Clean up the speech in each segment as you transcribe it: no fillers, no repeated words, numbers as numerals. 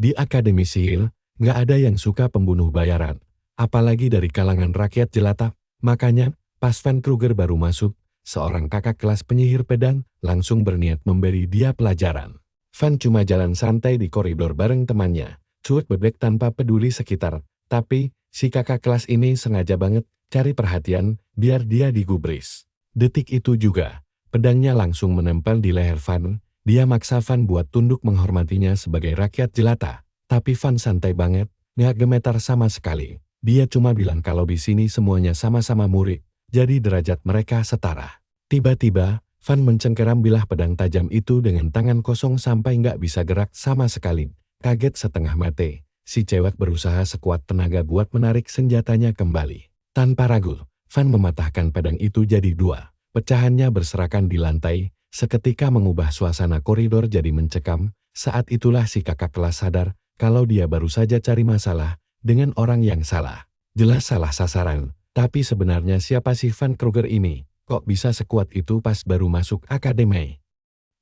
Di Akademi Sihir, nggak ada yang suka pembunuh bayaran. Apalagi dari kalangan rakyat jelata. Makanya, pas Van Kruger baru masuk, seorang kakak kelas penyihir pedang langsung berniat memberi dia pelajaran. Van cuma jalan santai di koridor bareng temannya, cuek bebek tanpa peduli sekitar. Tapi, si kakak kelas ini sengaja banget cari perhatian biar dia digubris. Detik itu juga, pedangnya langsung menempel di leher Van. Dia maksa Van buat tunduk menghormatinya sebagai rakyat jelata. Tapi Van santai banget, nggak gemetar sama sekali. Dia cuma bilang kalau di sini semuanya sama-sama murid, jadi derajat mereka setara. Tiba-tiba, Van mencengkeram bilah pedang tajam itu dengan tangan kosong sampai nggak bisa gerak sama sekali. Kaget setengah mati, si cewek berusaha sekuat tenaga buat menarik senjatanya kembali. Tanpa ragu, Van mematahkan pedang itu jadi dua. Pecahannya berserakan di lantai, seketika mengubah suasana koridor jadi mencekam. Saat itulah si kakak kelas sadar kalau dia baru saja cari masalah dengan orang yang salah. Jelas salah sasaran, tapi sebenarnya siapa sih Van Kruger ini? Kok bisa sekuat itu pas baru masuk akademi?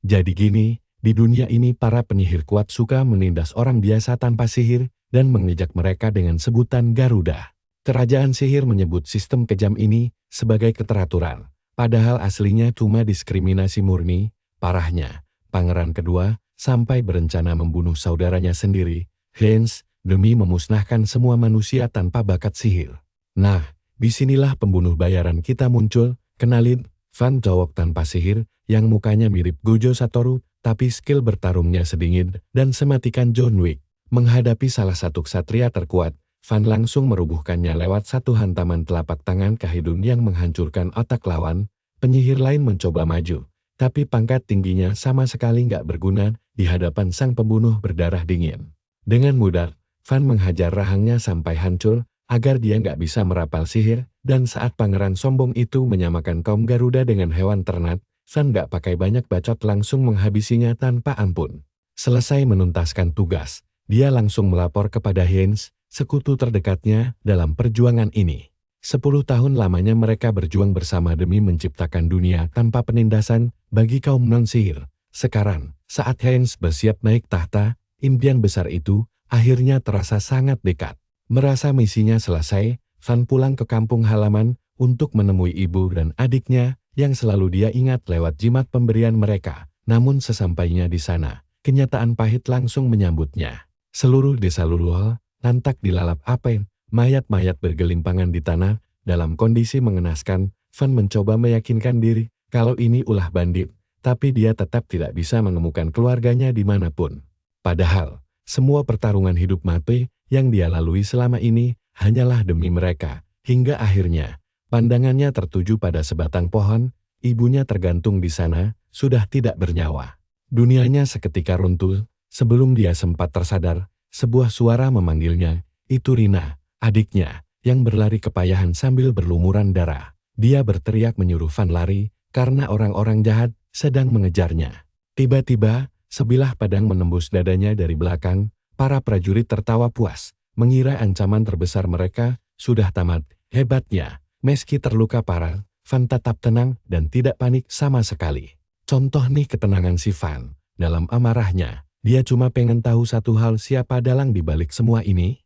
Jadi gini, di dunia ini para penyihir kuat suka menindas orang biasa tanpa sihir dan mengejek mereka dengan sebutan Garuda. Kerajaan sihir menyebut sistem kejam ini sebagai keteraturan, padahal aslinya cuma diskriminasi murni. Parahnya, pangeran kedua sampai berencana membunuh saudaranya sendiri, Heinz, demi memusnahkan semua manusia tanpa bakat sihir. Nah, disinilah pembunuh bayaran kita muncul. Kenalin, Van cowok tanpa sihir, yang mukanya mirip Gojo Satoru, tapi skill bertarungnya sedingin dan sematikan John Wick. Menghadapi salah satu ksatria terkuat, Van langsung merubuhkannya lewat satu hantaman telapak tangan ke hidung yang menghancurkan otak lawan. Penyihir lain mencoba maju, tapi pangkat tingginya sama sekali nggak berguna di hadapan sang pembunuh berdarah dingin. Dengan mudah, Van menghajar rahangnya sampai hancur, agar dia nggak bisa merapal sihir, dan saat pangeran sombong itu menyamakan kaum Garuda dengan hewan ternak, Van nggak pakai banyak bacot langsung menghabisinya tanpa ampun. Selesai menuntaskan tugas, dia langsung melapor kepada Heinz, sekutu terdekatnya dalam perjuangan ini. 10 tahun lamanya mereka berjuang bersama demi menciptakan dunia tanpa penindasan bagi kaum non-sihir. Sekarang, saat Heinz bersiap naik tahta, impian besar itu akhirnya terasa sangat dekat. Merasa misinya selesai, Van pulang ke kampung halaman untuk menemui ibu dan adiknya yang selalu dia ingat lewat jimat pemberian mereka. Namun sesampainya di sana, kenyataan pahit langsung menyambutnya. Seluruh desa Luluhol lantak dilalap api, mayat-mayat bergelimpangan di tanah. Dalam kondisi mengenaskan, Van mencoba meyakinkan diri kalau ini ulah bandit, tapi dia tetap tidak bisa menemukan keluarganya dimanapun. Padahal, semua pertarungan hidup mati yang dia lalui selama ini hanyalah demi mereka. Hingga akhirnya, pandangannya tertuju pada sebatang pohon, ibunya tergantung di sana, sudah tidak bernyawa. Dunianya seketika runtuh, sebelum dia sempat tersadar, sebuah suara memanggilnya, itu Rina, adiknya, yang berlari kepayahan sambil berlumuran darah. Dia berteriak menyuruh Van lari, karena orang-orang jahat sedang mengejarnya. Tiba-tiba, sebilah pedang menembus dadanya dari belakang. Para prajurit tertawa puas, mengira ancaman terbesar mereka sudah tamat. Hebatnya, meski terluka parah, Van tetap tenang dan tidak panik sama sekali. Contoh nih ketenangan si Van. Dalam amarahnya, dia cuma pengen tahu satu hal, siapa dalang di balik semua ini.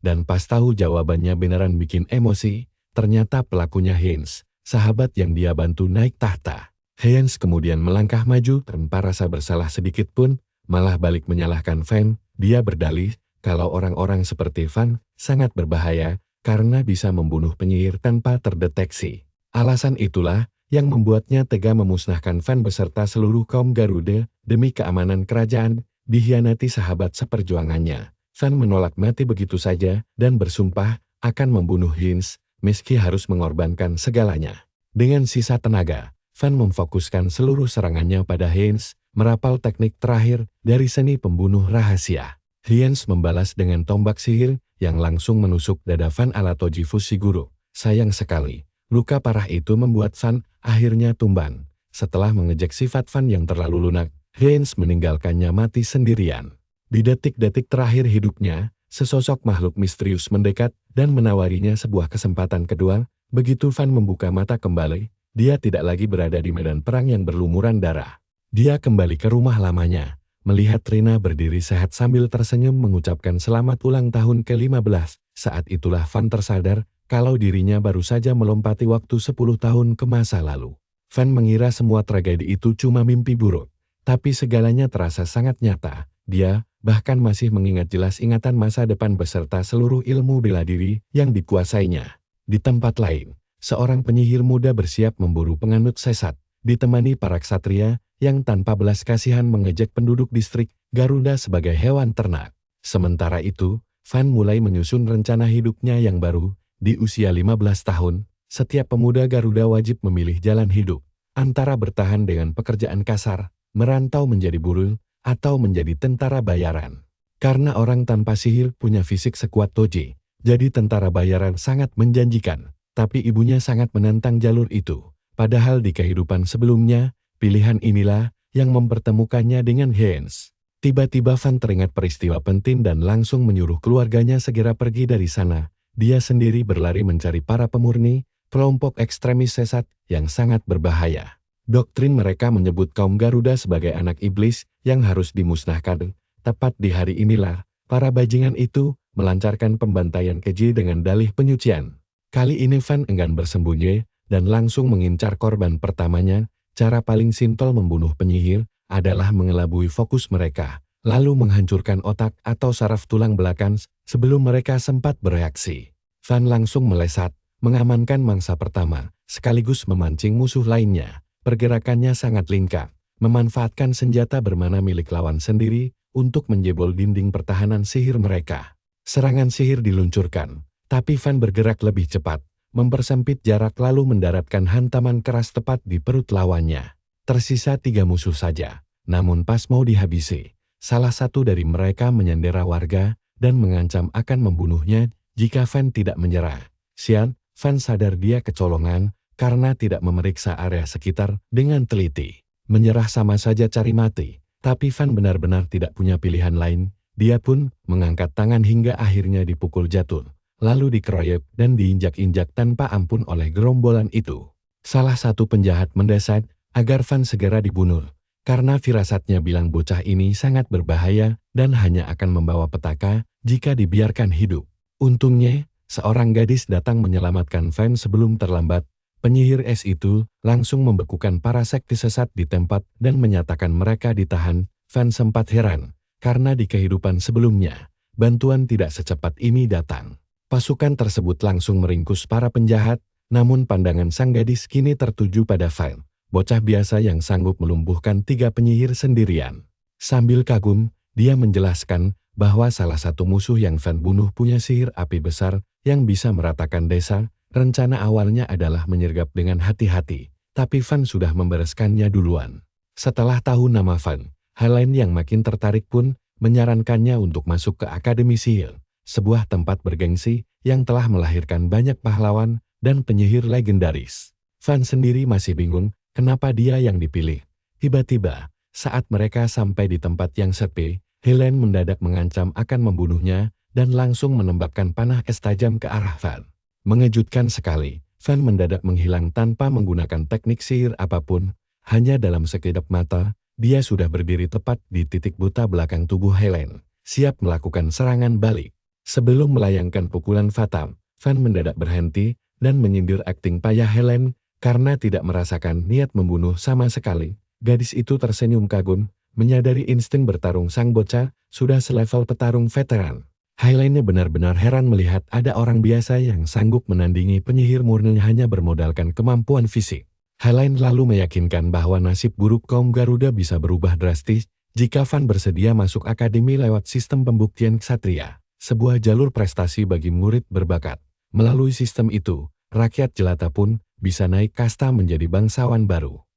Dan pas tahu jawabannya beneran bikin emosi, ternyata pelakunya Heinz, sahabat yang dia bantu naik tahta. Heinz kemudian melangkah maju tanpa rasa bersalah sedikit pun, malah balik menyalahkan Van. Dia berdalih kalau orang-orang seperti Van sangat berbahaya karena bisa membunuh penyihir tanpa terdeteksi. Alasan itulah yang membuatnya tega memusnahkan Van beserta seluruh kaum Garuda demi keamanan kerajaan. Dikhianati sahabat seperjuangannya, Van menolak mati begitu saja dan bersumpah akan membunuh Heinz meski harus mengorbankan segalanya. Dengan sisa tenaga, Van memfokuskan seluruh serangannya pada Heinz, merapal teknik terakhir dari seni pembunuh rahasia. Heinz membalas dengan tombak sihir yang langsung menusuk dada Van ala Toji Fushiguro. Sayang sekali, luka parah itu membuat Van akhirnya tumbang. Setelah mengejek sifat Van yang terlalu lunak, Heinz meninggalkannya mati sendirian. Di detik-detik terakhir hidupnya, sesosok makhluk misterius mendekat dan menawarinya sebuah kesempatan kedua. Begitu Van membuka mata kembali, dia tidak lagi berada di medan perang yang berlumuran darah. Dia kembali ke rumah lamanya, melihat Rina berdiri sehat sambil tersenyum mengucapkan selamat ulang tahun ke-15. Saat itulah Van tersadar kalau dirinya baru saja melompati waktu 10 tahun ke masa lalu. Van mengira semua tragedi itu cuma mimpi buruk, tapi segalanya terasa sangat nyata. Dia bahkan masih mengingat jelas ingatan masa depan beserta seluruh ilmu bela diri yang dikuasainya. Di tempat lain, seorang penyihir muda bersiap memburu penganut sesat, ditemani para ksatria yang tanpa belas kasihan mengejek penduduk distrik Garuda sebagai hewan ternak. Sementara itu, Van mulai menyusun rencana hidupnya yang baru. Di usia 15 tahun, setiap pemuda Garuda wajib memilih jalan hidup, antara bertahan dengan pekerjaan kasar, merantau menjadi buruh, atau menjadi tentara bayaran. Karena orang tanpa sihir punya fisik sekuat Toji, jadi tentara bayaran sangat menjanjikan, tapi ibunya sangat menentang jalur itu. Padahal di kehidupan sebelumnya, pilihan inilah yang mempertemukannya dengan Heinz. Tiba-tiba Van teringat peristiwa penting dan langsung menyuruh keluarganya segera pergi dari sana. Dia sendiri berlari mencari para pemurni, kelompok ekstremis sesat yang sangat berbahaya. Doktrin mereka menyebut kaum Garuda sebagai anak iblis yang harus dimusnahkan. Tepat di hari inilah, para bajingan itu melancarkan pembantaian keji dengan dalih penyucian. Kali ini Van enggan bersembunyi dan langsung mengincar korban pertamanya. Cara paling simpel membunuh penyihir adalah mengelabui fokus mereka, lalu menghancurkan otak atau saraf tulang belakang sebelum mereka sempat bereaksi. Van langsung melesat, mengamankan mangsa pertama, sekaligus memancing musuh lainnya. Pergerakannya sangat lingkar, memanfaatkan senjata bermana milik lawan sendiri untuk menjebol dinding pertahanan sihir mereka. Serangan sihir diluncurkan, tapi Van bergerak lebih cepat, mempersempit jarak lalu mendaratkan hantaman keras tepat di perut lawannya. Tersisa 3 musuh saja, namun pas mau dihabisi, salah satu dari mereka menyandera warga dan mengancam akan membunuhnya jika Van tidak menyerah. Sian, Van sadar dia kecolongan karena tidak memeriksa area sekitar dengan teliti. Menyerah sama saja cari mati, tapi Van benar-benar tidak punya pilihan lain. Dia pun mengangkat tangan hingga akhirnya dipukul jatuh, lalu dikeroyok dan diinjak-injak tanpa ampun oleh gerombolan itu. Salah satu penjahat mendesak agar Van segera dibunuh, karena firasatnya bilang bocah ini sangat berbahaya dan hanya akan membawa petaka jika dibiarkan hidup. Untungnya, seorang gadis datang menyelamatkan Van sebelum terlambat. Penyihir es itu langsung membekukan para sekti sesat di tempat dan menyatakan mereka ditahan. Van sempat heran, karena di kehidupan sebelumnya, bantuan tidak secepat ini datang. Pasukan tersebut langsung meringkus para penjahat, namun pandangan sang gadis kini tertuju pada Van, bocah biasa yang sanggup melumpuhkan 3 penyihir sendirian. Sambil kagum, dia menjelaskan bahwa salah satu musuh yang Van bunuh punya sihir api besar yang bisa meratakan desa. Rencana awalnya adalah menyergap dengan hati-hati, tapi Van sudah membereskannya duluan. Setelah tahu nama Van, Helen yang makin tertarik pun menyarankannya untuk masuk ke Akademi Sihir, sebuah tempat bergengsi yang telah melahirkan banyak pahlawan dan penyihir legendaris. Van sendiri masih bingung kenapa dia yang dipilih. Tiba-tiba, saat mereka sampai di tempat yang sepi, Helen mendadak mengancam akan membunuhnya dan langsung menembakkan panah es tajam ke arah Van. Mengejutkan sekali, Van mendadak menghilang tanpa menggunakan teknik sihir apapun. Hanya dalam sekejap mata, dia sudah berdiri tepat di titik buta belakang tubuh Helen, siap melakukan serangan balik. Sebelum melayangkan pukulan fatal, Van mendadak berhenti dan menyindir akting payah Helen karena tidak merasakan niat membunuh sama sekali. Gadis itu tersenyum kagum, menyadari insting bertarung sang bocah sudah selevel petarung veteran. Helen benar-benar heran melihat ada orang biasa yang sanggup menandingi penyihir murni hanya bermodalkan kemampuan fisik. Helen lalu meyakinkan bahwa nasib buruk kaum Garuda bisa berubah drastis jika Van bersedia masuk akademi lewat sistem pembuktian ksatria, sebuah jalur prestasi bagi murid berbakat. Melalui sistem itu, rakyat jelata pun bisa naik kasta menjadi bangsawan baru.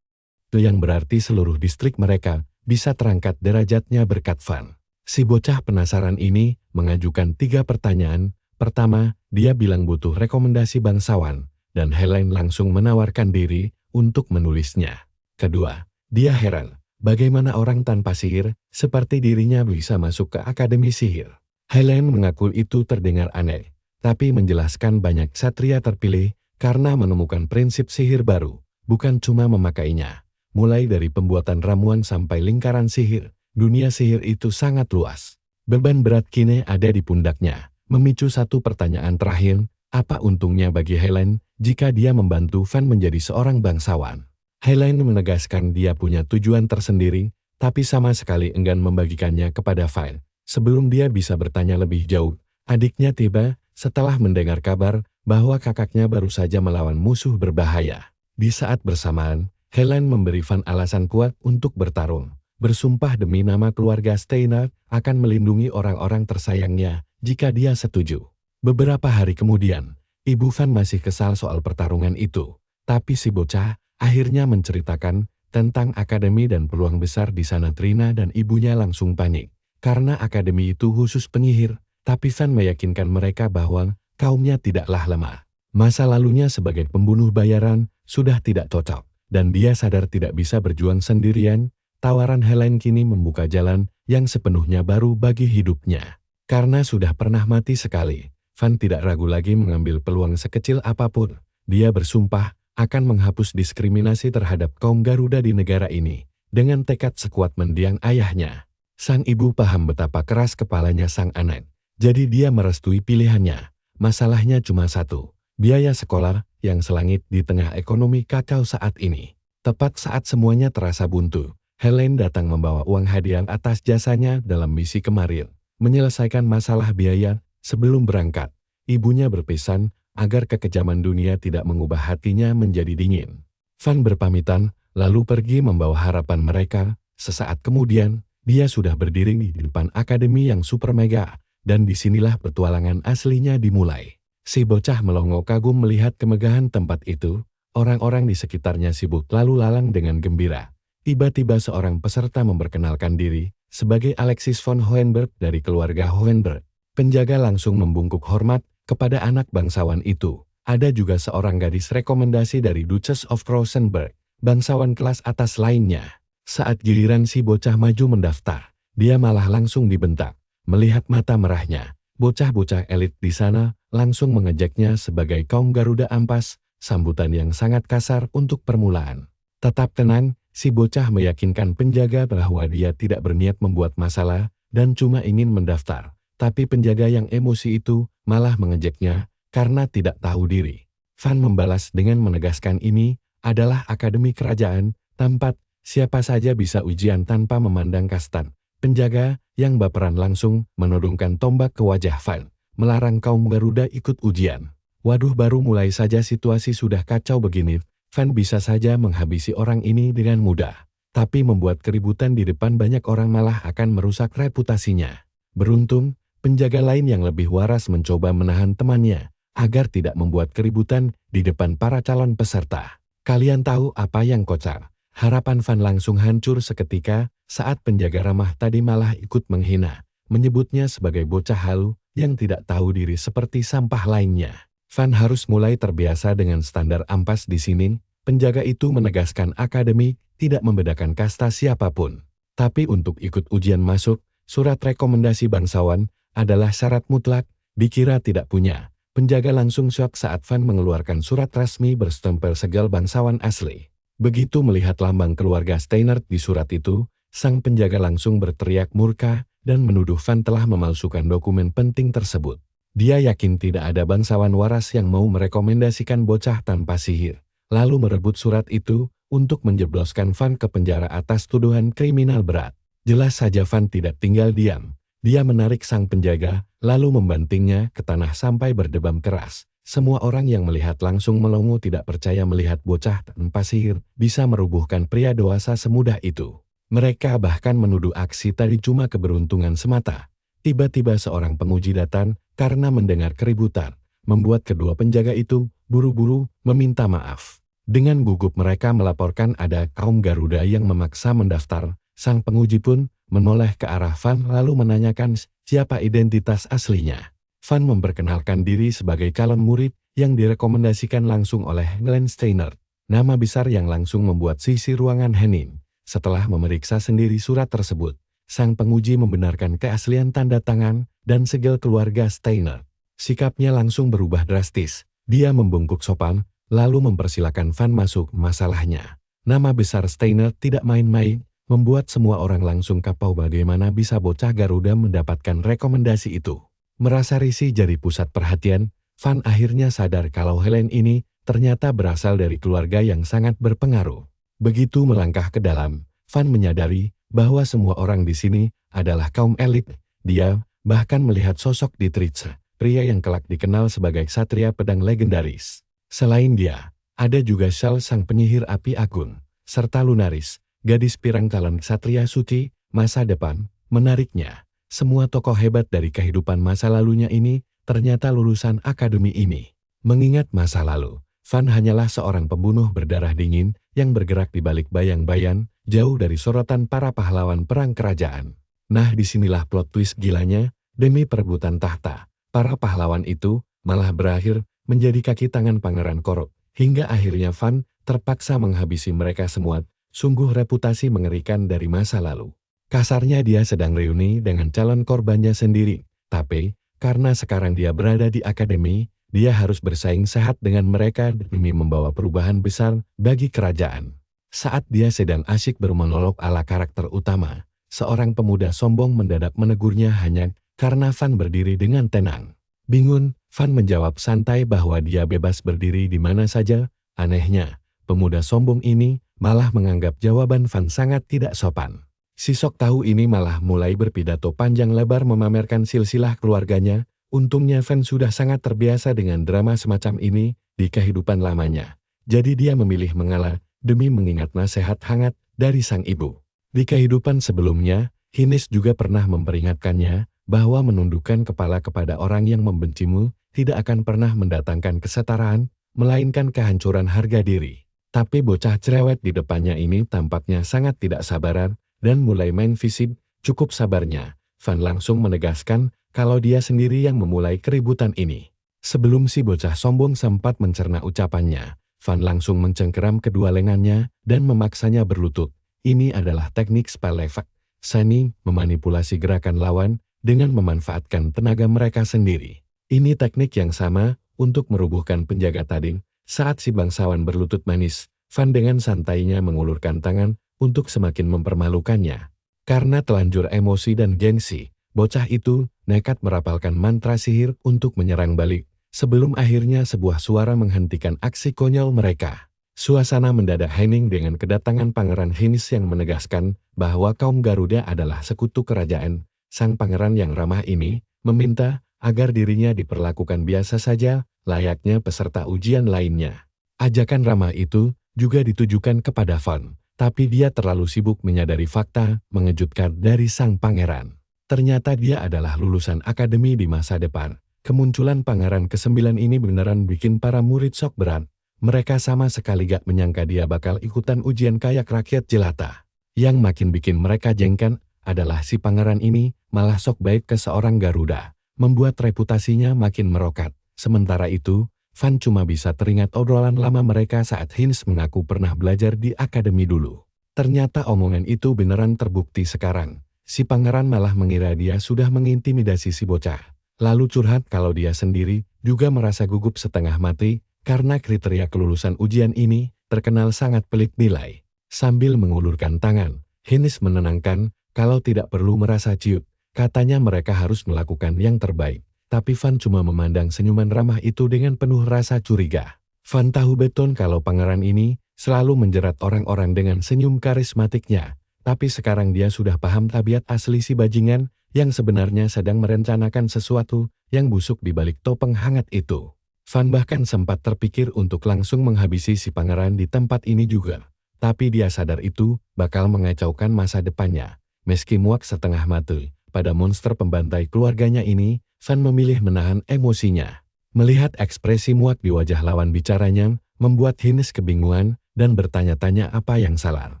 Itu yang berarti seluruh distrik mereka bisa terangkat derajatnya berkat Van. Si bocah penasaran ini mengajukan 3 pertanyaan. Pertama, dia bilang butuh rekomendasi bangsawan, dan Helen langsung menawarkan diri untuk menulisnya. Kedua, dia heran bagaimana orang tanpa sihir seperti dirinya bisa masuk ke Akademi Sihir. Helen mengaku itu terdengar aneh, tapi menjelaskan banyak ksatria terpilih karena menemukan prinsip sihir baru, bukan cuma memakainya. Mulai dari pembuatan ramuan sampai lingkaran sihir, Dunia sihir itu sangat luas. Beban berat kini ada di pundaknya, memicu satu pertanyaan terakhir, apa untungnya bagi Helen jika dia membantu Van menjadi seorang bangsawan? Helen menegaskan dia punya tujuan tersendiri, tapi sama sekali enggan membagikannya kepada Van. Sebelum dia bisa bertanya lebih jauh, adiknya tiba setelah mendengar kabar bahwa kakaknya baru saja melawan musuh berbahaya. Di saat bersamaan, Helen memberi Van alasan kuat untuk bertarung. Bersumpah demi nama keluarga Steiner akan melindungi orang-orang tersayangnya jika dia setuju. Beberapa hari kemudian, Ibu Van masih kesal soal pertarungan itu. Tapi si bocah akhirnya menceritakan tentang akademi dan peluang besar di sana. Trina dan ibunya langsung panik. Karena akademi itu khusus penyihir, tapi Van meyakinkan mereka bahwa kaumnya tidaklah lemah. Masa lalunya sebagai pembunuh bayaran sudah tidak cocok, dan dia sadar tidak bisa berjuang sendirian. Tawaran Helen kini membuka jalan yang sepenuhnya baru bagi hidupnya. Karena sudah pernah mati sekali, Van tidak ragu lagi mengambil peluang sekecil apapun. Dia bersumpah akan menghapus diskriminasi terhadap kaum Garuda di negara ini, dengan tekad sekuat mendiang ayahnya. Sang ibu paham betapa keras kepalanya sang anak, jadi dia merestui pilihannya. Masalahnya cuma satu, biaya sekolah yang selangit di tengah ekonomi kacau saat ini. Tepat saat semuanya terasa buntu, Helen datang membawa uang hadiah atas jasanya dalam misi kemarin. Menyelesaikan masalah biaya sebelum berangkat, ibunya berpesan agar kekejaman dunia tidak mengubah hatinya menjadi dingin. Van berpamitan, lalu pergi membawa harapan mereka. Sesaat kemudian, dia sudah berdiri di depan akademi yang super mega, dan disinilah petualangan aslinya dimulai. Si bocah melongo kagum melihat kemegahan tempat itu. Orang-orang di sekitarnya sibuk lalu lalang dengan gembira. Tiba-tiba seorang peserta memperkenalkan diri sebagai Alexis von Hohenberg dari keluarga Hohenberg. Penjaga langsung membungkuk hormat kepada anak bangsawan itu. Ada juga seorang gadis rekomendasi dari Duchess of Rosenberg, bangsawan kelas atas lainnya. Saat giliran si bocah maju mendaftar, dia malah langsung dibentak. Melihat mata merahnya, bocah-bocah elit di sana langsung mengejeknya sebagai kaum Garuda ampas, sambutan yang sangat kasar untuk permulaan. Tetap tenang, si bocah meyakinkan penjaga bahwa dia tidak berniat membuat masalah dan cuma ingin mendaftar. Tapi penjaga yang emosi itu malah mengejeknya karena tidak tahu diri. Van membalas dengan menegaskan ini adalah akademi kerajaan, tempat siapa saja bisa ujian tanpa memandang kasta. Penjaga yang baperan langsung menodongkan tombak ke wajah Van, melarang kaum Garuda ikut ujian. Waduh, baru mulai saja situasi sudah kacau begini. Van bisa saja menghabisi orang ini dengan mudah. Tapi membuat keributan di depan banyak orang malah akan merusak reputasinya. Beruntung, penjaga lain yang lebih waras mencoba menahan temannya, agar tidak membuat keributan di depan para calon peserta. Kalian tahu apa yang kocak? Harapan Van langsung hancur seketika saat penjaga ramah tadi malah ikut menghina, menyebutnya sebagai bocah halu yang tidak tahu diri seperti sampah lainnya. Van harus mulai terbiasa dengan standar ampas di sini. Penjaga itu menegaskan akademi tidak membedakan kasta siapapun. Tapi untuk ikut ujian masuk, surat rekomendasi bangsawan adalah syarat mutlak. Dikira tidak punya. Penjaga langsung syok saat Van mengeluarkan surat resmi berstempel segel bangsawan asli. Begitu melihat lambang keluarga Steiner di surat itu, sang penjaga langsung berteriak murka dan menuduh Van telah memalsukan dokumen penting tersebut. Dia yakin tidak ada bangsawan waras yang mau merekomendasikan bocah tanpa sihir, lalu merebut surat itu untuk menjebloskan Van ke penjara atas tuduhan kriminal berat. Jelas saja Van tidak tinggal diam. Dia menarik sang penjaga, lalu membantingnya ke tanah sampai berdebam keras. Semua orang yang melihat langsung melongo, tidak percaya melihat bocah tanpa sihir bisa merubuhkan pria dewasa semudah itu. Mereka bahkan menuduh aksi tadi cuma keberuntungan semata. Tiba-tiba seorang penguji datang karena mendengar keributan, membuat kedua penjaga itu buru-buru meminta maaf. Dengan gugup mereka melaporkan ada kaum Garuda yang memaksa mendaftar. Sang penguji pun menoleh ke arah Van lalu menanyakan siapa identitas aslinya. Van memperkenalkan diri sebagai calon murid yang direkomendasikan langsung oleh Glenn Steiner. Nama besar yang langsung membuat sisi ruangan hening. Setelah memeriksa sendiri surat tersebut, sang penguji membenarkan keaslian tanda tangan dan segel keluarga Steiner. Sikapnya langsung berubah drastis. Dia membungkuk sopan, lalu mempersilakan Van masuk. Masalahnya, nama besar Steiner tidak main-main. membuat semua orang langsung kapau bagaimana bisa bocah Garuda mendapatkan rekomendasi itu. Merasa risih jadi pusat perhatian, Van akhirnya sadar kalau Helen ini ternyata berasal dari keluarga yang sangat berpengaruh. Begitu melangkah ke dalam, Van menyadari bahwa semua orang di sini adalah kaum elit. Dia bahkan melihat sosok Dietrich, pria yang kelak dikenal sebagai satria pedang legendaris. Selain dia, ada juga Shal sang penyihir api agung, serta Lunaris, gadis pirang calon satria suci, masa depan. Menariknya, semua tokoh hebat dari kehidupan masa lalunya ini ternyata lulusan akademi ini. Mengingat masa lalu, Van hanyalah seorang pembunuh berdarah dingin yang bergerak di balik bayang-bayang, jauh dari sorotan para pahlawan perang kerajaan. Nah, disinilah plot twist gilanya. Demi perebutan tahta, para pahlawan itu malah berakhir menjadi kaki tangan pangeran korup, hingga akhirnya Van terpaksa menghabisi mereka semua. Sungguh reputasi mengerikan dari masa lalu. Kasarnya dia sedang reuni dengan calon korbannya sendiri, tapi karena sekarang dia berada di akademi, dia harus bersaing sehat dengan mereka demi membawa perubahan besar bagi kerajaan. Saat dia sedang asyik bermonolog ala karakter utama, seorang pemuda sombong mendadak menegurnya hanya karena Van berdiri dengan tenang. Bingung, Van menjawab santai bahwa dia bebas berdiri di mana saja. Anehnya, pemuda sombong ini malah menganggap jawaban Van sangat tidak sopan. Si sok tahu ini malah mulai berpidato panjang lebar memamerkan silsilah keluarganya. Untungnya Van sudah sangat terbiasa dengan drama semacam ini di kehidupan lamanya. Jadi dia memilih mengalah demi mengingat nasihat hangat dari sang ibu. Di kehidupan sebelumnya, Hinis juga pernah memperingatkannya bahwa menundukkan kepala kepada orang yang membencimu tidak akan pernah mendatangkan kesetaraan, melainkan kehancuran harga diri. Tapi bocah cerewet di depannya ini tampaknya sangat tidak sabaran dan mulai main fisik. Cukup sabarnya, Van langsung menegaskan kalau dia sendiri yang memulai keributan ini. Sebelum si bocah sombong sempat mencerna ucapannya, Van langsung mencengkeram kedua lengannya dan memaksanya berlutut. Ini adalah teknik spell effect, seni memanipulasi gerakan lawan dengan memanfaatkan tenaga mereka sendiri. Ini teknik yang sama untuk merubuhkan penjaga tading. Saat si bangsawan berlutut manis, Van dengan santainya mengulurkan tangan untuk semakin mempermalukannya. Karena telanjur emosi dan gengsi, bocah itu nekat merapalkan mantra sihir untuk menyerang balik, sebelum akhirnya sebuah suara menghentikan aksi konyol mereka. Suasana mendadak hening dengan kedatangan Pangeran Hinis yang menegaskan bahwa kaum Garuda adalah sekutu kerajaan. Sang pangeran yang ramah ini meminta agar dirinya diperlakukan biasa saja, layaknya peserta ujian lainnya. Ajakan ramah itu juga ditujukan kepada Van, tapi dia terlalu sibuk menyadari fakta mengejutkan dari sang pangeran. Ternyata dia adalah lulusan akademi di masa depan. Kemunculan pangeran ke-9 ini beneran bikin para murid sok berat. Mereka sama sekali gak menyangka dia bakal ikutan ujian kayak rakyat jelata. Yang makin bikin mereka jengkel adalah si pangeran ini malah sok baik ke seorang Garuda, membuat reputasinya makin merokat. Sementara itu, Van cuma bisa teringat obrolan lama mereka saat Hinis mengaku pernah belajar di akademi dulu. Ternyata omongan itu beneran terbukti sekarang. Si pangeran malah mengira dia sudah mengintimidasi si bocah. Lalu curhat kalau dia sendiri juga merasa gugup setengah mati karena kriteria kelulusan ujian ini terkenal sangat pelik nilai. Sambil mengulurkan tangan, Hinis menenangkan kalau tidak perlu merasa ciut. Katanya mereka harus melakukan yang terbaik. Tapi Van cuma memandang senyuman ramah itu dengan penuh rasa curiga. Van tahu betul kalau pangeran ini selalu menjerat orang-orang dengan senyum karismatiknya. Tapi sekarang dia sudah paham tabiat asli si bajingan yang sebenarnya sedang merencanakan sesuatu yang busuk di balik topeng hangat itu. Van bahkan sempat terpikir untuk langsung menghabisi si pangeran di tempat ini juga. Tapi dia sadar itu bakal mengacaukan masa depannya. Meski muak setengah mati pada monster pembantai keluarganya ini, Van memilih menahan emosinya. Melihat ekspresi muak di wajah lawan bicaranya, membuat Hinis kebingungan dan bertanya-tanya apa yang salah.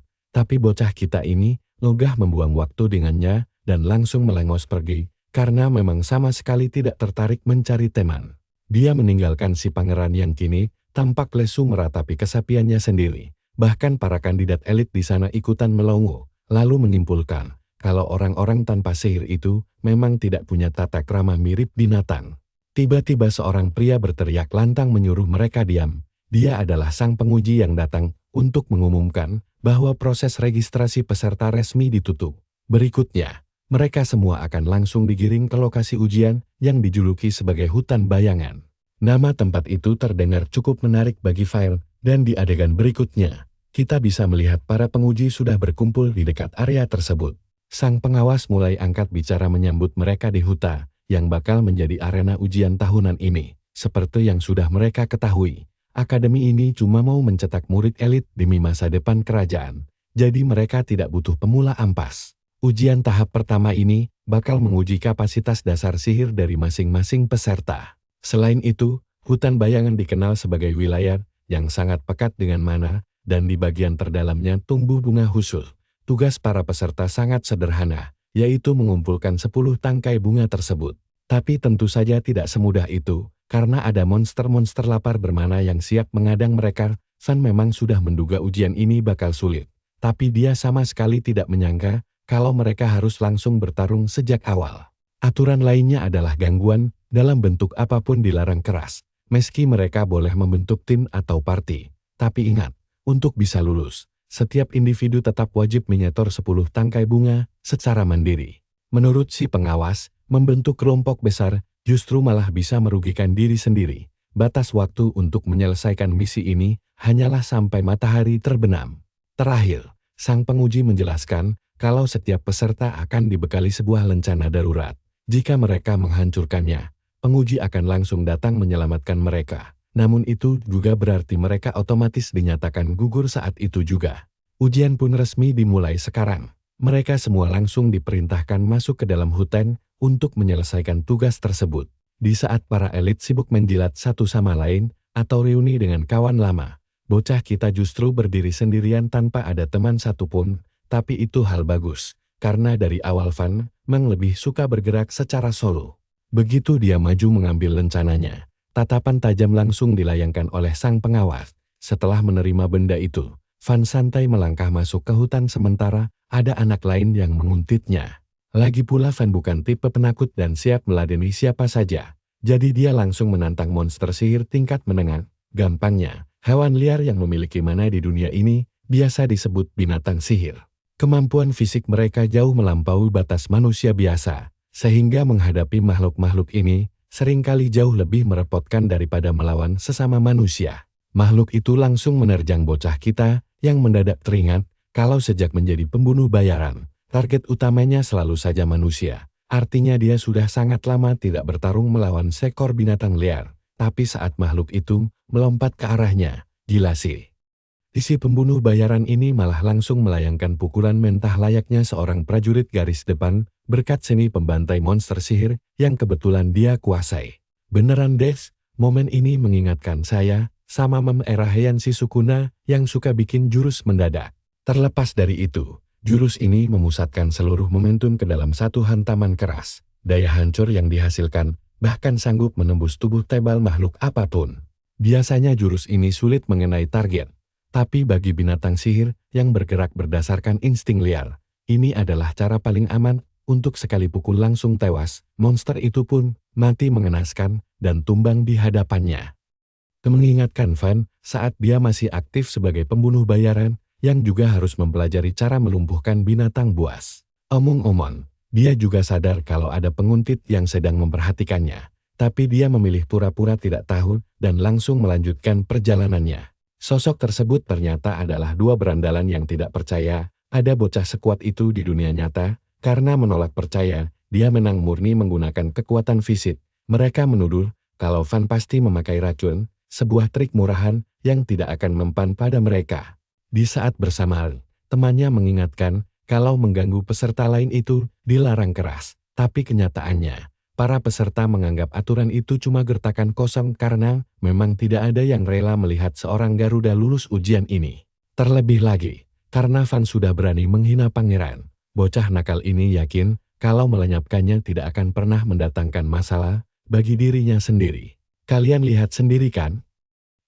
Tapi bocah kita ini logah membuang waktu dengannya dan langsung melengos pergi, karena memang sama sekali tidak tertarik mencari teman. Dia meninggalkan si pangeran yang kini tampak lesu meratapi kesepiannya sendiri. Bahkan para kandidat elit di sana ikutan melongo, lalu menyimpulkan kalau orang-orang tanpa sihir itu memang tidak punya tata krama mirip binatang. Tiba-tiba seorang pria berteriak lantang menyuruh mereka diam. Dia adalah sang penguji yang datang untuk mengumumkan bahwa proses registrasi peserta resmi ditutup. Berikutnya, mereka semua akan langsung digiring ke lokasi ujian yang dijuluki sebagai hutan bayangan. Nama tempat itu terdengar cukup menarik bagi File, dan di adegan berikutnya, kita bisa melihat para penguji sudah berkumpul di dekat area tersebut. Sang pengawas mulai angkat bicara menyambut mereka di huta, yang bakal menjadi arena ujian tahunan ini. Seperti yang sudah mereka ketahui, akademi ini cuma mau mencetak murid elit demi masa depan kerajaan. Jadi mereka tidak butuh pemula ampas. Ujian tahap pertama ini bakal menguji kapasitas dasar sihir dari masing-masing peserta. Selain itu, hutan bayangan dikenal sebagai wilayah yang sangat pekat dengan mana, dan di bagian terdalamnya tumbuh bunga husul. Tugas para peserta sangat sederhana, yaitu mengumpulkan 10 tangkai bunga tersebut. Tapi tentu saja tidak semudah itu, karena ada monster-monster lapar bermana yang siap mengadang mereka. Van memang sudah menduga ujian ini bakal sulit, tapi dia sama sekali tidak menyangka kalau mereka harus langsung bertarung sejak awal. Aturan lainnya adalah gangguan dalam bentuk apapun dilarang keras, meski mereka boleh membentuk tim atau party. Tapi ingat, untuk bisa lulus, setiap individu tetap wajib menyetor 10 tangkai bunga secara mandiri. Menurut si pengawas, membentuk kelompok besar justru malah bisa merugikan diri sendiri. Batas waktu untuk menyelesaikan misi ini hanyalah sampai matahari terbenam. Terakhir, sang penguji menjelaskan kalau setiap peserta akan dibekali sebuah lencana darurat. Jika mereka menghancurkannya, penguji akan langsung datang menyelamatkan mereka. Namun itu juga berarti mereka otomatis dinyatakan gugur saat itu juga. Ujian pun resmi dimulai sekarang. Mereka semua langsung diperintahkan masuk ke dalam hutan untuk menyelesaikan tugas tersebut. Di saat para elit sibuk menjilat satu sama lain atau reuni dengan kawan lama, bocah kita justru berdiri sendirian tanpa ada teman satupun. Tapi itu hal bagus, karena dari awal Van memang lebih suka bergerak secara solo. Begitu dia maju mengambil lencananya, tatapan tajam langsung dilayangkan oleh sang pengawas. Setelah menerima benda itu, Van santai melangkah masuk ke hutan sementara ada anak lain yang menguntitnya. Lagi pula Van bukan tipe penakut dan siap meladeni siapa saja, jadi dia langsung menantang monster sihir tingkat menengah. Gampangnya, hewan liar yang memiliki mana di dunia ini biasa disebut binatang sihir. Kemampuan fisik mereka jauh melampaui batas manusia biasa, sehingga menghadapi makhluk-makhluk ini seringkali jauh lebih merepotkan daripada melawan sesama manusia. Makhluk itu langsung menerjang bocah kita yang mendadak teringat kalau sejak menjadi pembunuh bayaran, target utamanya selalu saja manusia. Artinya dia sudah sangat lama tidak bertarung melawan seekor binatang liar, tapi saat makhluk itu melompat ke arahnya, gila sih. Si pembunuh bayaran ini malah langsung melayangkan pukulan mentah layaknya seorang prajurit garis depan berkat seni pembantai monster sihir yang kebetulan dia kuasai. Beneran Des, momen ini mengingatkan saya sama Mem era Heian si Sukuna yang suka bikin jurus mendadak. Terlepas dari itu, jurus ini memusatkan seluruh momentum ke dalam satu hantaman keras. Daya hancur yang dihasilkan bahkan sanggup menembus tubuh tebal makhluk apapun. Biasanya jurus ini sulit mengenai target. Tapi bagi binatang sihir yang bergerak berdasarkan insting liar, ini adalah cara paling aman untuk sekali pukul langsung tewas. Monster itu pun mati mengenaskan dan tumbang di hadapannya. Mengingatkan Van saat dia masih aktif sebagai pembunuh bayaran yang juga harus mempelajari cara melumpuhkan binatang buas. Omong-omong, dia juga sadar kalau ada penguntit yang sedang memperhatikannya, tapi dia memilih pura-pura tidak tahu dan langsung melanjutkan perjalanannya. Sosok tersebut ternyata adalah dua berandalan yang tidak percaya ada bocah sekuat itu di dunia nyata. Karena menolak percaya, dia menang murni menggunakan kekuatan fisik. Mereka menuduh kalau Van pasti memakai racun, sebuah trik murahan yang tidak akan mempan pada mereka. Di saat bersamaan, temannya mengingatkan kalau mengganggu peserta lain itu dilarang keras. Tapi kenyataannya, para peserta menganggap aturan itu cuma gertakan kosong karena memang tidak ada yang rela melihat seorang Garuda lulus ujian ini. Terlebih lagi, karena Van sudah berani menghina pangeran, bocah nakal ini yakin kalau melenyapkannya tidak akan pernah mendatangkan masalah bagi dirinya sendiri. Kalian lihat sendiri kan?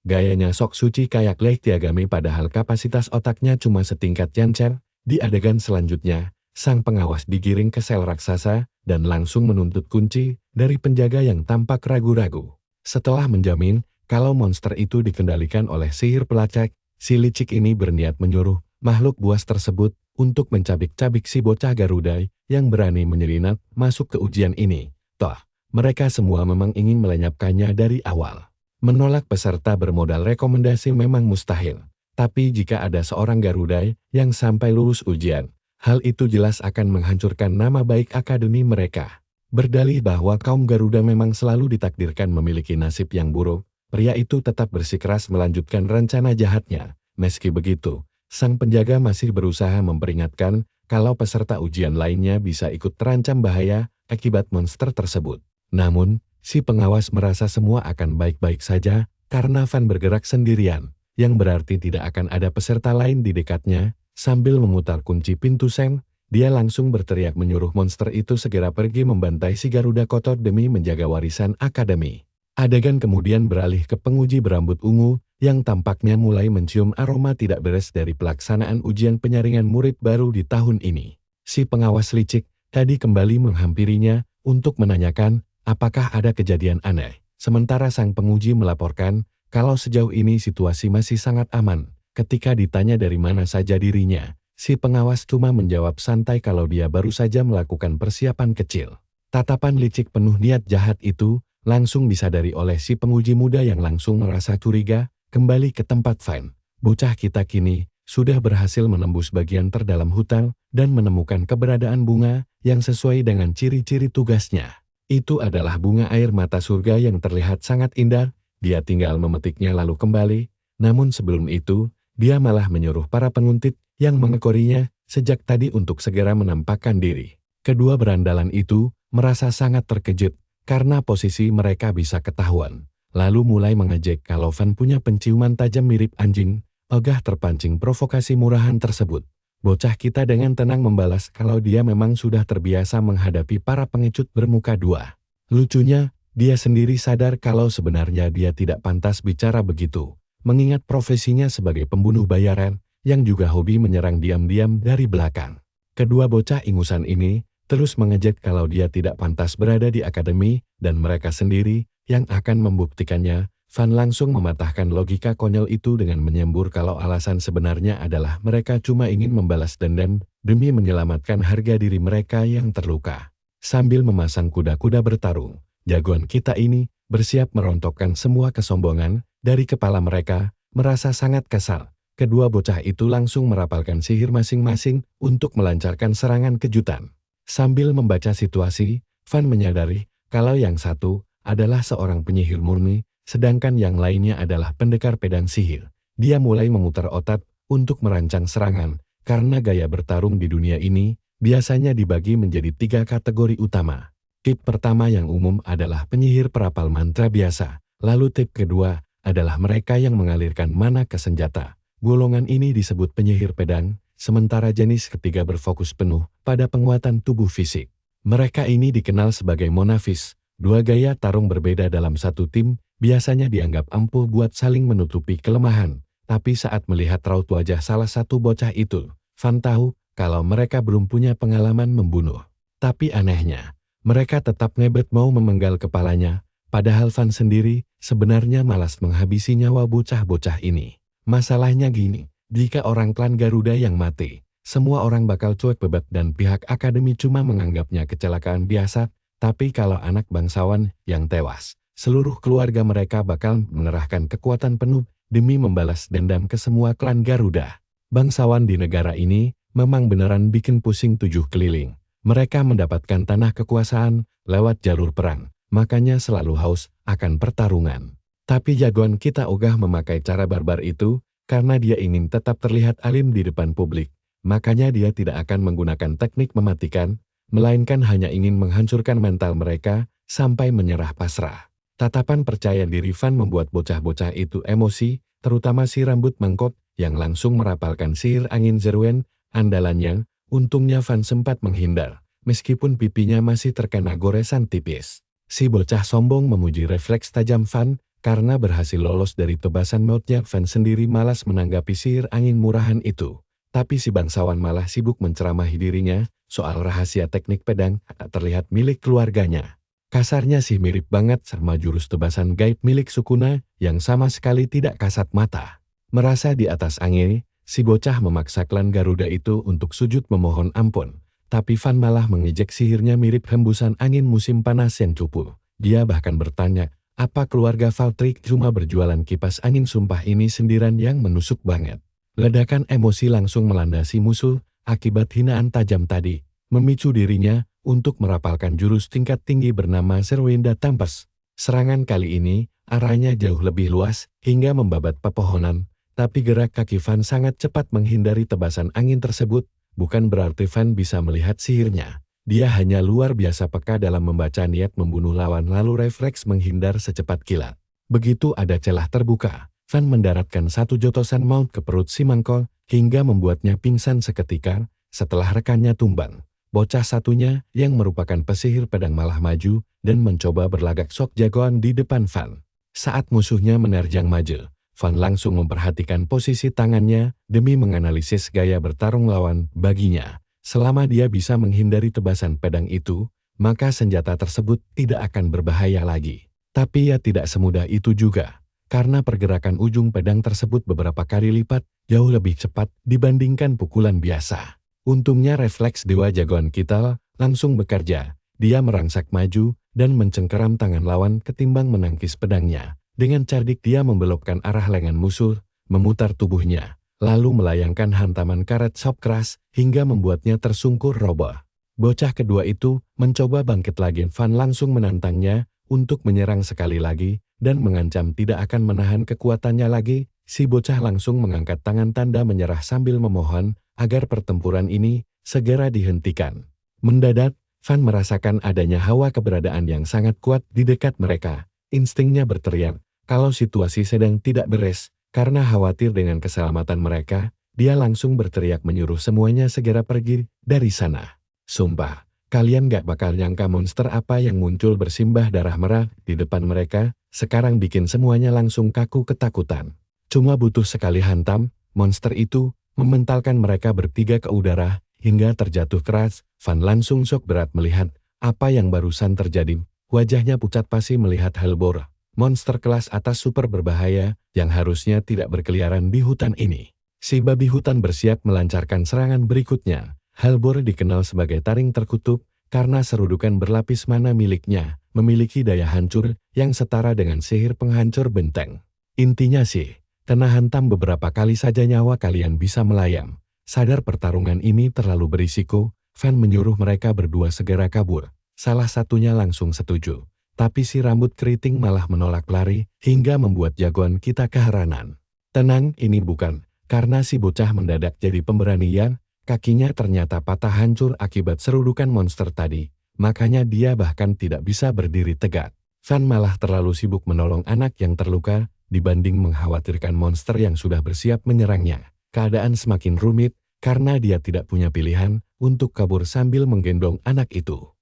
Gayanya sok suci kayak Lei Tiagami padahal kapasitas otaknya cuma setingkat Yancer. Di adegan selanjutnya, sang pengawas digiring ke sel raksasa dan langsung menuntut kunci dari penjaga yang tampak ragu-ragu. Setelah menjamin kalau monster itu dikendalikan oleh sihir pelacak, Si licik ini berniat menyuruh makhluk buas tersebut untuk mencabik-cabik si bocah Garuda yang berani menyelinap masuk ke ujian ini. Toh, mereka semua memang ingin melenyapkannya dari awal. Menolak peserta bermodal rekomendasi memang mustahil. Tapi jika ada seorang Garuda yang sampai lulus ujian, hal itu jelas akan menghancurkan nama baik akademi mereka. Berdalih bahwa kaum Garuda memang selalu ditakdirkan memiliki nasib yang buruk, pria itu tetap bersikeras melanjutkan rencana jahatnya. Meski begitu, sang penjaga masih berusaha memperingatkan kalau peserta ujian lainnya bisa ikut terancam bahaya akibat monster tersebut. Namun, si pengawas merasa semua akan baik-baik saja karena Van bergerak sendirian, yang berarti tidak akan ada peserta lain di dekatnya. Sambil memutar kunci pintu seng, dia langsung berteriak menyuruh monster itu segera pergi membantai si Garuda kotor demi menjaga warisan akademi. Adegan kemudian beralih ke penguji berambut ungu yang tampaknya mulai mencium aroma tidak beres dari pelaksanaan ujian penyaringan murid baru di tahun ini. Si pengawas licik tadi kembali menghampirinya untuk menanyakan apakah ada kejadian aneh. Sementara sang penguji melaporkan kalau sejauh ini situasi masih sangat aman. Ketika ditanya dari mana saja dirinya, si pengawas cuma menjawab santai kalau dia baru saja melakukan persiapan kecil. Tatapan licik penuh niat jahat itu langsung disadari oleh si penguji muda yang langsung merasa curiga. Kembali ke tempat Van, bocah kita kini sudah berhasil menembus bagian terdalam hutan dan menemukan keberadaan bunga yang sesuai dengan ciri-ciri tugasnya. Itu adalah bunga air mata surga yang terlihat sangat indah. Dia tinggal memetiknya lalu kembali, namun sebelum itu, dia malah menyuruh para penguntit yang mengekorinya sejak tadi untuk segera menampakkan diri. Kedua berandalan itu merasa sangat terkejut karena posisi mereka bisa ketahuan, lalu mulai mengejek kalau Van punya penciuman tajam mirip anjing. Ogah terpancing provokasi murahan tersebut. Bocah kita dengan tenang membalas kalau dia memang sudah terbiasa menghadapi para pengecut bermuka dua. Lucunya, dia sendiri sadar kalau sebenarnya dia tidak pantas bicara begitu, mengingat profesinya sebagai pembunuh bayaran, yang juga hobi menyerang diam-diam dari belakang. Kedua bocah ingusan ini terus mengejek kalau dia tidak pantas berada di akademi, dan mereka sendiri yang akan membuktikannya. Van langsung mematahkan logika konyol itu dengan menyembur kalau alasan sebenarnya adalah mereka cuma ingin membalas dendam demi menyelamatkan harga diri mereka yang terluka. Sambil memasang kuda-kuda bertarung, jagoan kita ini bersiap merontokkan semua kesombongan dari kepala mereka. Merasa sangat kesal, kedua bocah itu langsung merapalkan sihir masing-masing untuk melancarkan serangan kejutan. Sambil membaca situasi, Van menyadari kalau yang satu adalah seorang penyihir murni, sedangkan yang lainnya adalah pendekar pedang sihir. Dia mulai memutar otak untuk merancang serangan, karena gaya bertarung di dunia ini biasanya dibagi menjadi 3 kategori utama. Tip pertama yang umum adalah penyihir perapal mantra biasa, lalu tip kedua adalah mereka yang mengalirkan mana ke senjata. Golongan ini disebut penyihir pedang, sementara jenis ketiga berfokus penuh pada penguatan tubuh fisik. Mereka ini dikenal sebagai monafis. Dua gaya tarung berbeda dalam satu tim biasanya dianggap ampuh buat saling menutupi kelemahan. Tapi saat melihat raut wajah salah satu bocah itu, Van tahu kalau mereka belum punya pengalaman membunuh. Tapi anehnya, mereka tetap ngebet mau memenggal kepalanya, padahal Van sendiri sebenarnya malas menghabisi nyawa bocah-bocah ini. Masalahnya gini, jika orang klan Garuda yang mati, semua orang bakal cuek bebek dan pihak akademi cuma menganggapnya kecelakaan biasa. Tapi kalau anak bangsawan yang tewas, seluruh keluarga mereka bakal mengerahkan kekuatan penuh demi membalas dendam ke semua klan Garuda. Bangsawan di negara ini memang beneran bikin pusing 7 keliling. Mereka mendapatkan tanah kekuasaan lewat jalur perang, makanya selalu haus akan pertarungan. Tapi jagoan kita ogah memakai cara barbar itu karena dia ingin tetap terlihat alim di depan publik. Makanya dia tidak akan menggunakan teknik mematikan, melainkan hanya ingin menghancurkan mental mereka sampai menyerah pasrah. Tatapan percaya diri Van membuat bocah-bocah itu emosi, terutama si rambut mangkok yang langsung merapalkan sihir angin Zerwen andalannya. Untungnya Van sempat menghindar, meskipun pipinya masih terkena goresan tipis. Si bocah sombong memuji refleks tajam Van, karena berhasil lolos dari tebasan mautnya. Van sendiri malas menanggapi sihir angin murahan itu. Tapi si bangsawan malah sibuk menceramahi dirinya soal rahasia teknik pedang tak terlihat milik keluarganya. Kasarnya sih mirip banget sama jurus tebasan gaib milik Sukuna yang sama sekali tidak kasat mata. Merasa di atas angin, si bocah memaksa klan Garuda itu untuk sujud memohon ampun. Tapi Van malah mengejek sihirnya mirip hembusan angin musim panas yang cupu. Dia bahkan bertanya, apa keluarga Valtryek cuma berjualan kipas angin? Sumpah ini sindiran yang menusuk banget. Ledakan emosi langsung melanda si musuh, akibat hinaan tajam tadi, memicu dirinya untuk merapalkan jurus tingkat tinggi bernama Serwinda Tempest. Serangan kali ini, arahnya jauh lebih luas, hingga membabat pepohonan. Tapi gerak kaki Van sangat cepat menghindari tebasan angin tersebut, bukan berarti Van bisa melihat sihirnya. Dia hanya luar biasa peka dalam membaca niat membunuh lawan lalu refleks menghindar secepat kilat. Begitu ada celah terbuka, Van mendaratkan satu jotosan maut ke perut si mangkol, hingga membuatnya pingsan seketika, setelah rekannya tumbang. Bocah satunya, yang merupakan pesihir pedang malah maju, dan mencoba berlagak sok jagoan di depan Van. Saat musuhnya menerjang maju, Van langsung memperhatikan posisi tangannya demi menganalisis gaya bertarung lawan. Baginya, selama dia bisa menghindari tebasan pedang itu, maka senjata tersebut tidak akan berbahaya lagi. Tapi ya tidak semudah itu juga, karena pergerakan ujung pedang tersebut beberapa kali lipat jauh lebih cepat dibandingkan pukulan biasa. Untungnya refleks dewa jagoan kita langsung bekerja. Dia merangsak maju dan mencengkeram tangan lawan ketimbang menangkis pedangnya. Dengan cerdik dia membelokkan arah lengan musuh, memutar tubuhnya, lalu melayangkan hantaman karet sop keras hingga membuatnya tersungkur roboh. Bocah kedua itu mencoba bangkit lagi. Van langsung menantangnya untuk menyerang sekali lagi dan mengancam tidak akan menahan kekuatannya lagi. Si bocah langsung mengangkat tangan tanda menyerah sambil memohon agar pertempuran ini segera dihentikan. Mendadak, Van merasakan adanya hawa keberadaan yang sangat kuat di dekat mereka. Instingnya berteriak, kalau situasi sedang tidak beres, karena khawatir dengan keselamatan mereka, dia langsung berteriak menyuruh semuanya segera pergi dari sana. Sumpah, kalian gak bakal nyangka monster apa yang muncul bersimbah darah merah di depan mereka, sekarang bikin semuanya langsung kaku ketakutan. Cuma butuh sekali hantam, monster itu mementalkan mereka bertiga ke udara, hingga terjatuh keras. Van langsung shock berat melihat apa yang barusan terjadi. Wajahnya pucat pasi melihat Helbor, monster kelas atas super berbahaya yang harusnya tidak berkeliaran di hutan ini. Si babi hutan bersiap melancarkan serangan berikutnya. Helbor dikenal sebagai taring terkutuk karena serudukan berlapis mana miliknya memiliki daya hancur yang setara dengan sihir penghancur benteng. Intinya sih, kena hantam beberapa kali saja nyawa kalian bisa melayang. Sadar pertarungan ini terlalu berisiko, Van menyuruh mereka berdua segera kabur. Salah satunya langsung setuju. Tapi si rambut keriting malah menolak lari, hingga membuat jagoan kita keheranan. Tenang, ini bukan karena si bocah mendadak jadi pemberanian, kakinya ternyata patah hancur akibat serudukan monster tadi, makanya dia bahkan tidak bisa berdiri tegak. Van malah terlalu sibuk menolong anak yang terluka, dibanding mengkhawatirkan monster yang sudah bersiap menyerangnya. Keadaan semakin rumit, karena dia tidak punya pilihan untuk kabur sambil menggendong anak itu.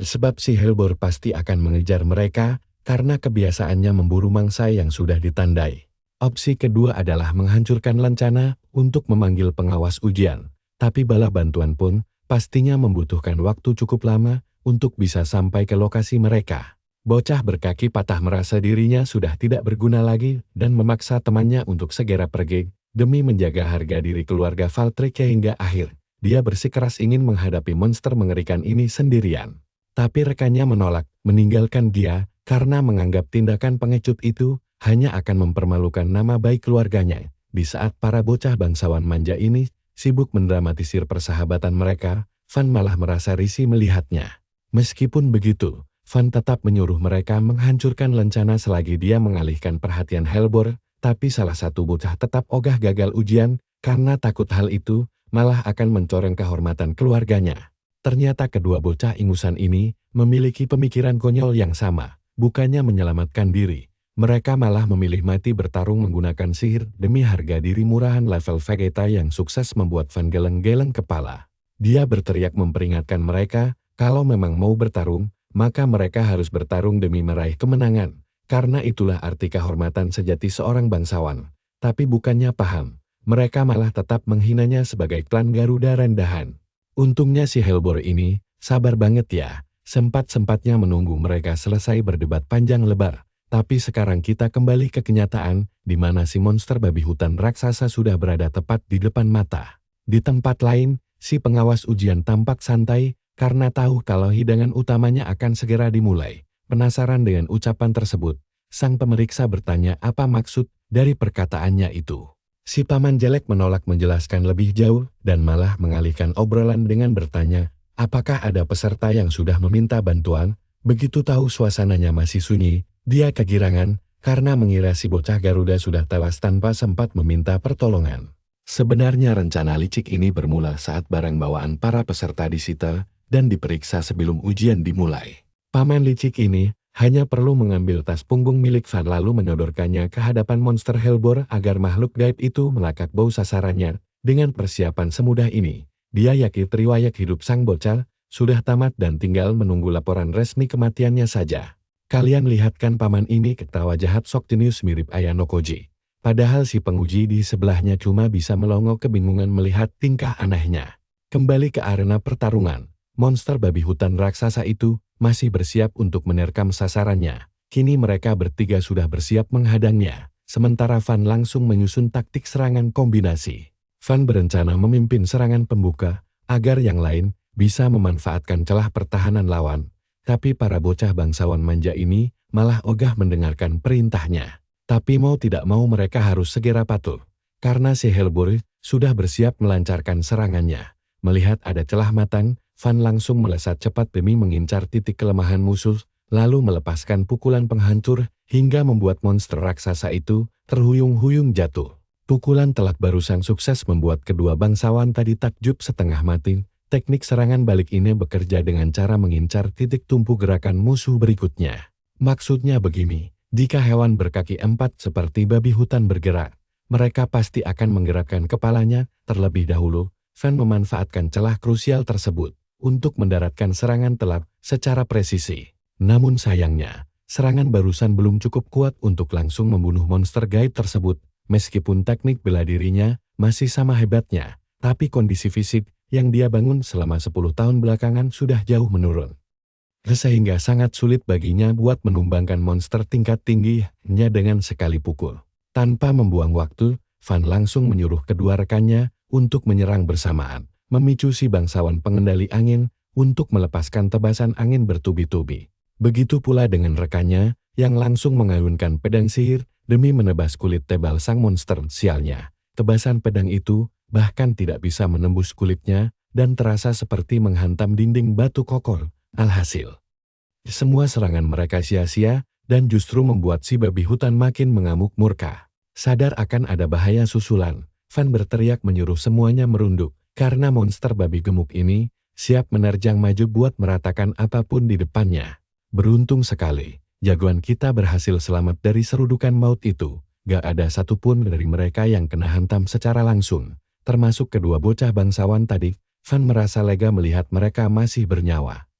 Sebab si Helbor pasti akan mengejar mereka, karena kebiasaannya memburu mangsa yang sudah ditandai. Opsi kedua adalah menghancurkan lencana untuk memanggil pengawas ujian. Tapi bala bantuan pun pastinya membutuhkan waktu cukup lama untuk bisa sampai ke lokasi mereka. Bocah berkaki patah merasa dirinya sudah tidak berguna lagi dan memaksa temannya untuk segera pergi demi menjaga harga diri keluarga Valtryek hingga akhir. Dia bersikeras ingin menghadapi monster mengerikan ini sendirian. Tapi rekannya menolak, meninggalkan dia, karena menganggap tindakan pengecut itu hanya akan mempermalukan nama baik keluarganya. Di saat para bocah bangsawan manja ini sibuk mendramatisir persahabatan mereka, Van malah merasa risih melihatnya. Meskipun begitu, Van tetap menyuruh mereka menghancurkan lencana selagi dia mengalihkan perhatian Helbor, tapi salah satu bocah tetap ogah gagal ujian, karena takut hal itu malah akan mencoreng kehormatan keluarganya. Ternyata kedua bocah ingusan ini memiliki pemikiran konyol yang sama. Bukannya menyelamatkan diri, mereka malah memilih mati bertarung menggunakan sihir demi harga diri murahan level Vegeta yang sukses membuat Van geleng-geleng kepala. Dia berteriak memperingatkan mereka, kalau memang mau bertarung, maka mereka harus bertarung demi meraih kemenangan. Karena itulah arti kehormatan sejati seorang bangsawan. Tapi bukannya paham, mereka malah tetap menghinanya sebagai klan Garuda rendahan. Untungnya si Helbor ini sabar banget ya, sempat-sempatnya menunggu mereka selesai berdebat panjang lebar. Tapi sekarang kita kembali ke kenyataan, di mana si monster babi hutan raksasa sudah berada tepat di depan mata. Di tempat lain, si pengawas ujian tampak santai, karena tahu kalau hidangan utamanya akan segera dimulai. Penasaran dengan ucapan tersebut, sang pemeriksa bertanya apa maksud dari perkataannya itu. Si paman jelek menolak menjelaskan lebih jauh, dan malah mengalihkan obrolan dengan bertanya, apakah ada peserta yang sudah meminta bantuan? Begitu tahu suasananya masih sunyi, dia kegirangan, karena mengira si bocah Garuda sudah tewas tanpa sempat meminta pertolongan. Sebenarnya rencana licik ini bermula saat barang bawaan para peserta disita dan diperiksa sebelum ujian dimulai. Paman licik ini hanya perlu mengambil tas punggung milik Van lalu menyodorkannya ke hadapan monster Hellbor agar makhluk gaib itu melakak bau sasarannya. Dengan persiapan semudah ini, dia yakin riwayat hidup sang bocah sudah tamat dan tinggal menunggu laporan resmi kematiannya saja. Kalian lihat kan paman ini ketawa jahat sok jenius mirip Ayano Koji. Padahal si penguji di sebelahnya cuma bisa melongo kebingungan melihat tingkah anehnya. Kembali ke arena pertarungan, monster babi hutan raksasa itu masih bersiap untuk menerkam sasarannya. Kini mereka bertiga sudah bersiap menghadangnya, sementara Van langsung menyusun taktik serangan kombinasi. Van berencana memimpin serangan pembuka, agar yang lain bisa memanfaatkan celah pertahanan lawan. Tapi para bocah bangsawan manja ini malah ogah mendengarkan perintahnya. Tapi mau tidak mau mereka harus segera patuh, karena si Hellbor sudah bersiap melancarkan serangannya. Melihat ada celah matang, Van langsung melesat cepat demi mengincar titik kelemahan musuh, lalu melepaskan pukulan penghancur hingga membuat monster raksasa itu terhuyung-huyung jatuh. Pukulan telak barusan sukses membuat kedua bangsawan tadi takjub setengah mati. Teknik serangan balik ini bekerja dengan cara mengincar titik tumpu gerakan musuh berikutnya. Maksudnya begini, jika hewan berkaki empat seperti babi hutan bergerak, mereka pasti akan menggerakkan kepalanya terlebih dahulu. Van memanfaatkan celah krusial tersebut untuk mendaratkan serangan telak secara presisi. Namun sayangnya, serangan barusan belum cukup kuat untuk langsung membunuh monster gaib tersebut. Meskipun teknik bela dirinya masih sama hebatnya, tapi kondisi fisik yang dia bangun selama 10 tahun belakangan sudah jauh menurun. Sehingga sangat sulit baginya buat menumbangkan monster tingkat tinggi hanya dengan sekali pukul. Tanpa membuang waktu, Van langsung menyuruh kedua rekannya untuk menyerang bersamaan, memicu si bangsawan pengendali angin untuk melepaskan tebasan angin bertubi-tubi. Begitu pula dengan rekannya yang langsung mengayunkan pedang sihir demi menebas kulit tebal sang monster sialnya. Tebasan pedang itu bahkan tidak bisa menembus kulitnya dan terasa seperti menghantam dinding batu kokoh. Alhasil, semua serangan mereka sia-sia dan justru membuat si babi hutan makin mengamuk murka. Sadar akan ada bahaya susulan, Van berteriak menyuruh semuanya merunduk karena monster babi gemuk ini siap menerjang maju buat meratakan apapun di depannya. Beruntung sekali, jagoan kita berhasil selamat dari serudukan maut itu. Gak ada satupun dari mereka yang kena hantam secara langsung. Termasuk kedua bocah bangsawan tadi. Van merasa lega melihat mereka masih bernyawa.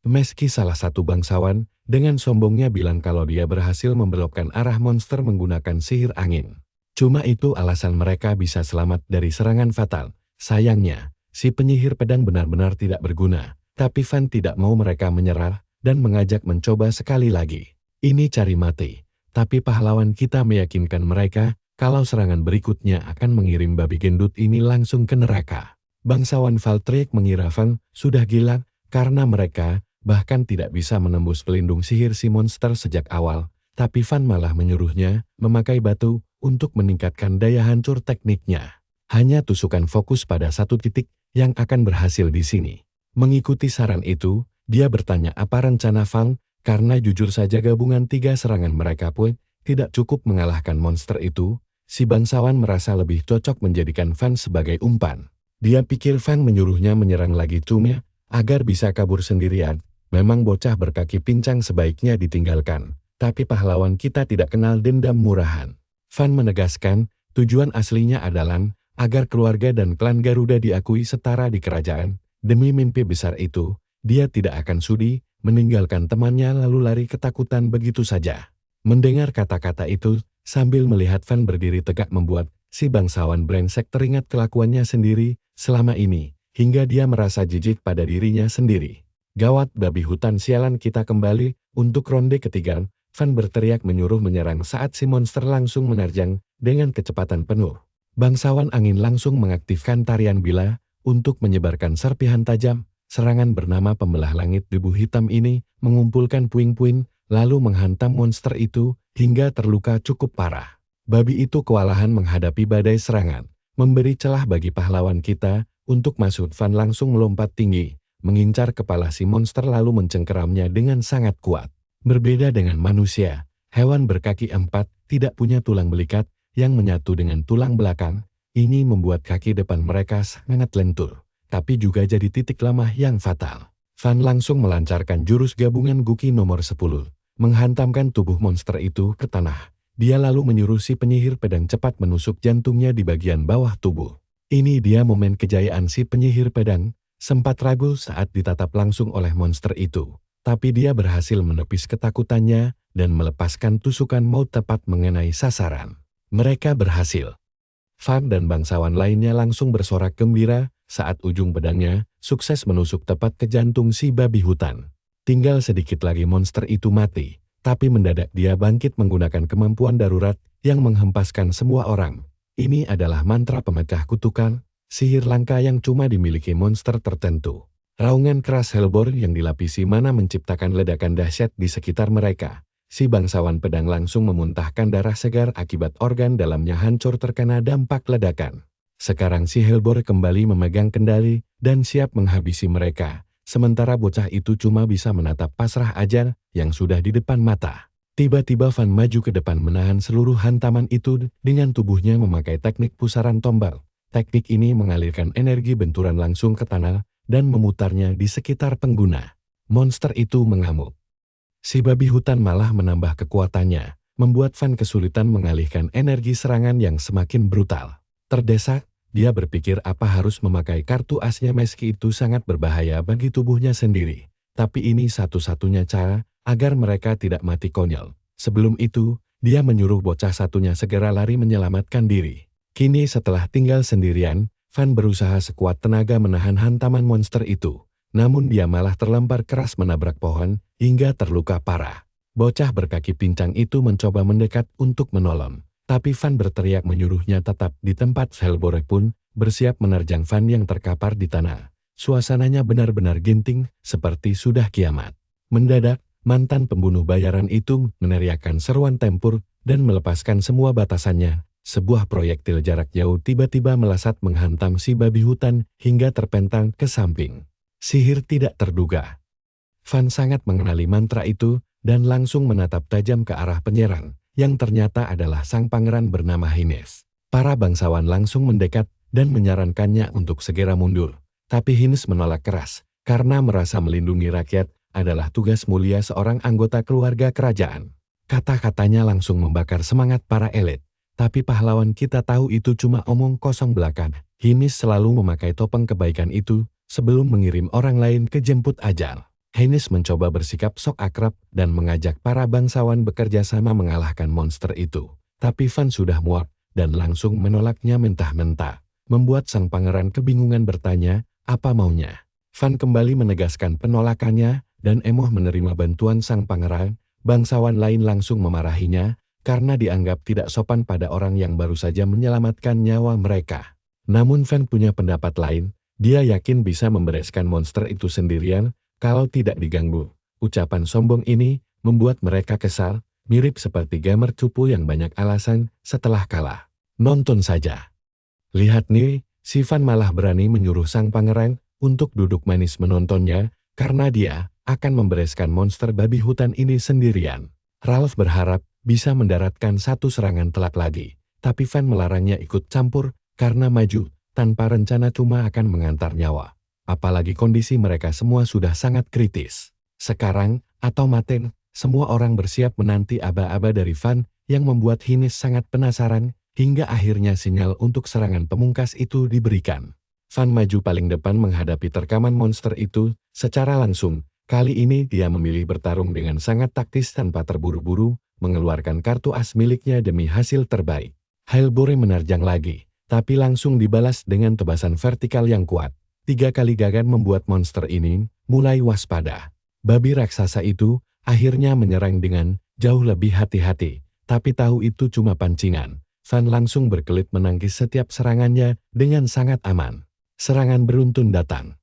Meski salah satu bangsawan dengan sombongnya bilang kalau dia berhasil membelokkan arah monster menggunakan sihir angin. Cuma itu alasan mereka bisa selamat dari serangan fatal. Sayangnya, si penyihir pedang benar-benar tidak berguna. Tapi Van tidak mau mereka menyerah dan mengajak mencoba sekali lagi. Ini cari mati. Tapi pahlawan kita meyakinkan mereka kalau serangan berikutnya akan mengirim babi gendut ini langsung ke neraka. Bangsawan Valtryek mengira Van sudah gila karena mereka bahkan tidak bisa menembus pelindung sihir si monster sejak awal. Tapi Van malah menyuruhnya memakai batu untuk meningkatkan daya hancur tekniknya. Hanya tusukan fokus pada satu titik yang akan berhasil di sini. Mengikuti saran itu, dia bertanya apa rencana Van, karena jujur saja gabungan 3 serangan mereka pun tidak cukup mengalahkan monster itu. Si bangsawan merasa lebih cocok menjadikan Van sebagai umpan. Dia pikir Van menyuruhnya menyerang lagi cuma agar bisa kabur sendirian. Memang bocah berkaki pincang sebaiknya ditinggalkan. Tapi pahlawan kita tidak kenal dendam murahan. Van menegaskan tujuan aslinya adalah agar keluarga dan klan Garuda diakui setara di kerajaan. Demi mimpi besar itu, dia tidak akan sudi meninggalkan temannya lalu lari ketakutan begitu saja. Mendengar kata-kata itu, sambil melihat Van berdiri tegak membuat si bangsawan brengsek teringat kelakuannya sendiri selama ini, hingga dia merasa jijik pada dirinya sendiri. Gawat, babi hutan sialan kita kembali untuk ronde ketiga. Van berteriak menyuruh menyerang saat si monster langsung menerjang dengan kecepatan penuh. Bangsawan angin langsung mengaktifkan tarian bila untuk menyebarkan serpihan tajam. Serangan bernama pembelah langit debu hitam ini mengumpulkan puing-puing lalu menghantam monster itu hingga terluka cukup parah. Babi itu kewalahan menghadapi badai serangan, memberi celah bagi pahlawan kita untuk masuk. Van langsung melompat tinggi, mengincar kepala si monster lalu mencengkeramnya dengan sangat kuat. Berbeda dengan manusia, hewan berkaki empat tidak punya tulang belikat yang menyatu dengan tulang belakang. Ini membuat kaki depan mereka sangat lentur, tapi juga jadi titik lemah yang fatal. Van langsung melancarkan jurus gabungan Guki nomor 10, menghantamkan tubuh monster itu ke tanah. Dia lalu menyuruh si penyihir pedang cepat menusuk jantungnya di bagian bawah tubuh. Ini dia momen kejayaan si penyihir pedang, sempat ragu saat ditatap langsung oleh monster itu. Tapi dia berhasil menepis ketakutannya dan melepaskan tusukan maut tepat mengenai sasaran. Mereka berhasil. Van dan bangsawan lainnya langsung bersorak gembira saat ujung pedangnya sukses menusuk tepat ke jantung si babi hutan. Tinggal sedikit lagi monster itu mati. Tapi mendadak dia bangkit menggunakan kemampuan darurat yang menghempaskan semua orang. Ini adalah mantra pemecah kutukan, sihir langka yang cuma dimiliki monster tertentu. Raungan keras Hellbor yang dilapisi mana menciptakan ledakan dahsyat di sekitar mereka. Si bangsawan pedang langsung memuntahkan darah segar akibat organ dalamnya hancur terkena dampak ledakan. Sekarang si Hellbor kembali memegang kendali dan siap menghabisi mereka. Sementara bocah itu cuma bisa menatap pasrah ajal yang sudah di depan mata. Tiba-tiba Van maju ke depan menahan seluruh hantaman itu dengan tubuhnya memakai teknik pusaran tombak. Teknik ini mengalirkan energi benturan langsung ke tanah dan memutarnya di sekitar pengguna. Monster itu mengamuk. Si babi hutan malah menambah kekuatannya, membuat Van kesulitan mengalihkan energi serangan yang semakin brutal. Terdesak, dia berpikir apa harus memakai kartu asnya meski itu sangat berbahaya bagi tubuhnya sendiri. Tapi ini satu-satunya cara agar mereka tidak mati konyol. Sebelum itu, dia menyuruh bocah satunya segera lari menyelamatkan diri. Kini setelah tinggal sendirian, Van berusaha sekuat tenaga menahan hantaman monster itu. Namun dia malah terlempar keras menabrak pohon hingga terluka parah. Bocah berkaki pincang itu mencoba mendekat untuk menolong. Tapi Van berteriak menyuruhnya tetap di tempat. Hellbor pun bersiap menerjang Van yang terkapar di tanah. Suasananya benar-benar ginting, seperti sudah kiamat. Mendadak, mantan pembunuh bayaran itu meneriakkan seruan tempur dan melepaskan semua batasannya. Sebuah proyektil jarak jauh tiba-tiba melesat menghantam si babi hutan hingga terpentang ke samping. Sihir tidak terduga. Van sangat mengenali mantra itu dan langsung menatap tajam ke arah penyerang, yang ternyata adalah sang pangeran bernama Hines. Para bangsawan langsung mendekat dan menyarankannya untuk segera mundur. Tapi Hines menolak keras, karena merasa melindungi rakyat adalah tugas mulia seorang anggota keluarga kerajaan. Kata-katanya langsung membakar semangat para elit. Tapi pahlawan kita tahu itu cuma omong kosong belaka. Hines selalu memakai topeng kebaikan itu sebelum mengirim orang lain ke jemput ajal. Hines mencoba bersikap sok akrab dan mengajak para bangsawan bekerja sama mengalahkan monster itu. Tapi Van sudah muak dan langsung menolaknya mentah-mentah, membuat sang pangeran kebingungan bertanya, apa maunya. Van kembali menegaskan penolakannya dan emoh menerima bantuan sang pangeran. Bangsawan lain langsung memarahinya karena dianggap tidak sopan pada orang yang baru saja menyelamatkan nyawa mereka. Namun Van punya pendapat lain, dia yakin bisa membereskan monster itu sendirian kalau tidak diganggu. Ucapan sombong ini membuat mereka kesal, mirip seperti gamer cupu yang banyak alasan setelah kalah. Nonton saja. Lihat nih, si Van malah berani menyuruh sang pangeran untuk duduk manis menontonnya karena dia akan membereskan monster babi hutan ini sendirian. Ralph berharap bisa mendaratkan satu serangan telak lagi, tapi Van melarangnya ikut campur karena maju tanpa rencana cuma akan mengantar nyawa. Apalagi kondisi mereka semua sudah sangat kritis. Sekarang, atau maten, semua orang bersiap menanti aba-aba dari Van yang membuat Hines sangat penasaran hingga akhirnya sinyal untuk serangan pemungkas itu diberikan. Van maju paling depan menghadapi terkaman monster itu secara langsung. Kali ini dia memilih bertarung dengan sangat taktis tanpa terburu-buru, mengeluarkan kartu as miliknya demi hasil terbaik. Hellbor menerjang lagi, tapi langsung dibalas dengan tebasan vertikal yang kuat. 3 kali gagan membuat monster ini mulai waspada. Babi raksasa itu akhirnya menyerang dengan jauh lebih hati-hati. Tapi tahu itu cuma pancingan, Van langsung berkelit menangkis setiap serangannya dengan sangat aman. Serangan beruntun datang.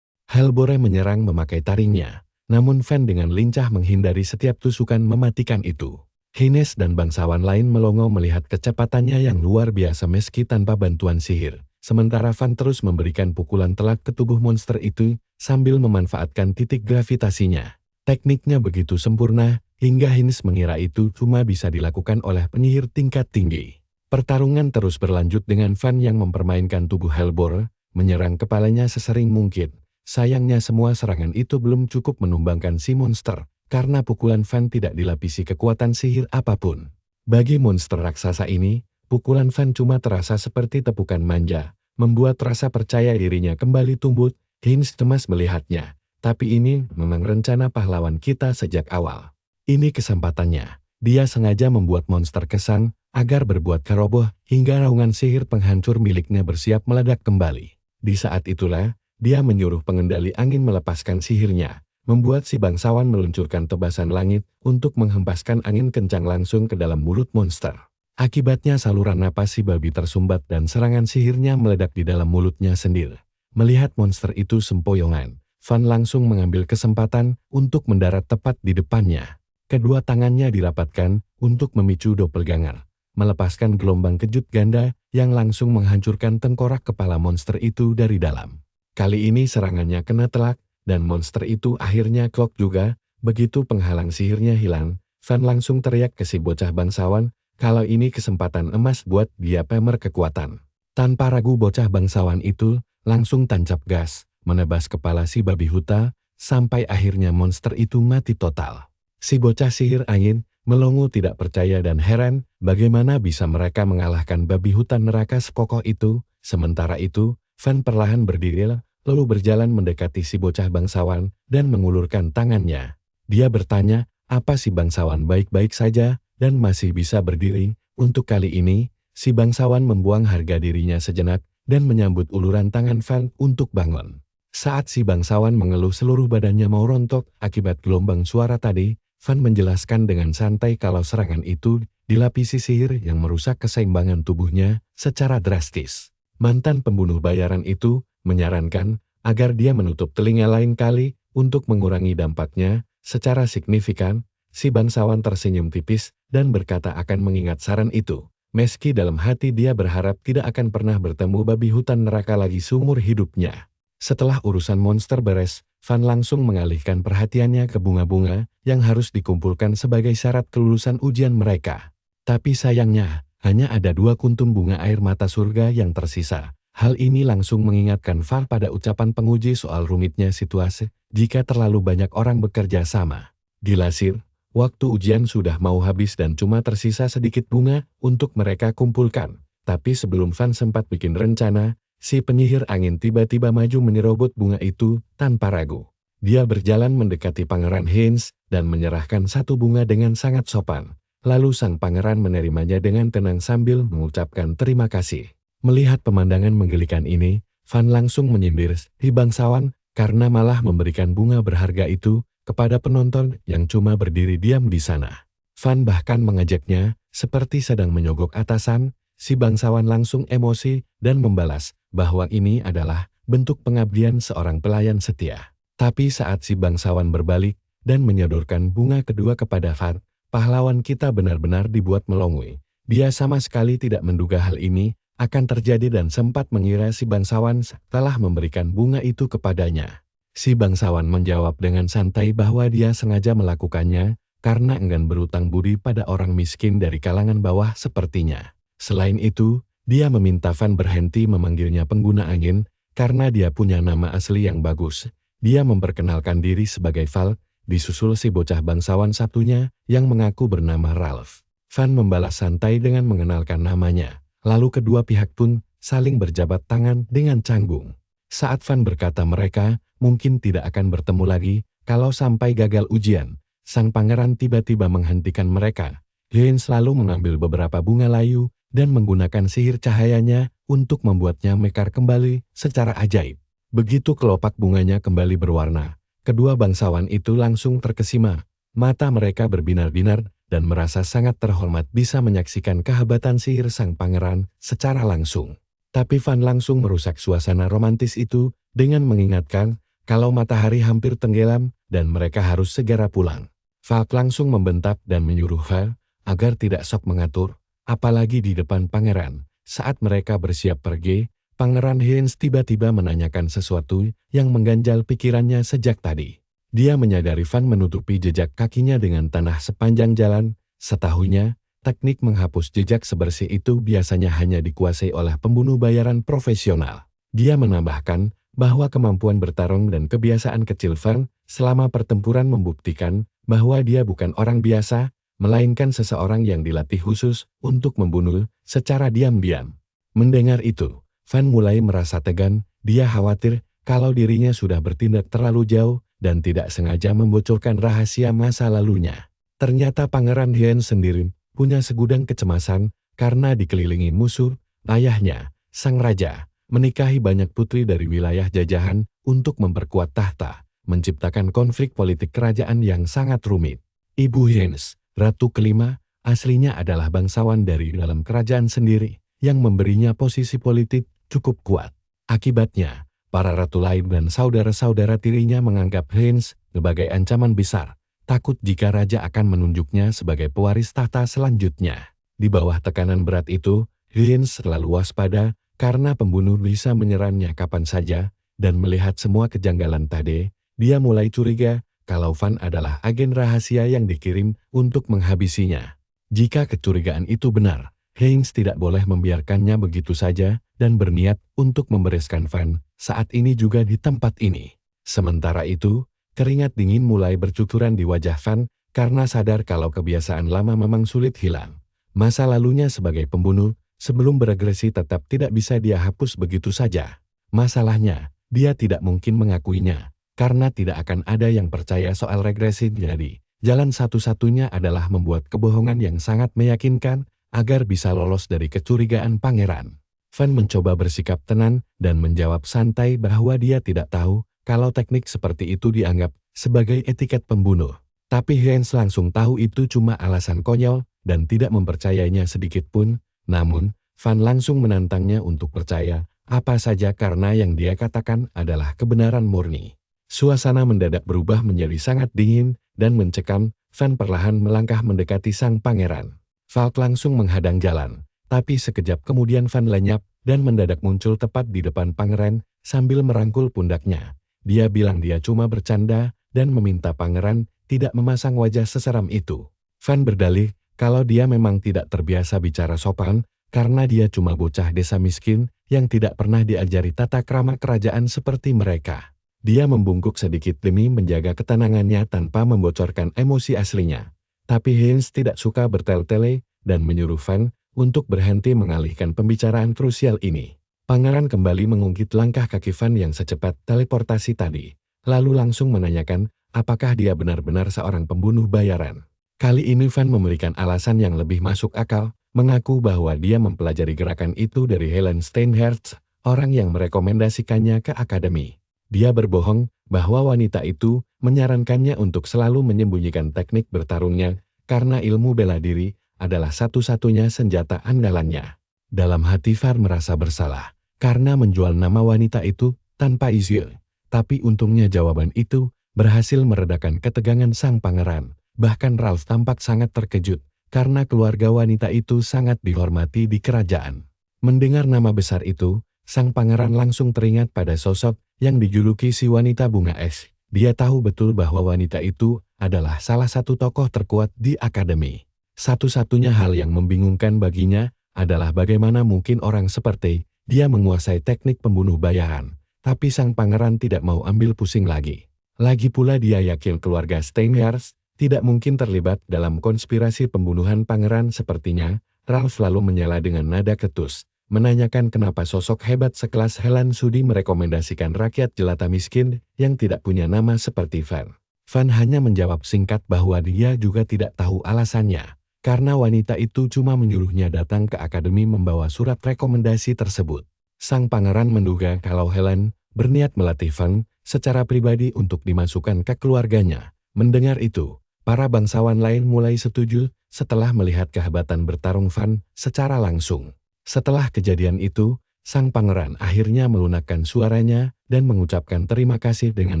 Hellbore menyerang memakai taringnya, namun Van dengan lincah menghindari setiap tusukan mematikan itu. Hines dan bangsawan lain melongo melihat kecepatannya yang luar biasa meski tanpa bantuan sihir. Sementara Van terus memberikan pukulan telak ke tubuh monster itu sambil memanfaatkan titik gravitasinya. Tekniknya begitu sempurna hingga Hines mengira itu cuma bisa dilakukan oleh penyihir tingkat tinggi. Pertarungan terus berlanjut dengan Van yang mempermainkan tubuh Hellbore, menyerang kepalanya sesering mungkin. Sayangnya semua serangan itu belum cukup menumbangkan si monster. Karena pukulan Van tidak dilapisi kekuatan sihir apapun. Bagi monster raksasa ini, pukulan Van cuma terasa seperti tepukan manja, membuat rasa percaya dirinya kembali tumbuh. Hines cemas melihatnya, tapi ini memang rencana pahlawan kita sejak awal. Ini kesempatannya, dia sengaja membuat monster kesang, agar berbuat keroboh hingga raungan sihir penghancur miliknya bersiap meledak kembali. Di saat itulah, dia menyuruh pengendali angin melepaskan sihirnya. Membuat si bangsawan meluncurkan tebasan langit untuk menghempaskan angin kencang langsung ke dalam mulut monster. Akibatnya saluran napas si babi tersumbat dan serangan sihirnya meledak di dalam mulutnya sendiri. Melihat monster itu sempoyongan, Van langsung mengambil kesempatan untuk mendarat tepat di depannya. Kedua tangannya dirapatkan untuk memicu doppelganger, melepaskan gelombang kejut ganda yang langsung menghancurkan tengkorak kepala monster itu dari dalam. Kali ini serangannya kena telak, dan monster itu akhirnya klok juga. Begitu penghalang sihirnya hilang, Van langsung teriak ke si bocah bangsawan, kalau ini kesempatan emas buat dia pamer kekuatan. Tanpa ragu bocah bangsawan itu langsung tancap gas, menebas kepala si babi huta, sampai akhirnya monster itu mati total. Si bocah sihir angin melongo tidak percaya dan heran bagaimana bisa mereka mengalahkan babi hutan neraka sekokoh itu. Sementara itu, Van perlahan berdiri lalu berjalan mendekati si bocah bangsawan dan mengulurkan tangannya. Dia bertanya, apa si bangsawan baik-baik saja dan masih bisa berdiri? Untuk kali ini, si bangsawan membuang harga dirinya sejenak dan menyambut uluran tangan Van untuk bangun. Saat si bangsawan mengeluh seluruh badannya mau rontok akibat gelombang suara tadi, Van menjelaskan dengan santai kalau serangan itu dilapisi sihir yang merusak keseimbangan tubuhnya secara drastis. Mantan pembunuh bayaran itu menyarankan agar dia menutup telinga lain kali untuk mengurangi dampaknya secara signifikan. Si bangsawan tersenyum tipis dan berkata akan mengingat saran itu, meski dalam hati dia berharap tidak akan pernah bertemu babi hutan neraka lagi seumur hidupnya. Setelah urusan monster beres, Van langsung mengalihkan perhatiannya ke bunga-bunga yang harus dikumpulkan sebagai syarat kelulusan ujian mereka. Tapi sayangnya, hanya ada 2 kuntum bunga air mata surga yang tersisa. Hal ini langsung mengingatkan Van pada ucapan penguji soal rumitnya situasi jika terlalu banyak orang bekerja sama. Dilansir, waktu ujian sudah mau habis dan cuma tersisa sedikit bunga untuk mereka kumpulkan. Tapi sebelum Van sempat bikin rencana, si penyihir angin tiba-tiba maju menyerobot bunga itu tanpa ragu. Dia berjalan mendekati Pangeran Hines dan menyerahkan 1 bunga dengan sangat sopan. Lalu sang pangeran menerimanya dengan tenang sambil mengucapkan terima kasih. Melihat pemandangan menggelikan ini, Van langsung menyindir si bangsawan karena malah memberikan bunga berharga itu kepada penonton yang cuma berdiri diam di sana. Van bahkan mengejaknya seperti sedang menyogok atasan. Si bangsawan langsung emosi dan membalas bahwa ini adalah bentuk pengabdian seorang pelayan setia. Tapi saat si bangsawan berbalik dan menyodorkan bunga kedua kepada Van, pahlawan kita benar-benar dibuat melongo. Dia sama sekali tidak menduga hal ini akan terjadi dan sempat mengira si bangsawan telah memberikan bunga itu kepadanya. Si bangsawan menjawab dengan santai bahwa dia sengaja melakukannya karena enggan berutang budi pada orang miskin dari kalangan bawah sepertinya. Selain itu, dia meminta Van berhenti memanggilnya pengguna angin karena dia punya nama asli yang bagus. Dia memperkenalkan diri sebagai Val, disusul si bocah bangsawan satunya yang mengaku bernama Ralph. Van membalas santai dengan mengenalkan namanya. Lalu kedua pihak pun saling berjabat tangan dengan canggung. Saat Van berkata mereka mungkin tidak akan bertemu lagi kalau sampai gagal ujian, sang pangeran tiba-tiba menghentikan mereka. Hines selalu mengambil beberapa bunga layu dan menggunakan sihir cahayanya untuk membuatnya mekar kembali secara ajaib. Begitu kelopak bunganya kembali berwarna, kedua bangsawan itu langsung terkesima. Mata mereka berbinar-binar dan merasa sangat terhormat bisa menyaksikan kehebatan sihir sang pangeran secara langsung. Tapi Van langsung merusak suasana romantis itu dengan mengingatkan kalau matahari hampir tenggelam dan mereka harus segera pulang. Valk langsung membentak dan menyuruh Val agar tidak sok mengatur, apalagi di depan pangeran. Saat mereka bersiap pergi, Pangeran Heinz tiba-tiba menanyakan sesuatu yang mengganjal pikirannya sejak tadi. Dia menyadari Van menutupi jejak kakinya dengan tanah sepanjang jalan. Setahunya, teknik menghapus jejak sebersih itu biasanya hanya dikuasai oleh pembunuh bayaran profesional. Dia menambahkan bahwa kemampuan bertarung dan kebiasaan kecil Van selama pertempuran membuktikan bahwa dia bukan orang biasa, melainkan seseorang yang dilatih khusus untuk membunuh secara diam-diam. Mendengar itu, Van mulai merasa tegan. Dia khawatir kalau dirinya sudah bertindak terlalu jauh dan tidak sengaja membocorkan rahasia masa lalunya. Ternyata Pangeran Heinz sendiri punya segudang kecemasan karena dikelilingi musuh. Ayahnya, sang raja, menikahi banyak putri dari wilayah jajahan untuk memperkuat tahta, menciptakan konflik politik kerajaan yang sangat rumit. Ibu Heinz, Ratu kelima, aslinya adalah bangsawan dari dalam kerajaan sendiri yang memberinya posisi politik cukup kuat. Akibatnya, para ratu lain dan saudara-saudara tirinya menganggap Heinz sebagai ancaman besar, takut jika raja akan menunjuknya sebagai pewaris tahta selanjutnya. Di bawah tekanan berat itu, Heinz selalu waspada karena pembunuh bisa menyerangnya kapan saja, dan melihat semua kejanggalan tadi, dia mulai curiga kalau Van adalah agen rahasia yang dikirim untuk menghabisinya. Jika kecurigaan itu benar, Heinz tidak boleh membiarkannya begitu saja dan berniat untuk membereskan Van saat ini juga di tempat ini. Sementara itu, keringat dingin mulai bercucuran di wajah Van karena sadar kalau kebiasaan lama memang sulit hilang. Masa lalunya sebagai pembunuh sebelum beregresi tetap tidak bisa dia hapus begitu saja. Masalahnya, dia tidak mungkin mengakuinya karena tidak akan ada yang percaya soal regresi. Jadi, jalan satu-satunya adalah membuat kebohongan yang sangat meyakinkan agar bisa lolos dari kecurigaan pangeran. Van mencoba bersikap tenang dan menjawab santai bahwa dia tidak tahu kalau teknik seperti itu dianggap sebagai etiket pembunuh. Tapi Heinz langsung tahu itu cuma alasan konyol dan tidak mempercayainya sedikit pun. Namun, Van langsung menantangnya untuk percaya apa saja karena yang dia katakan adalah kebenaran murni. Suasana mendadak berubah menjadi sangat dingin dan mencekam. Van perlahan melangkah mendekati sang pangeran. Valk langsung menghadang jalan, tapi sekejap kemudian Van lenyap dan mendadak muncul tepat di depan pangeran sambil merangkul pundaknya. Dia bilang dia cuma bercanda dan meminta pangeran tidak memasang wajah seseram itu. Van berdalih kalau dia memang tidak terbiasa bicara sopan karena dia cuma bocah desa miskin yang tidak pernah diajari tata krama kerajaan seperti mereka. Dia membungkuk sedikit demi menjaga ketenangannya tanpa membocorkan emosi aslinya. Tapi Heinz tidak suka bertele-tele dan menyuruh Van untuk berhenti mengalihkan pembicaraan krusial ini. Pangeran kembali mengungkit langkah kaki Van yang secepat teleportasi tadi, lalu langsung menanyakan apakah dia benar-benar seorang pembunuh bayaran. Kali ini Van memberikan alasan yang lebih masuk akal, mengaku bahwa dia mempelajari gerakan itu dari Helen Steinherz, orang yang merekomendasikannya ke akademi. Dia berbohong bahwa wanita itu menyarankannya untuk selalu menyembunyikan teknik bertarungnya karena ilmu bela diri adalah satu-satunya senjata andalannya. Dalam hati Van merasa bersalah karena menjual nama wanita itu tanpa izin. Tapi untungnya jawaban itu berhasil meredakan ketegangan sang pangeran. Bahkan Ralph tampak sangat terkejut karena keluarga wanita itu sangat dihormati di kerajaan. Mendengar nama besar itu, sang pangeran langsung teringat pada sosok yang dijuluki si wanita bunga es. Dia tahu betul bahwa wanita itu adalah salah satu tokoh terkuat di akademi. Satu-satunya hal yang membingungkan baginya adalah bagaimana mungkin orang seperti dia menguasai teknik pembunuh bayaran. Tapi sang pangeran tidak mau ambil pusing lagi. Lagi pula dia yakin keluarga Steinherz tidak mungkin terlibat dalam konspirasi pembunuhan pangeran sepertinya. Ralph lalu menyela dengan nada ketus, menanyakan kenapa sosok hebat sekelas Helen Sudi merekomendasikan rakyat jelata miskin yang tidak punya nama seperti Van. Van hanya menjawab singkat bahwa dia juga tidak tahu alasannya, karena wanita itu cuma menyuruhnya datang ke akademi membawa surat rekomendasi tersebut. Sang pangeran menduga kalau Helen berniat melatih Van secara pribadi untuk dimasukkan ke keluarganya. Mendengar itu, Para bangsawan lain mulai setuju setelah melihat kehebatan bertarung Van secara langsung. Setelah kejadian itu, sang pangeran akhirnya melunakkan suaranya dan mengucapkan terima kasih dengan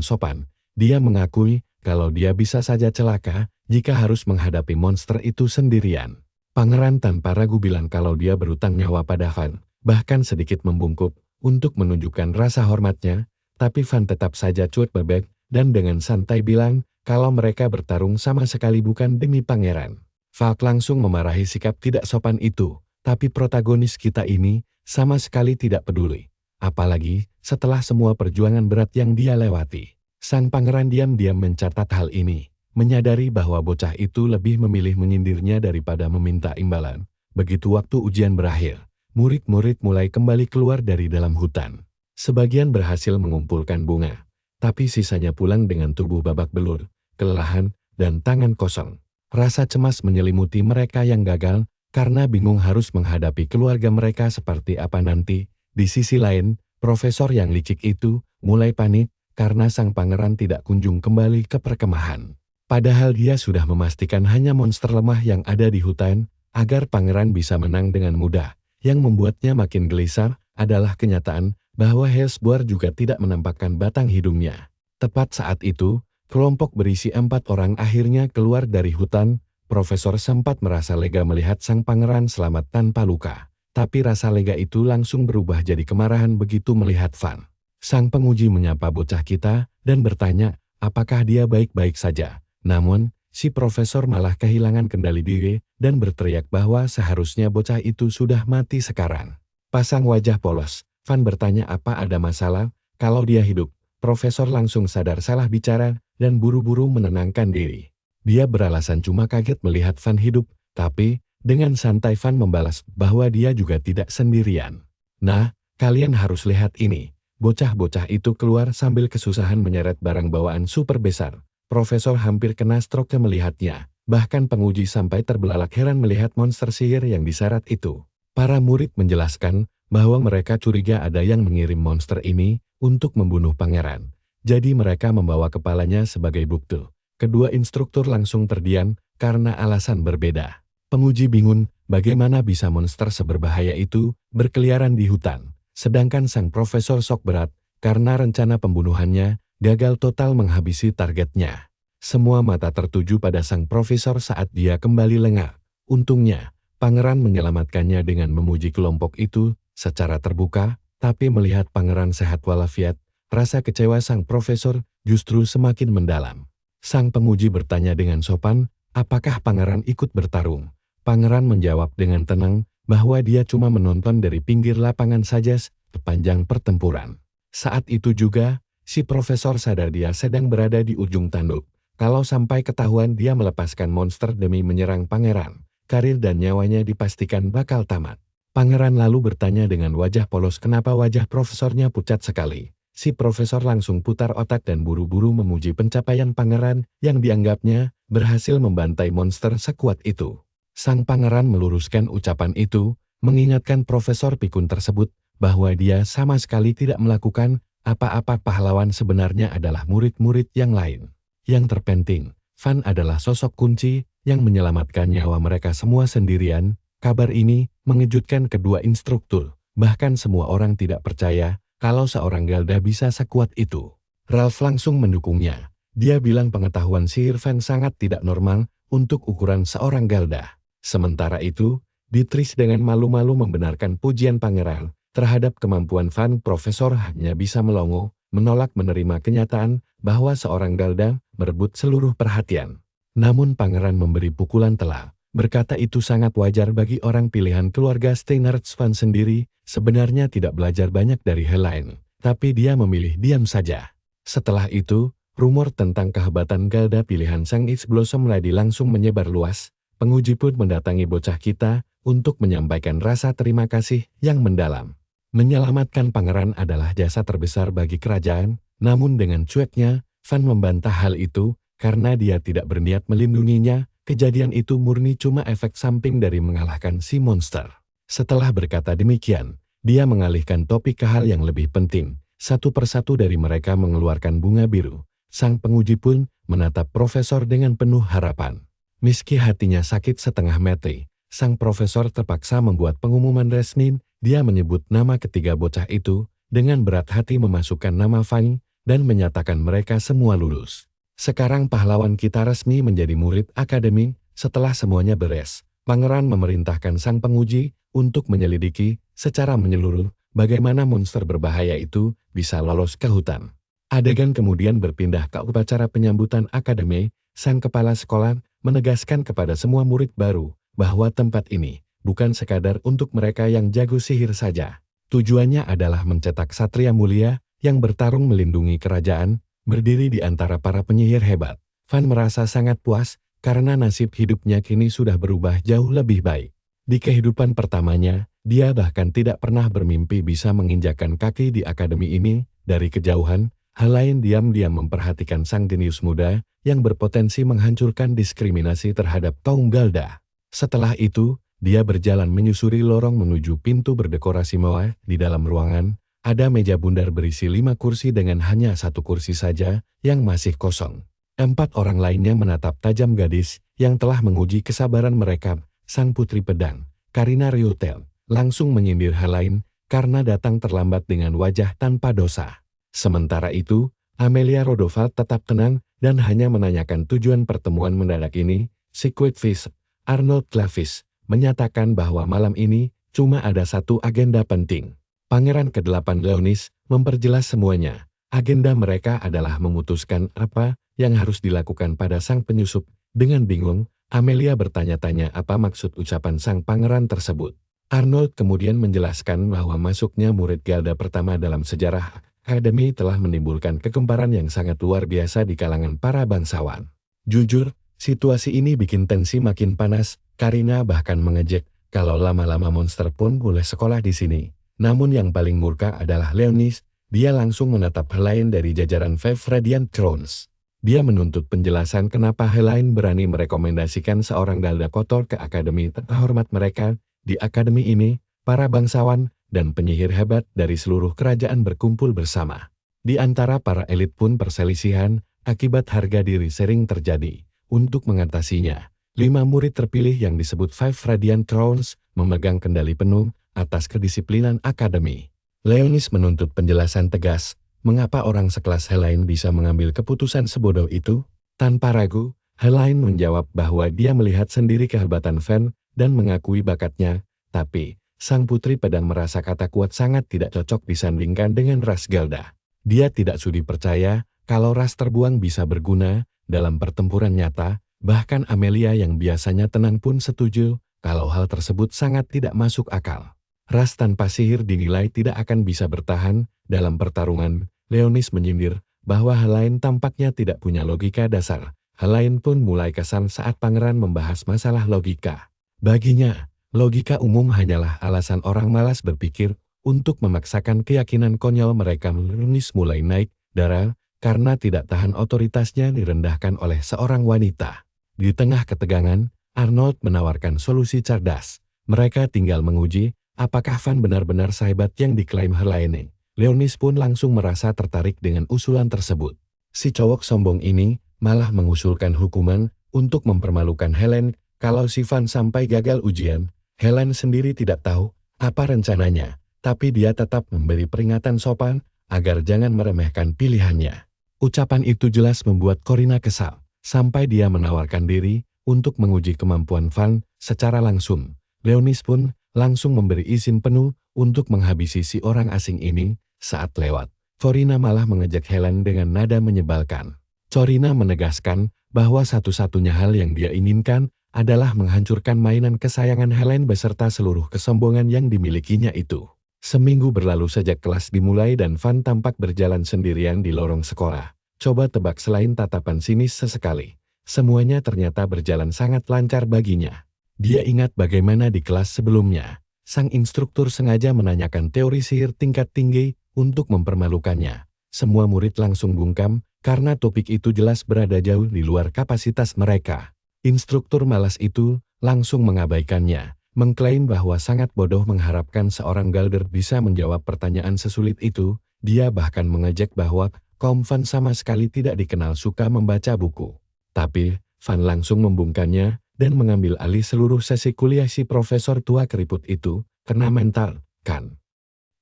sopan. Dia mengakui kalau dia bisa saja celaka jika harus menghadapi monster itu sendirian. Pangeran tanpa ragu bilang kalau dia berutang nyawa pada Van, bahkan sedikit membungkuk untuk menunjukkan rasa hormatnya, tapi Van tetap saja cuek bebek dan dengan santai bilang kalau mereka bertarung sama sekali bukan demi pangeran. Falk langsung memarahi sikap tidak sopan itu, tapi protagonis kita ini sama sekali tidak peduli. Apalagi setelah semua perjuangan berat yang dia lewati. Sang pangeran diam-diam mencatat hal ini, menyadari bahwa bocah itu lebih memilih menyindirnya daripada meminta imbalan. Begitu waktu ujian berakhir, murid-murid mulai kembali keluar dari dalam hutan. Sebagian berhasil mengumpulkan bunga, tapi sisanya pulang dengan tubuh babak belur, kelelahan, dan tangan kosong. Rasa cemas menyelimuti mereka yang gagal, karena bingung harus menghadapi keluarga mereka seperti apa nanti. Di sisi lain, profesor yang licik itu mulai panik, karena sang pangeran tidak kunjung kembali ke perkemahan. Padahal dia sudah memastikan hanya monster lemah yang ada di hutan, agar pangeran bisa menang dengan mudah. Yang membuatnya makin gelisah adalah kenyataan bahwa Hellsboar juga tidak menampakkan batang hidungnya. Tepat saat itu, kelompok berisi 4 orang akhirnya keluar dari hutan. Profesor sempat merasa lega melihat sang pangeran selamat tanpa luka. Tapi rasa lega itu langsung berubah jadi kemarahan begitu melihat Van. Sang penguji menyapa bocah kita dan bertanya apakah dia baik-baik saja. Namun, si profesor malah kehilangan kendali diri dan berteriak bahwa seharusnya bocah itu sudah mati sekarang. Pasang wajah polos, Van bertanya apa ada masalah. Kalau dia hidup, profesor langsung sadar salah bicara dan buru-buru menenangkan diri. Dia beralasan cuma kaget melihat Van hidup, tapi dengan santai Van membalas bahwa dia juga tidak sendirian. Nah, kalian harus lihat ini. Bocah-bocah itu keluar sambil kesusahan menyeret barang bawaan super besar. Profesor hampir kena stroke melihatnya. Bahkan penguji sampai terbelalak heran melihat monster sihir yang diseret itu. Para murid menjelaskan bahwa mereka curiga ada yang mengirim monster ini untuk membunuh pangeran. Jadi mereka membawa kepalanya sebagai bukti. Kedua instruktur langsung terdiam karena alasan berbeda. Penguji bingung bagaimana bisa monster seberbahaya itu berkeliaran di hutan. Sedangkan sang profesor sok berat karena rencana pembunuhannya gagal total menghabisi targetnya. Semua mata tertuju pada sang profesor saat dia kembali lengah. Untungnya, pangeran menyelamatkannya dengan memuji kelompok itu secara terbuka, tapi melihat pangeran sehat walafiat, rasa kecewa sang profesor justru semakin mendalam. Sang penguji bertanya dengan sopan, apakah pangeran ikut bertarung? Pangeran menjawab dengan tenang bahwa dia cuma menonton dari pinggir lapangan saja sepanjang pertempuran. Saat itu juga, si profesor sadar dia sedang berada di ujung tanduk. Kalau sampai ketahuan dia melepaskan monster demi menyerang pangeran, karir dan nyawanya dipastikan bakal tamat. Pangeran lalu bertanya dengan wajah polos kenapa wajah profesornya pucat sekali. Si profesor langsung putar otak dan buru-buru memuji pencapaian pangeran yang dianggapnya berhasil membantai monster sekuat itu. Sang pangeran meluruskan ucapan itu, mengingatkan Profesor Pikun tersebut bahwa dia sama sekali tidak melakukan apa-apa. Pahlawan sebenarnya adalah murid-murid yang lain. Yang terpenting, Van adalah sosok kunci yang menyelamatkan nyawa mereka semua sendirian. Kabar ini mengejutkan kedua instruktur, bahkan semua orang tidak percaya kalau seorang Galda bisa sekuat itu. Ralph langsung mendukungnya. Dia bilang pengetahuan sihir Van sangat tidak normal untuk ukuran seorang Galda. Sementara itu, Beatrice dengan malu-malu membenarkan pujian pangeran terhadap kemampuan Van. Profesor hanya bisa melongo, menolak menerima kenyataan bahwa seorang Galda merebut seluruh perhatian. Namun pangeran memberi pukulan telak, berkata itu sangat wajar bagi orang pilihan keluarga Steinhardt. Van sendiri sebenarnya tidak belajar banyak dari Helene, tapi dia memilih diam saja. Setelah itu, rumor tentang kehebatan Galda pilihan Sang Ice Blossom Lady langsung menyebar luas. Penguji pun mendatangi bocah kita untuk menyampaikan rasa terima kasih yang mendalam. Menyelamatkan pangeran adalah jasa terbesar bagi kerajaan, namun dengan cueknya, Van membantah hal itu karena dia tidak berniat melindunginya. Kejadian itu murni cuma efek samping dari mengalahkan si monster. Setelah berkata demikian, dia mengalihkan topik ke hal yang lebih penting. Satu persatu dari mereka mengeluarkan bunga biru. Sang penguji pun menatap profesor dengan penuh harapan. Meski hatinya sakit setengah mati, sang profesor terpaksa membuat pengumuman resmi. Dia menyebut nama ketiga bocah itu, dengan berat hati memasukkan nama Fang, dan menyatakan mereka semua lulus. Sekarang pahlawan kita resmi menjadi murid akademi. Setelah semuanya beres, Pangeran memerintahkan sang penguji untuk menyelidiki secara menyeluruh bagaimana monster berbahaya itu bisa lolos ke hutan. Adegan kemudian berpindah ke upacara penyambutan akademi. Sang kepala sekolah menegaskan kepada semua murid baru bahwa tempat ini bukan sekadar untuk mereka yang jago sihir saja. Tujuannya adalah mencetak satria mulia yang bertarung melindungi kerajaan, berdiri di antara para penyihir hebat. Fan merasa sangat puas karena nasib hidupnya kini sudah berubah jauh lebih baik. Di kehidupan pertamanya, dia bahkan tidak pernah bermimpi bisa menginjakkan kaki di akademi ini. Dari kejauhan, Helain diam-diam memperhatikan sang jenius muda yang berpotensi menghancurkan diskriminasi terhadap kaum Galda. Setelah itu, dia berjalan menyusuri lorong menuju pintu berdekorasi mewah. Di dalam ruangan, ada meja bundar berisi 5 kursi dengan hanya 1 kursi saja yang masih kosong. 4 orang lainnya menatap tajam gadis yang telah menguji kesabaran mereka. Sang putri pedang, Karina Reutel, langsung menyindir Helain karena datang terlambat dengan wajah tanpa dosa. Sementara itu, Amelia Rodovald tetap tenang dan hanya menanyakan tujuan pertemuan mendadak ini. Si Quickfish, Arnold Clavis, menyatakan bahwa malam ini cuma ada satu agenda penting. Pangeran ke-8 Leonis memperjelas semuanya. Agenda mereka adalah memutuskan apa yang harus dilakukan pada sang penyusup. Dengan bingung, Amelia bertanya-tanya apa maksud ucapan sang pangeran tersebut. Arnold kemudian menjelaskan bahwa masuknya murid Galda pertama dalam sejarah akademi telah menimbulkan kegemparan yang sangat luar biasa di kalangan para bangsawan. Jujur, situasi ini bikin tensi makin panas. Karina bahkan mengejek kalau lama-lama monster pun boleh sekolah di sini. Namun yang paling murka adalah Leonis. Dia langsung menatap Helain dari jajaran Five Radiant Crowns. Dia menuntut penjelasan kenapa Helain berani merekomendasikan seorang Galda kotor ke akademi terhormat mereka. Di akademi ini, para bangsawan dan penyihir hebat dari seluruh kerajaan berkumpul bersama. Di antara para elit pun perselisihan akibat harga diri sering terjadi. Untuk mengatasinya, 5 murid terpilih yang disebut Five Radiant Crowns memegang kendali penuh atas kedisiplinan akademi. Leonis menuntut penjelasan tegas, mengapa orang sekelas Helain bisa mengambil keputusan sebodoh itu? Tanpa ragu, Helain menjawab bahwa dia melihat sendiri kehebatan Fan dan mengakui bakatnya, tapi sang putri pedang merasa kata kuat sangat tidak cocok disandingkan dengan ras Galda. Dia tidak sudi percaya kalau ras terbuang bisa berguna dalam pertempuran nyata. Bahkan Amelia yang biasanya tenang pun setuju kalau hal tersebut sangat tidak masuk akal. Ras tanpa sihir dinilai tidak akan bisa bertahan dalam pertarungan. Leonis menyindir bahwa Helain tampaknya tidak punya logika dasar. Helain pun mulai kesal saat pangeran membahas masalah logika. Baginya, logika umum hanyalah alasan orang malas berpikir untuk memaksakan keyakinan konyol mereka. Leonis mulai naik darah karena tidak tahan otoritasnya direndahkan oleh seorang wanita. Di tengah ketegangan, Arnold menawarkan solusi cerdas. Mereka tinggal menguji apakah Van benar-benar sehebat yang diklaim Helain. Leonis pun langsung merasa tertarik dengan usulan tersebut. Si cowok sombong ini malah mengusulkan hukuman untuk mempermalukan Helen. Kalau si Van sampai gagal ujian, Helen sendiri tidak tahu apa rencananya, tapi dia tetap memberi peringatan sopan agar jangan meremehkan pilihannya. Ucapan itu jelas membuat Corina kesal, sampai dia menawarkan diri untuk menguji kemampuan Van secara langsung. Leonis pun langsung memberi izin penuh untuk menghabisi si orang asing ini. Saat lewat, Corina malah mengejek Helen dengan nada menyebalkan. Corina menegaskan bahwa satu-satunya hal yang dia inginkan adalah menghancurkan mainan kesayangan Helen beserta seluruh kesombongan yang dimilikinya itu. Seminggu berlalu sejak kelas dimulai dan Van tampak berjalan sendirian di lorong sekolah. Coba tebak selain tatapan sinis sesekali, semuanya ternyata berjalan sangat lancar baginya. Dia ingat bagaimana di kelas sebelumnya, sang instruktur sengaja menanyakan teori sihir tingkat tinggi untuk mempermalukannya. Semua murid langsung bungkam karena topik itu jelas berada jauh di luar kapasitas mereka. Instruktur malas itu langsung mengabaikannya, mengklaim bahwa sangat bodoh mengharapkan seorang Galder bisa menjawab pertanyaan sesulit itu. Dia bahkan mengejek bahwa kaum Van sama sekali tidak dikenal suka membaca buku. Tapi, Van langsung membungkamnya dan mengambil alih seluruh sesi kuliah si profesor tua keriput itu, kena mental, kan?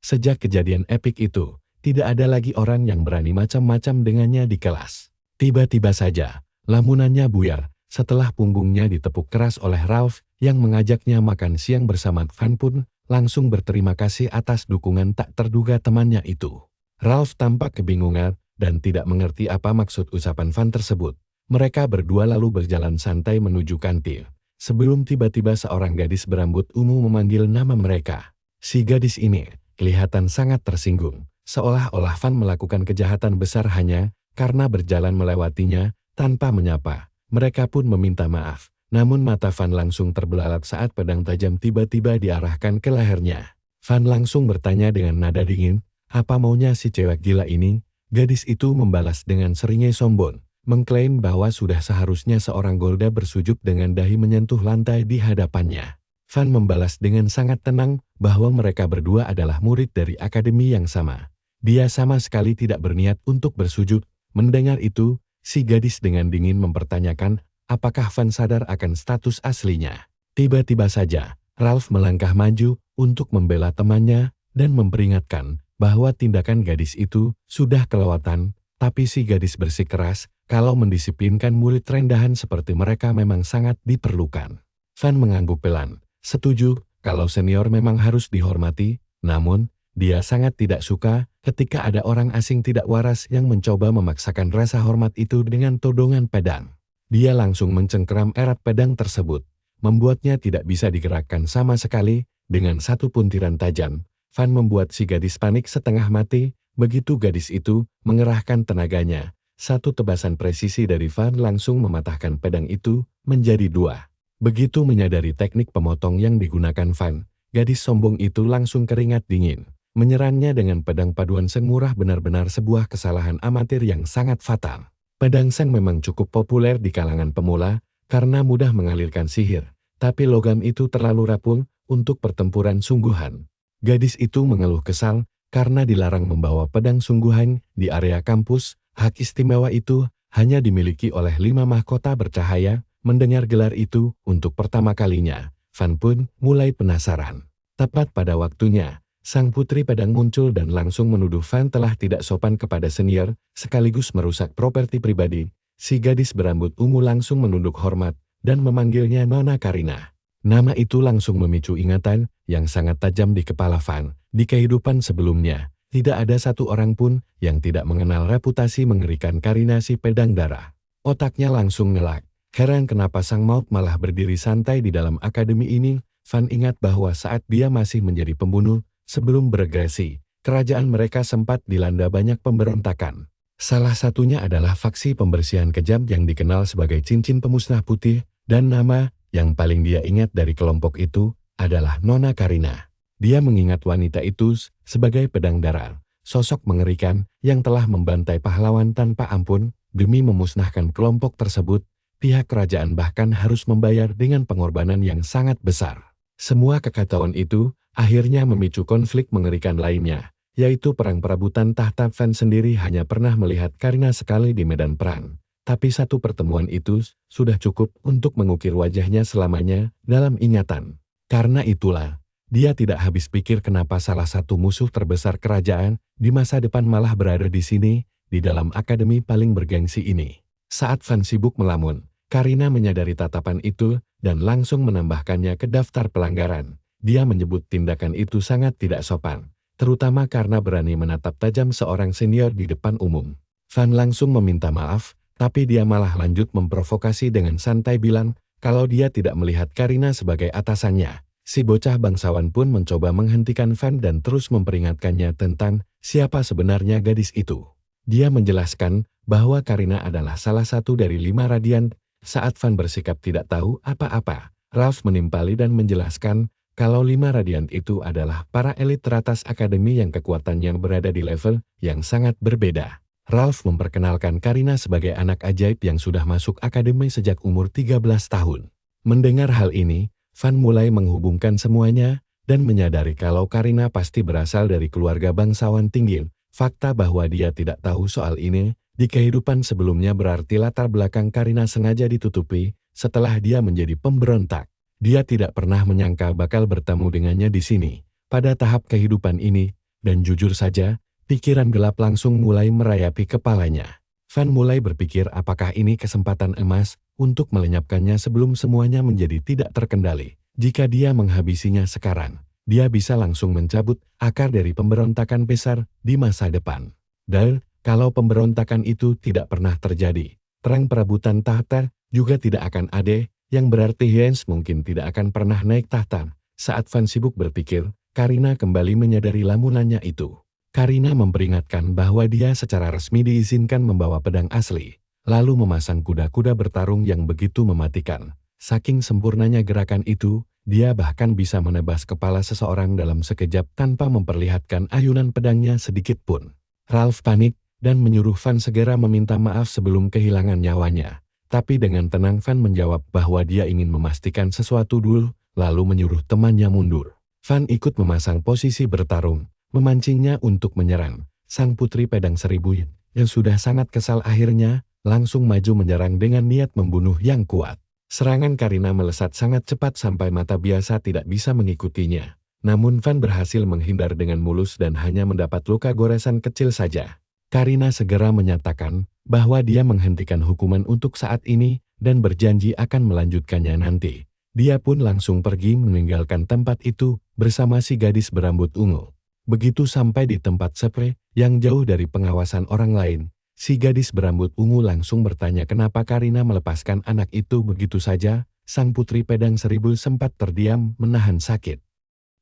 Sejak kejadian epik itu, tidak ada lagi orang yang berani macam-macam dengannya di kelas. Tiba-tiba saja, lamunannya buyar, setelah punggungnya ditepuk keras oleh Ralph yang mengajaknya makan siang bersama Van pun langsung berterima kasih atas dukungan tak terduga temannya itu. Ralph tampak kebingungan dan tidak mengerti apa maksud ucapan Van tersebut. Mereka berdua lalu berjalan santai menuju kantin. Sebelum tiba-tiba seorang gadis berambut ungu memanggil nama mereka. Si gadis ini kelihatan sangat tersinggung, seolah-olah Van melakukan kejahatan besar hanya karena berjalan melewatinya tanpa menyapa. Mereka pun meminta maaf, namun mata Van langsung terbelalak saat pedang tajam tiba-tiba diarahkan ke lehernya. Van langsung bertanya dengan nada dingin, apa maunya si cewek gila ini? Gadis itu membalas dengan seringai sombong, mengklaim bahwa sudah seharusnya seorang Golda bersujud dengan dahi menyentuh lantai di hadapannya. Van membalas dengan sangat tenang bahwa mereka berdua adalah murid dari akademi yang sama. Dia sama sekali tidak berniat untuk bersujud. Mendengar itu, si gadis dengan dingin mempertanyakan apakah Van sadar akan status aslinya. Tiba-tiba saja, Ralph melangkah maju untuk membela temannya dan memperingatkan bahwa tindakan gadis itu sudah kelewatan, tapi si gadis bersikeras kalau mendisiplinkan murid rendahan seperti mereka memang sangat diperlukan. Van mengangguk pelan, setuju kalau senior memang harus dihormati, namun dia sangat tidak suka ketika ada orang asing tidak waras yang mencoba memaksakan rasa hormat itu dengan todongan pedang. Dia langsung mencengkeram erat pedang tersebut, membuatnya tidak bisa digerakkan sama sekali dengan satu puntiran tajam. Van membuat si gadis panik setengah mati. Begitu gadis itu mengerahkan tenaganya, satu tebasan presisi dari Van langsung mematahkan pedang itu menjadi dua. Begitu menyadari teknik pemotong yang digunakan Van, gadis sombong itu langsung keringat dingin. Menyerangnya dengan pedang paduan seng murah benar-benar sebuah kesalahan amatir yang sangat fatal. Pedang seng memang cukup populer di kalangan pemula karena mudah mengalirkan sihir, tapi logam itu terlalu rapuh untuk pertempuran sungguhan. Gadis itu mengeluh kesal karena dilarang membawa pedang sungguhan di area kampus. Hak istimewa itu hanya dimiliki oleh 5 mahkota bercahaya. Mendengar gelar itu untuk pertama kalinya, Van pun mulai penasaran. Tepat pada waktunya, sang putri pedang muncul dan langsung menuduh Van telah tidak sopan kepada senior, sekaligus merusak properti pribadi. Si gadis berambut ungu langsung menunduk hormat dan memanggilnya Nona Karina. Nama itu langsung memicu ingatan yang sangat tajam di kepala Van. Di kehidupan sebelumnya, tidak ada satu orang pun yang tidak mengenal reputasi mengerikan Karina si pedang darah. Otaknya langsung ngelak. Heran kenapa sang maut malah berdiri santai di dalam akademi ini. Van ingat bahwa saat dia masih menjadi pembunuh, sebelum beregresi, kerajaan mereka sempat dilanda banyak pemberontakan. Salah satunya adalah faksi pembersihan kejam yang dikenal sebagai cincin pemusnah putih, dan nama yang paling dia ingat dari kelompok itu adalah Nona Karina. Dia mengingat wanita itu sebagai pedang darah, sosok mengerikan yang telah membantai pahlawan tanpa ampun. Demi memusnahkan kelompok tersebut, pihak kerajaan bahkan harus membayar dengan pengorbanan yang sangat besar. Semua kekacauan itu akhirnya memicu konflik mengerikan lainnya, yaitu perang perebutan tahta. Van sendiri hanya pernah melihat Karina sekali di medan perang, tapi satu pertemuan itu sudah cukup untuk mengukir wajahnya selamanya dalam ingatan. Karena itulah, dia tidak habis pikir kenapa salah satu musuh terbesar kerajaan di masa depan malah berada di sini, di dalam akademi paling bergengsi ini. Saat Van sibuk melamun, Karina menyadari tatapan itu dan langsung menambahkannya ke daftar pelanggaran. Dia menyebut tindakan itu sangat tidak sopan, terutama karena berani menatap tajam seorang senior di depan umum. Van langsung meminta maaf, tapi dia malah lanjut memprovokasi dengan santai bilang kalau dia tidak melihat Karina sebagai atasannya. Si bocah bangsawan pun mencoba menghentikan Van dan terus memperingatkannya tentang siapa sebenarnya gadis itu. Dia menjelaskan bahwa Karina adalah salah satu dari 5 radian. Saat Van bersikap tidak tahu apa-apa, Ralph menimpali dan menjelaskan kalau 5 radian itu adalah para elit teratas akademi yang kekuatannya berada di level yang sangat berbeda. Ralph memperkenalkan Karina sebagai anak ajaib yang sudah masuk akademi sejak umur 13 tahun. Mendengar hal ini, Van mulai menghubungkan semuanya dan menyadari kalau Karina pasti berasal dari keluarga bangsawan tinggi. Fakta bahwa dia tidak tahu soal ini di kehidupan sebelumnya berarti latar belakang Karina sengaja ditutupi setelah dia menjadi pemberontak. Dia tidak pernah menyangka bakal bertemu dengannya di sini pada tahap kehidupan ini, dan jujur saja, pikiran gelap langsung mulai merayapi kepalanya. Van mulai berpikir apakah ini kesempatan emas untuk melenyapkannya sebelum semuanya menjadi tidak terkendali. Jika dia menghabisinya sekarang, dia bisa langsung mencabut akar dari pemberontakan besar di masa depan. Dan kalau pemberontakan itu tidak pernah terjadi, perang perebutan tahta juga tidak akan ada, yang berarti Jens mungkin tidak akan pernah naik tahta. Saat Van sibuk berpikir, Karina kembali menyadari lamunannya itu. Karina memperingatkan bahwa dia secara resmi diizinkan membawa pedang asli, lalu memasang kuda-kuda bertarung yang begitu mematikan. Saking sempurnanya gerakan itu, dia bahkan bisa menebas kepala seseorang dalam sekejap tanpa memperlihatkan ayunan pedangnya sedikit pun. Ralph panik dan menyuruh Van segera meminta maaf sebelum kehilangan nyawanya. Tapi dengan tenang Van menjawab bahwa dia ingin memastikan sesuatu dulu, lalu menyuruh temannya mundur. Van ikut memasang posisi bertarung, memancingnya untuk menyerang. Sang putri pedang seribu yang sudah sangat kesal akhirnya langsung maju menyerang dengan niat membunuh yang kuat. Serangan Karina melesat sangat cepat sampai mata biasa tidak bisa mengikutinya. Namun Van berhasil menghindar dengan mulus dan hanya mendapat luka goresan kecil saja. Karina segera menyatakan bahwa dia menghentikan hukuman untuk saat ini dan berjanji akan melanjutkannya nanti. Dia pun langsung pergi meninggalkan tempat itu bersama si gadis berambut ungu. Begitu sampai di tempat sepi yang jauh dari pengawasan orang lain, si gadis berambut ungu langsung bertanya kenapa Karina melepaskan anak itu begitu saja. Sang putri pedang seribu sempat terdiam menahan sakit.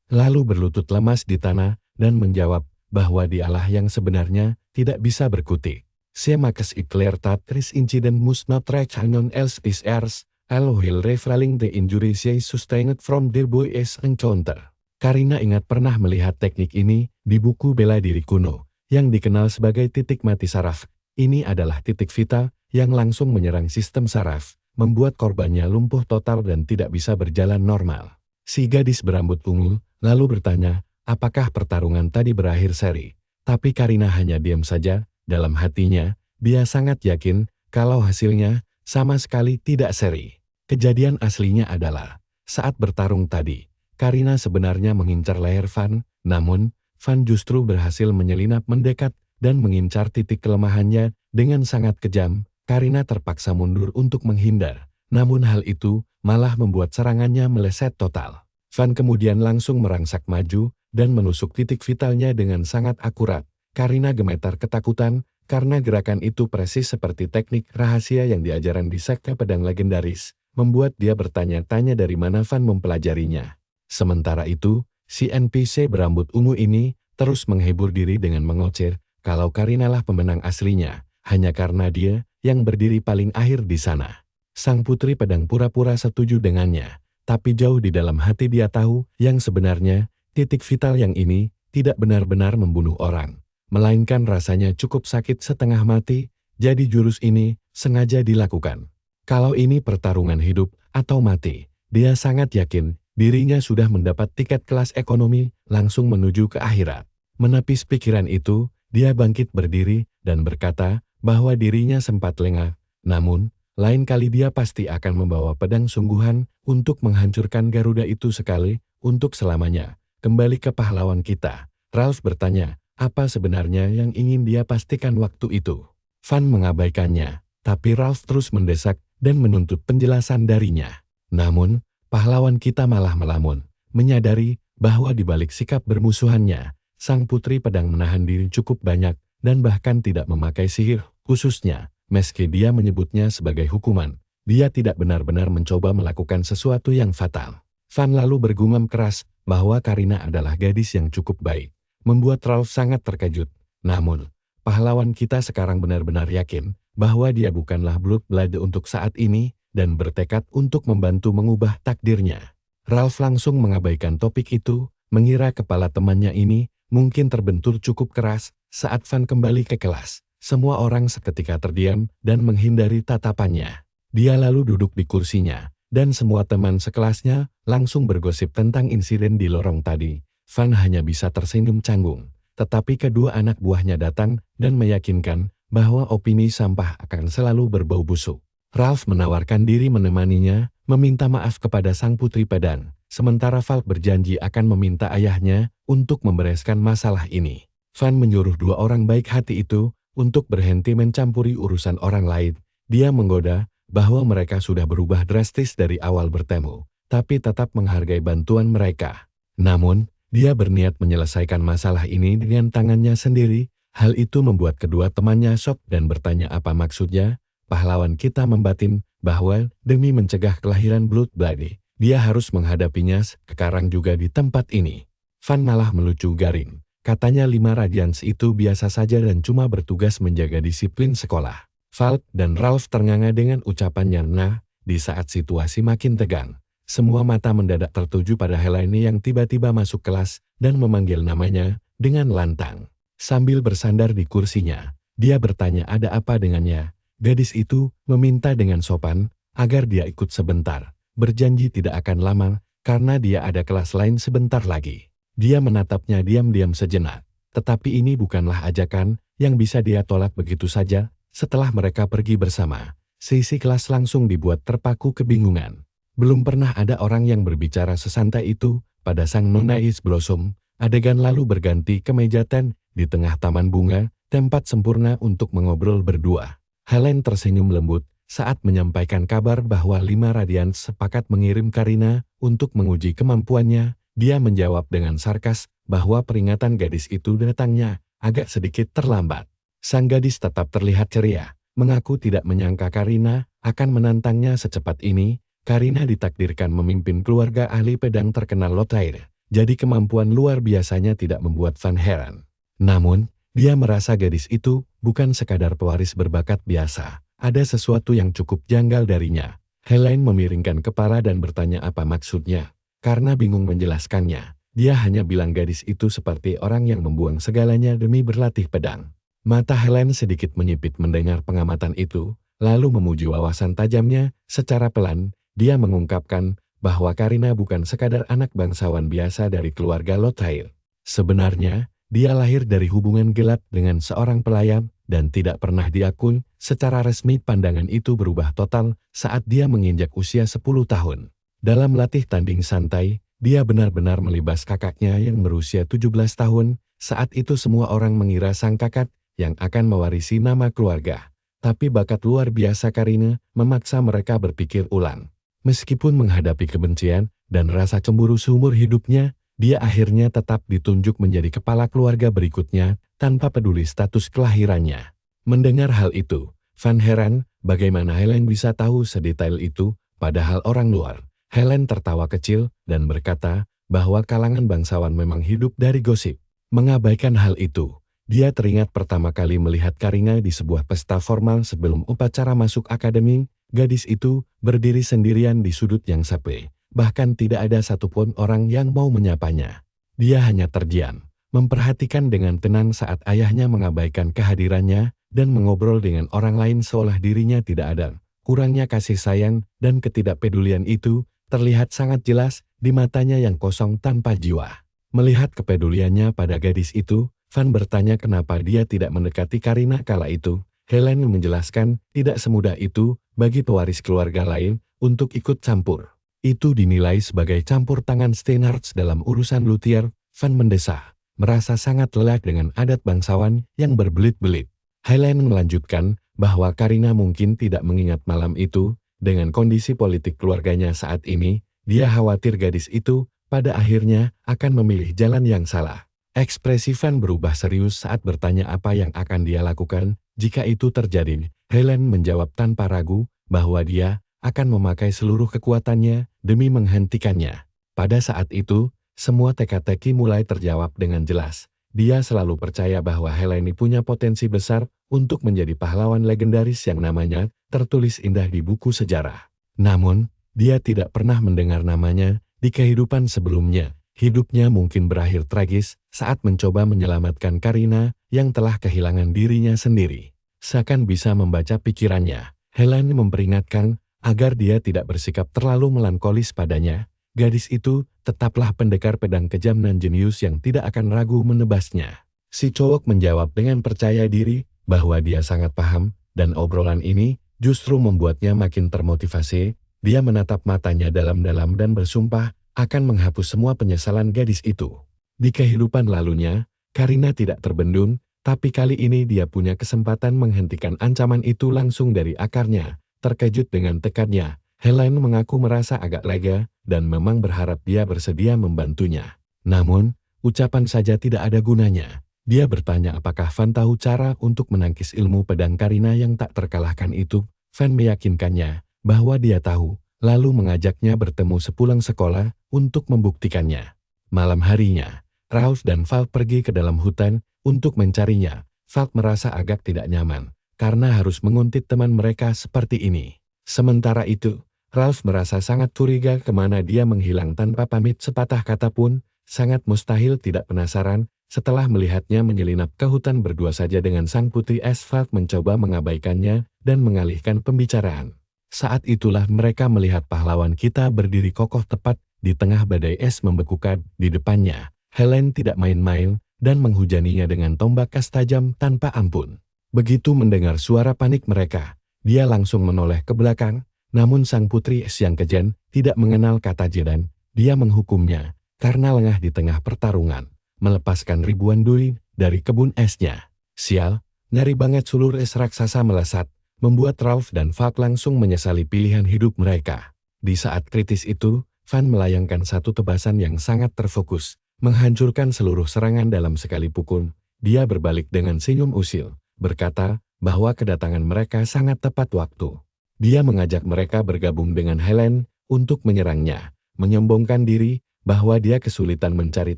Lalu berlutut lemas di tanah dan menjawab bahwa dialah yang sebenarnya tidak bisa berkutik. "Sie makes it clear that this incident must not reach anyone else is ours, while revealing the injury she sustained from the boy's encounter." Karina ingat pernah melihat teknik ini di buku bela diri kuno, yang dikenal sebagai titik mati saraf. Ini adalah titik vital yang langsung menyerang sistem saraf, membuat korbannya lumpuh total dan tidak bisa berjalan normal. Si gadis berambut ungu lalu bertanya, apakah pertarungan tadi berakhir seri? Tapi Karina hanya diam saja. Dalam hatinya, dia sangat yakin kalau hasilnya sama sekali tidak seri. Kejadian aslinya adalah, saat bertarung tadi, Karina sebenarnya mengincar leher Van, namun Van justru berhasil menyelinap mendekat dan mengincar titik kelemahannya dengan sangat kejam. Karina terpaksa mundur untuk menghindar, namun hal itu malah membuat serangannya meleset total. Van kemudian langsung merangsak maju dan menusuk titik vitalnya dengan sangat akurat. Karina gemetar ketakutan karena gerakan itu persis seperti teknik rahasia yang diajaran di sekte pedang legendaris, membuat dia bertanya-tanya dari mana Van mempelajarinya. Sementara itu, si NPC berambut ungu ini terus menghibur diri dengan mengoceh kalau Karina lah pemenang aslinya, hanya karena dia yang berdiri paling akhir di sana. Sang putri pedang pura-pura setuju dengannya, tapi jauh di dalam hati dia tahu yang sebenarnya titik vital yang ini tidak benar-benar membunuh orang, melainkan rasanya cukup sakit setengah mati, jadi jurus ini sengaja dilakukan. Kalau ini pertarungan hidup atau mati, dia sangat yakin dirinya sudah mendapat tiket kelas ekonomi langsung menuju ke akhirat. Menepis pikiran itu, dia bangkit berdiri dan berkata bahwa dirinya sempat lengah, namun lain kali dia pasti akan membawa pedang sungguhan untuk menghancurkan Garuda itu sekali untuk selamanya. Kembali ke pahlawan kita, Ralph bertanya, apa sebenarnya yang ingin dia pastikan waktu itu? Van mengabaikannya, tapi Ralph terus mendesak dan menuntut penjelasan darinya. Namun, pahlawan kita malah melamun, menyadari bahwa di balik sikap bermusuhannya, sang putri pedang menahan diri cukup banyak dan bahkan tidak memakai sihir khususnya. Meski dia menyebutnya sebagai hukuman, dia tidak benar-benar mencoba melakukan sesuatu yang fatal. Van lalu bergumam keras bahwa Karina adalah gadis yang cukup baik, membuat Ralph sangat terkejut. Namun, pahlawan kita sekarang benar-benar yakin bahwa dia bukanlah blood untuk saat ini dan bertekad untuk membantu mengubah takdirnya. Ralph langsung mengabaikan topik itu, mengira kepala temannya ini mungkin terbentur cukup keras. Saat Van kembali ke kelas, semua orang seketika terdiam dan menghindari tatapannya. Dia lalu duduk di kursinya, dan semua teman sekelasnya langsung bergosip tentang insiden di lorong tadi. Van hanya bisa tersenyum canggung. tetapi kedua anak buahnya datang dan meyakinkan bahwa opini sampah akan selalu berbau busuk. Ralph menawarkan diri menemaninya, meminta maaf kepada sang putri pedang, sementara Falk berjanji akan meminta ayahnya untuk membereskan masalah ini. Van menyuruh dua orang baik hati itu untuk berhenti mencampuri urusan orang lain. Dia menggoda bahwa mereka sudah berubah drastis dari awal bertemu, tapi tetap menghargai bantuan mereka. Namun, dia berniat menyelesaikan masalah ini dengan tangannya sendiri. Hal itu membuat kedua temannya shock dan bertanya apa maksudnya. Pahlawan kita membatin bahwa demi mencegah kelahiran Blood Bloody, dia harus menghadapinya sekarang juga di tempat ini. Van malah melucu garing. Katanya 5 Radiance itu biasa saja dan cuma bertugas menjaga disiplin sekolah. Falk dan Ralph ternganga dengan ucapannya. Nah, di saat situasi makin tegang, semua mata mendadak tertuju pada Helene yang tiba-tiba masuk kelas dan memanggil namanya dengan lantang. Sambil bersandar di kursinya, dia bertanya ada apa dengannya. Gadis itu meminta dengan sopan agar dia ikut sebentar, berjanji tidak akan lama karena dia ada kelas lain sebentar lagi. Dia menatapnya diam-diam sejenak, tetapi ini bukanlah ajakan yang bisa dia tolak begitu saja. Setelah mereka pergi bersama, sisi kelas langsung dibuat terpaku kebingungan. Belum pernah ada orang yang berbicara sesantai itu pada sang Nona Ice Blossom. Adegan lalu berganti ke meja ten di tengah taman bunga, tempat sempurna untuk mengobrol berdua. Helen tersenyum lembut saat menyampaikan kabar bahwa 5 Radiance sepakat mengirim Karina untuk menguji kemampuannya. Dia menjawab dengan sarkas bahwa peringatan gadis itu datangnya agak sedikit terlambat. Sang gadis tetap terlihat ceria, mengaku tidak menyangka Karina akan menantangnya secepat ini. Karina ditakdirkan memimpin keluarga ahli pedang terkenal Lothair, jadi kemampuan luar biasanya tidak membuat Van heran. Namun, dia merasa gadis itu bukan sekadar pewaris berbakat biasa. Ada sesuatu yang cukup janggal darinya. Helene memiringkan kepala dan bertanya apa maksudnya. Karena bingung menjelaskannya, dia hanya bilang gadis itu seperti orang yang membuang segalanya demi berlatih pedang. Mata Helene sedikit menyipit mendengar pengamatan itu, lalu memuji wawasan tajamnya. Secara pelan, dia mengungkapkan bahwa Karina bukan sekadar anak bangsawan biasa dari keluarga Lothair. Sebenarnya, dia lahir dari hubungan gelap dengan seorang pelayan dan tidak pernah diakui. Secara resmi pandangan itu berubah total saat dia menginjak usia 10 tahun. Dalam latih tanding santai, dia benar-benar melibas kakaknya yang berusia 17 tahun. Saat itu semua orang mengira sang kakak yang akan mewarisi nama keluarga. Tapi bakat luar biasa Karina memaksa mereka berpikir ulang. Meskipun menghadapi kebencian dan rasa cemburu seumur hidupnya, dia akhirnya tetap ditunjuk menjadi kepala keluarga berikutnya tanpa peduli status kelahirannya. Mendengar hal itu, Van heran bagaimana Helen bisa tahu sedetail itu, padahal orang luar. Helen tertawa kecil dan berkata bahwa kalangan bangsawan memang hidup dari gosip. Mengabaikan hal itu, dia teringat pertama kali melihat Karina di sebuah pesta formal sebelum upacara masuk akademi. Gadis itu berdiri sendirian di sudut yang sepi. Bahkan tidak ada satupun orang yang mau menyapanya. Dia hanya terdiam, memperhatikan dengan tenang saat ayahnya mengabaikan kehadirannya dan mengobrol dengan orang lain seolah dirinya tidak ada. Kurangnya kasih sayang dan ketidakpedulian itu terlihat sangat jelas di matanya yang kosong tanpa jiwa. Melihat kepeduliannya pada gadis itu, Van bertanya kenapa dia tidak mendekati Karina kala itu. Helen menjelaskan tidak semudah itu bagi pewaris keluarga lain untuk ikut campur. Itu dinilai sebagai campur tangan Steinhardt dalam urusan luthier. Van mendesah, merasa sangat lelah dengan adat bangsawan yang berbelit-belit. Helen melanjutkan bahwa Karina mungkin tidak mengingat malam itu. Dengan kondisi politik keluarganya saat ini, dia khawatir gadis itu pada akhirnya akan memilih jalan yang salah. Ekspresi Van berubah serius saat bertanya apa yang akan dia lakukan jika itu terjadi. Helen menjawab tanpa ragu bahwa dia akan memakai seluruh kekuatannya demi menghentikannya. Pada saat itu, semua teka-teki mulai terjawab dengan jelas. Dia selalu percaya bahwa Helene punya potensi besar untuk menjadi pahlawan legendaris yang namanya tertulis indah di buku sejarah. Namun, dia tidak pernah mendengar namanya di kehidupan sebelumnya. Hidupnya mungkin berakhir tragis saat mencoba menyelamatkan Karina yang telah kehilangan dirinya sendiri. Seakan bisa membaca pikirannya, Helene memperingatkan agar dia tidak bersikap terlalu melankolis padanya. Gadis itu tetaplah pendekar pedang kejam dan jenius yang tidak akan ragu menebasnya. Si cowok menjawab dengan percaya diri bahwa dia sangat paham, dan obrolan ini justru membuatnya makin termotivasi. Dia menatap matanya dalam-dalam dan bersumpah akan menghapus semua penyesalan gadis itu. Di kehidupan lalunya, Karina tidak terbendung, tapi kali ini dia punya kesempatan menghentikan ancaman itu langsung dari akarnya. Terkejut dengan tekadnya, Helen mengaku merasa agak lega dan memang berharap dia bersedia membantunya. Namun, ucapan saja tidak ada gunanya. Dia bertanya apakah Van tahu cara untuk menangkis ilmu pedang Karina yang tak terkalahkan itu. Van meyakinkannya bahwa dia tahu, lalu mengajaknya bertemu sepulang sekolah untuk membuktikannya. Malam harinya, Ralph dan Falk pergi ke dalam hutan untuk mencarinya. Falk merasa agak tidak nyaman karena harus menguntit teman mereka seperti ini. Sementara itu, Ralph merasa sangat curiga kemana dia menghilang tanpa pamit sepatah kata pun. Sangat mustahil tidak penasaran setelah melihatnya menyelinap ke hutan berdua saja dengan sang putri es. Falk mencoba mengabaikannya dan mengalihkan pembicaraan. Saat itulah mereka melihat pahlawan kita berdiri kokoh tepat di tengah badai es membekukan di depannya. Helen tidak main-main dan menghujaninya dengan tombak kas tajam tanpa ampun. Begitu mendengar suara panik mereka, dia langsung menoleh ke belakang, namun sang putri es yang kejam tidak mengenal kata jedan. Dia menghukumnya karena lengah di tengah pertarungan, melepaskan ribuan duri dari kebun esnya. Sial, ngeri banget sulur es raksasa melesat, membuat Ralph dan Falk langsung menyesali pilihan hidup mereka. Di saat kritis itu, Van melayangkan satu tebasan yang sangat terfokus, menghancurkan seluruh serangan dalam sekali pukul. Dia berbalik dengan senyum usil, berkata bahwa kedatangan mereka sangat tepat waktu. Dia mengajak mereka bergabung dengan Helen untuk menyerangnya, menyombongkan diri bahwa dia kesulitan mencari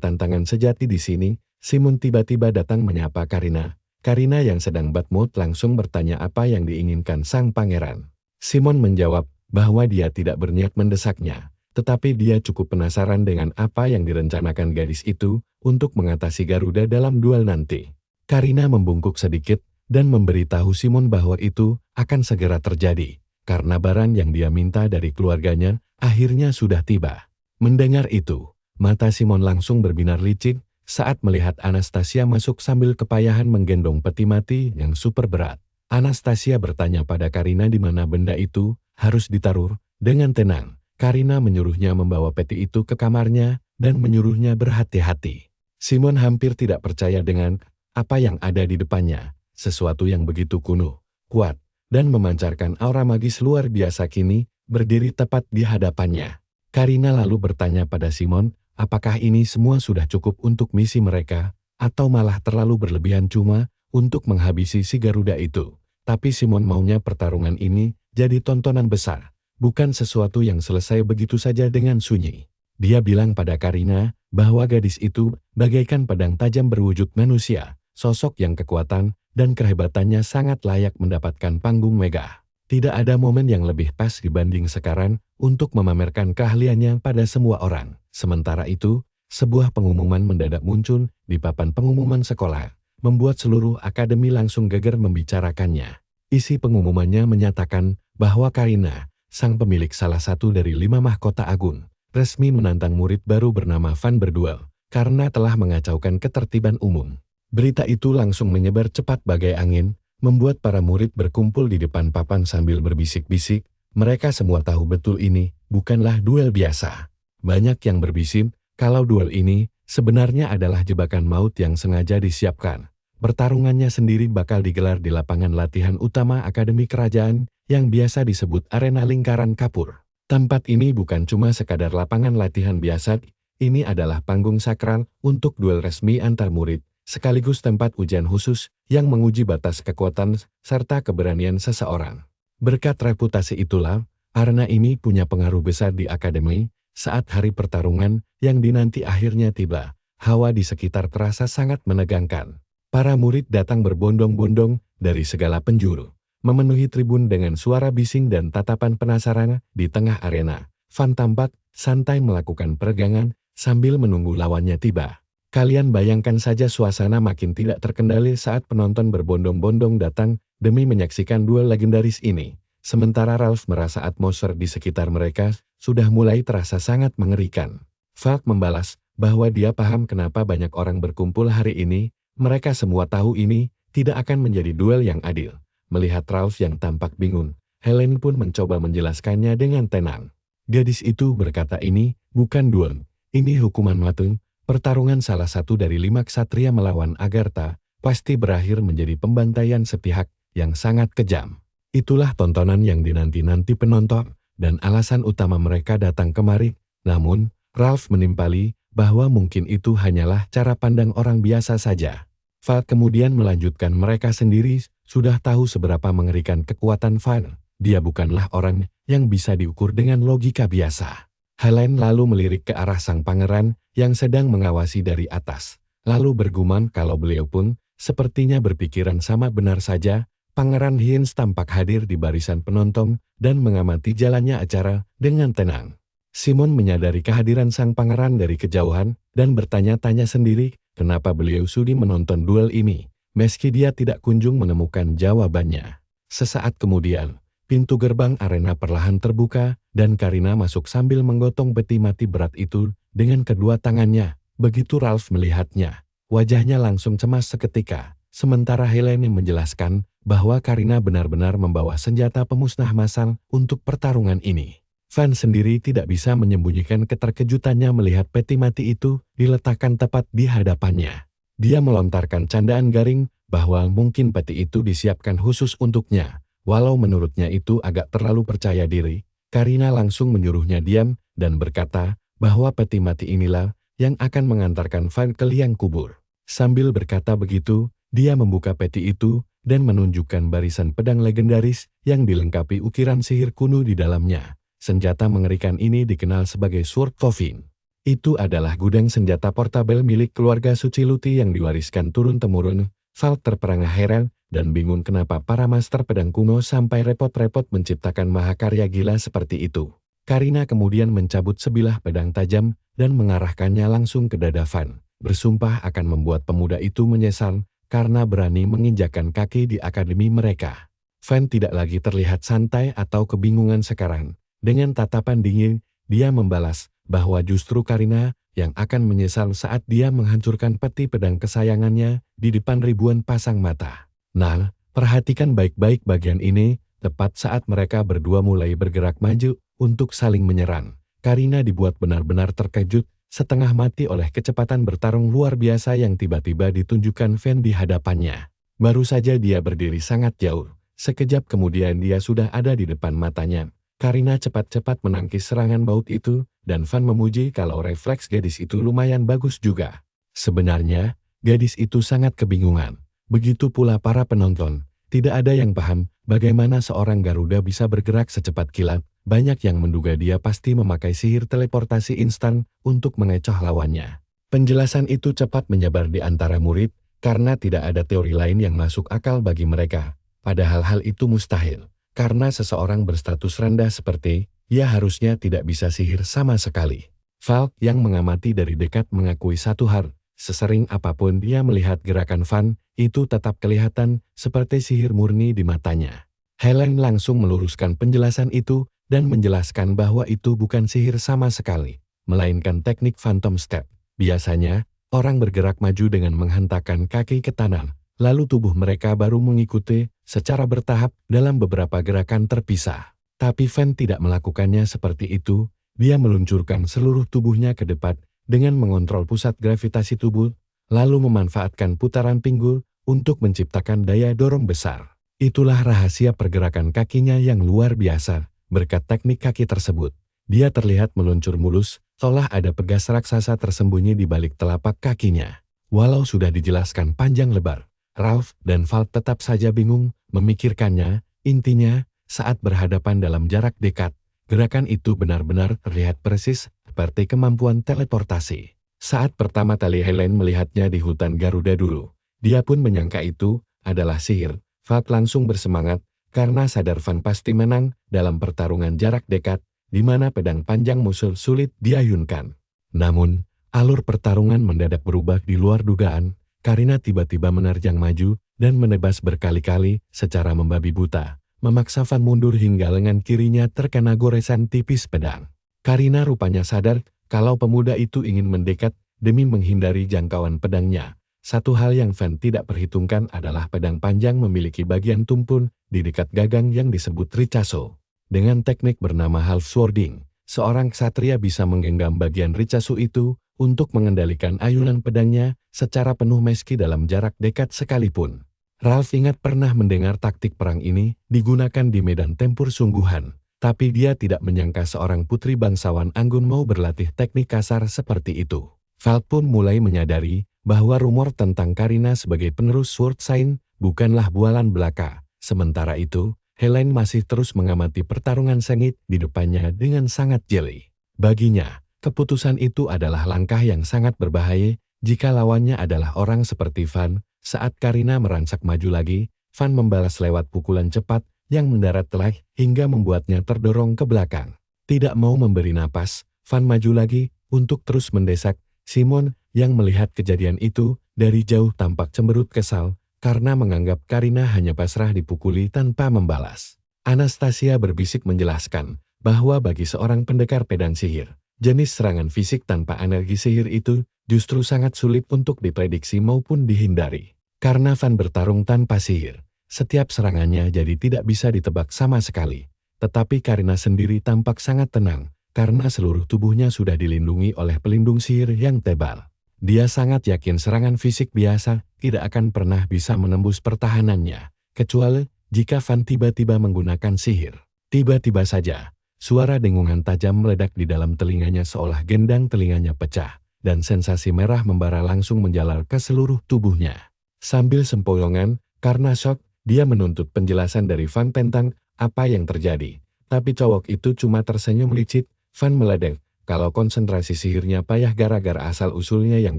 tantangan sejati di sini. Simon tiba-tiba datang menyapa Karina. Karina yang sedang bad mood langsung bertanya apa yang diinginkan sang pangeran. Simon menjawab bahwa dia tidak berniat mendesaknya, tetapi dia cukup penasaran dengan apa yang direncanakan gadis itu untuk mengatasi Garuda dalam duel nanti. Karina membungkuk sedikit dan memberitahu Simon bahwa itu akan segera terjadi, karena barang yang dia minta dari keluarganya akhirnya sudah tiba. Mendengar itu, mata Simon langsung berbinar licik saat melihat Anastasia masuk sambil kepayahan menggendong peti mati yang super berat. Anastasia bertanya pada Karina di mana benda itu harus ditaruh. Dengan tenang, Karina menyuruhnya membawa peti itu ke kamarnya dan menyuruhnya berhati-hati. Simon hampir tidak percaya dengan apa yang ada di depannya. Sesuatu yang begitu kuno, kuat, dan memancarkan aura magis luar biasa kini berdiri tepat di hadapannya. Karina lalu bertanya pada Simon, apakah ini semua sudah cukup untuk misi mereka, atau malah terlalu berlebihan cuma untuk menghabisi si Garuda itu. Tapi Simon maunya pertarungan ini jadi tontonan besar, bukan sesuatu yang selesai begitu saja dengan sunyi. Dia bilang pada Karina bahwa gadis itu bagaikan pedang tajam berwujud manusia, sosok yang kekuatan dan kehebatannya sangat layak mendapatkan panggung megah. Tidak ada momen yang lebih pas dibanding sekarang untuk memamerkan keahliannya pada semua orang. Sementara itu, sebuah pengumuman mendadak muncul di papan pengumuman sekolah, membuat seluruh akademi langsung geger membicarakannya. Isi pengumumannya menyatakan bahwa Karina, sang pemilik salah satu dari 5 mahkota agung, resmi menantang murid baru bernama Van berduel, karena telah mengacaukan ketertiban umum. Berita itu langsung menyebar cepat bagai angin, membuat para murid berkumpul di depan papan sambil berbisik-bisik. Mereka semua tahu betul ini bukanlah duel biasa. Banyak yang berbisik kalau duel ini sebenarnya adalah jebakan maut yang sengaja disiapkan. Pertarungannya sendiri bakal digelar di lapangan latihan utama Akademi Kerajaan yang biasa disebut Arena Lingkaran Kapur. Tempat ini bukan cuma sekadar lapangan latihan biasa, ini adalah panggung sakral untuk duel resmi antar murid, sekaligus tempat ujian khusus yang menguji batas kekuatan serta keberanian seseorang. Berkat reputasi itulah, arena ini punya pengaruh besar di akademi. Saat hari pertarungan yang dinanti akhirnya tiba, hawa di sekitar terasa sangat menegangkan. Para murid datang berbondong-bondong dari segala penjuru, memenuhi tribun dengan suara bising dan tatapan penasaran. Di tengah arena, Van tampak santai melakukan peregangan sambil menunggu lawannya tiba. Kalian bayangkan saja suasana makin tidak terkendali saat penonton berbondong-bondong datang demi menyaksikan duel legendaris ini. Sementara Ralph merasa atmosfer di sekitar mereka sudah mulai terasa sangat mengerikan. Falk membalas bahwa dia paham kenapa banyak orang berkumpul hari ini. Mereka semua tahu ini tidak akan menjadi duel yang adil. Melihat Ralph yang tampak bingung, Helen pun mencoba menjelaskannya dengan tenang. Gadis itu berkata ini bukan duel, ini hukuman mati. Pertarungan salah satu dari 5 ksatria melawan Agartha pasti berakhir menjadi pembantaian sepihak yang sangat kejam. Itulah tontonan yang dinanti-nanti penonton dan alasan utama mereka datang kemari. Namun, Ralph menimpali bahwa mungkin itu hanyalah cara pandang orang biasa saja. Falk kemudian melanjutkan mereka sendiri sudah tahu seberapa mengerikan kekuatan Falk. Dia bukanlah orang yang bisa diukur dengan logika biasa. Helen lalu melirik ke arah sang pangeran yang sedang mengawasi dari atas. Lalu bergumam kalau beliau pun sepertinya berpikiran sama. Benar saja, Pangeran Hins tampak hadir di barisan penonton dan mengamati jalannya acara dengan tenang. Simon menyadari kehadiran sang pangeran dari kejauhan dan bertanya-tanya sendiri kenapa beliau sudi menonton duel ini, meski dia tidak kunjung menemukan jawabannya. Sesaat kemudian, pintu gerbang arena perlahan terbuka dan Karina masuk sambil menggotong peti mati berat itu dengan kedua tangannya. Begitu Ralph melihatnya, wajahnya langsung cemas seketika, sementara Helen menjelaskan bahwa Karina benar-benar membawa senjata pemusnah massal untuk pertarungan ini. Van sendiri tidak bisa menyembunyikan keterkejutannya melihat peti mati itu diletakkan tepat di hadapannya. Dia melontarkan candaan garing bahwa mungkin peti itu disiapkan khusus untuknya. Walau menurutnya itu agak terlalu percaya diri, Karina langsung menyuruhnya diam dan berkata bahwa peti mati inilah yang akan mengantarkan Van ke liang kubur. Sambil berkata begitu, dia membuka peti itu dan menunjukkan barisan pedang legendaris yang dilengkapi ukiran sihir kuno di dalamnya. Senjata mengerikan ini dikenal sebagai Sword Coffin. Itu adalah gudang senjata portabel milik keluarga Suciluti yang diwariskan turun-temurun. Falk terperangah heran dan bingung kenapa para master pedang kuno sampai repot-repot menciptakan mahakarya gila seperti itu. Karina kemudian mencabut sebilah pedang tajam dan mengarahkannya langsung ke dada Van, bersumpah akan membuat pemuda itu menyesal karena berani menginjakkan kaki di akademi mereka. Van tidak lagi terlihat santai atau kebingungan sekarang. Dengan tatapan dingin, dia membalas bahwa justru Karina yang akan menyesal saat dia menghancurkan peti pedang kesayangannya di depan ribuan pasang mata. Nah, perhatikan baik-baik bagian ini, tepat saat mereka berdua mulai bergerak maju untuk saling menyerang. Karina dibuat benar-benar terkejut, setengah mati oleh kecepatan bertarung luar biasa yang tiba-tiba ditunjukkan Van di hadapannya. Baru saja dia berdiri sangat jauh, sekejap kemudian dia sudah ada di depan matanya. Karina cepat-cepat menangkis serangan baut itu, dan Van memuji kalau refleks gadis itu lumayan bagus juga. Sebenarnya, gadis itu sangat kebingungan. Begitu pula para penonton. Tidak ada yang paham bagaimana seorang Garuda bisa bergerak secepat kilat. Banyak yang menduga dia pasti memakai sihir teleportasi instan untuk mengecoh lawannya. Penjelasan itu cepat menyebar di antara murid, karena tidak ada teori lain yang masuk akal bagi mereka. Padahal hal itu mustahil. Karena seseorang berstatus rendah seperti, ia harusnya tidak bisa sihir sama sekali. Falk yang mengamati dari dekat mengakui satu hal, sesering apapun dia melihat gerakan Van, itu tetap kelihatan seperti sihir murni di matanya. Helen langsung meluruskan penjelasan itu, dan menjelaskan bahwa itu bukan sihir sama sekali, melainkan teknik Phantom Step. Biasanya, orang bergerak maju dengan menghentakkan kaki ke tanah, lalu tubuh mereka baru mengikuti secara bertahap dalam beberapa gerakan terpisah. Tapi Van tidak melakukannya seperti itu, dia meluncurkan seluruh tubuhnya ke depan dengan mengontrol pusat gravitasi tubuh, lalu memanfaatkan putaran pinggul untuk menciptakan daya dorong besar. Itulah rahasia pergerakan kakinya yang luar biasa. Berkat teknik kaki tersebut, dia terlihat meluncur mulus, seolah ada pegas raksasa tersembunyi di balik telapak kakinya. Walau sudah dijelaskan panjang lebar, Ralph dan Falk tetap saja bingung memikirkannya. Intinya, saat berhadapan dalam jarak dekat, gerakan itu benar-benar terlihat persis seperti kemampuan teleportasi. Saat pertama kali Helen melihatnya di hutan Garuda dulu, dia pun menyangka itu adalah sihir. Falk langsung bersemangat karena sadar Van pasti menang dalam pertarungan jarak dekat, di mana pedang panjang musuh sulit diayunkan. Namun, alur pertarungan mendadak berubah di luar dugaan. Karina tiba-tiba menerjang maju dan menebas berkali-kali secara membabi buta, memaksa Van mundur hingga lengan kirinya terkena goresan tipis pedang. Karina rupanya sadar kalau pemuda itu ingin mendekat demi menghindari jangkauan pedangnya. Satu hal yang Van tidak perhitungkan adalah pedang panjang memiliki bagian tumpul di dekat gagang yang disebut Richaso. Dengan teknik bernama half swording, seorang ksatria bisa menggenggam bagian Richaso itu untuk mengendalikan ayunan pedangnya secara penuh meski dalam jarak dekat sekalipun. Ralph ingat pernah mendengar taktik perang ini digunakan di medan tempur sungguhan, tapi dia tidak menyangka seorang putri bangsawan anggun mau berlatih teknik kasar seperti itu. Val pun mulai menyadari bahwa rumor tentang Karina sebagai penerus Sword Sign bukanlah bualan belaka. Sementara itu, Helene masih terus mengamati pertarungan sengit di depannya dengan sangat jeli. Baginya, keputusan itu adalah langkah yang sangat berbahaya jika lawannya adalah orang seperti Van. Saat Karina meransak maju lagi, Van membalas lewat pukulan cepat yang mendarat telak hingga membuatnya terdorong ke belakang. Tidak mau memberi napas, Van maju lagi untuk terus mendesak. Simon yang melihat kejadian itu dari jauh tampak cemberut kesal karena menganggap Karina hanya pasrah dipukuli tanpa membalas. Anastasia berbisik menjelaskan bahwa bagi seorang pendekar pedang sihir, jenis serangan fisik tanpa energi sihir itu justru sangat sulit untuk diprediksi maupun dihindari. Karena Van bertarung tanpa sihir, setiap serangannya jadi tidak bisa ditebak sama sekali. Tetapi Karina sendiri tampak sangat tenang, karena seluruh tubuhnya sudah dilindungi oleh pelindung sihir yang tebal. Dia sangat yakin serangan fisik biasa tidak akan pernah bisa menembus pertahanannya, kecuali jika Van tiba-tiba menggunakan sihir. Tiba-tiba saja, suara dengungan tajam meledak di dalam telinganya seolah gendang telinganya pecah, dan sensasi merah membara langsung menjalar ke seluruh tubuhnya. Sambil sempoyongan, karena shock, dia menuntut penjelasan dari Van tentang apa yang terjadi. Tapi cowok itu cuma tersenyum licik. Van meledek, kalau konsentrasi sihirnya payah gara-gara asal-usulnya yang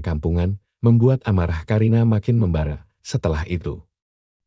kampungan, membuat amarah Karina makin membara. Setelah itu,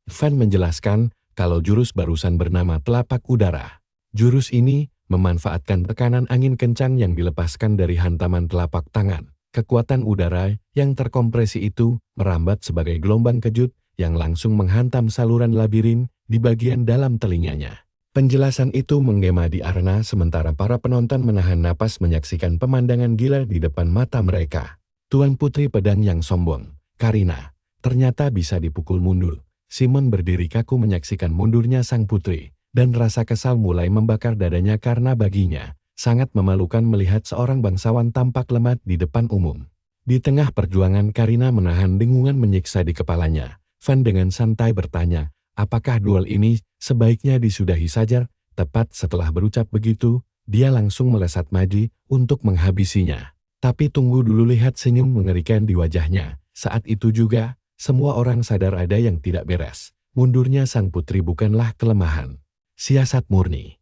Van menjelaskan kalau jurus barusan bernama telapak udara. Jurus ini memanfaatkan tekanan angin kencang yang dilepaskan dari hantaman telapak tangan. Kekuatan udara yang terkompresi itu merambat sebagai gelombang kejut yang langsung menghantam saluran labirin di bagian dalam telinganya. Penjelasan itu menggema di arena sementara para penonton menahan napas menyaksikan pemandangan gila di depan mata mereka. Tuan Putri Pedang yang sombong, Karina, ternyata bisa dipukul mundur. Simon berdiri kaku menyaksikan mundurnya sang putri, dan rasa kesal mulai membakar dadanya karena baginya sangat memalukan melihat seorang bangsawan tampak lemah di depan umum. Di tengah perjuangan Karina menahan dengungan menyiksa di kepalanya. Van dengan santai bertanya, apakah duel ini sebaiknya disudahi saja? Tepat setelah berucap begitu, dia langsung melesat maju untuk menghabisinya. Tapi tunggu dulu, lihat senyum mengerikan di wajahnya. Saat itu juga, semua orang sadar ada yang tidak beres. Mundurnya sang putri bukanlah kelemahan. Siasat murni.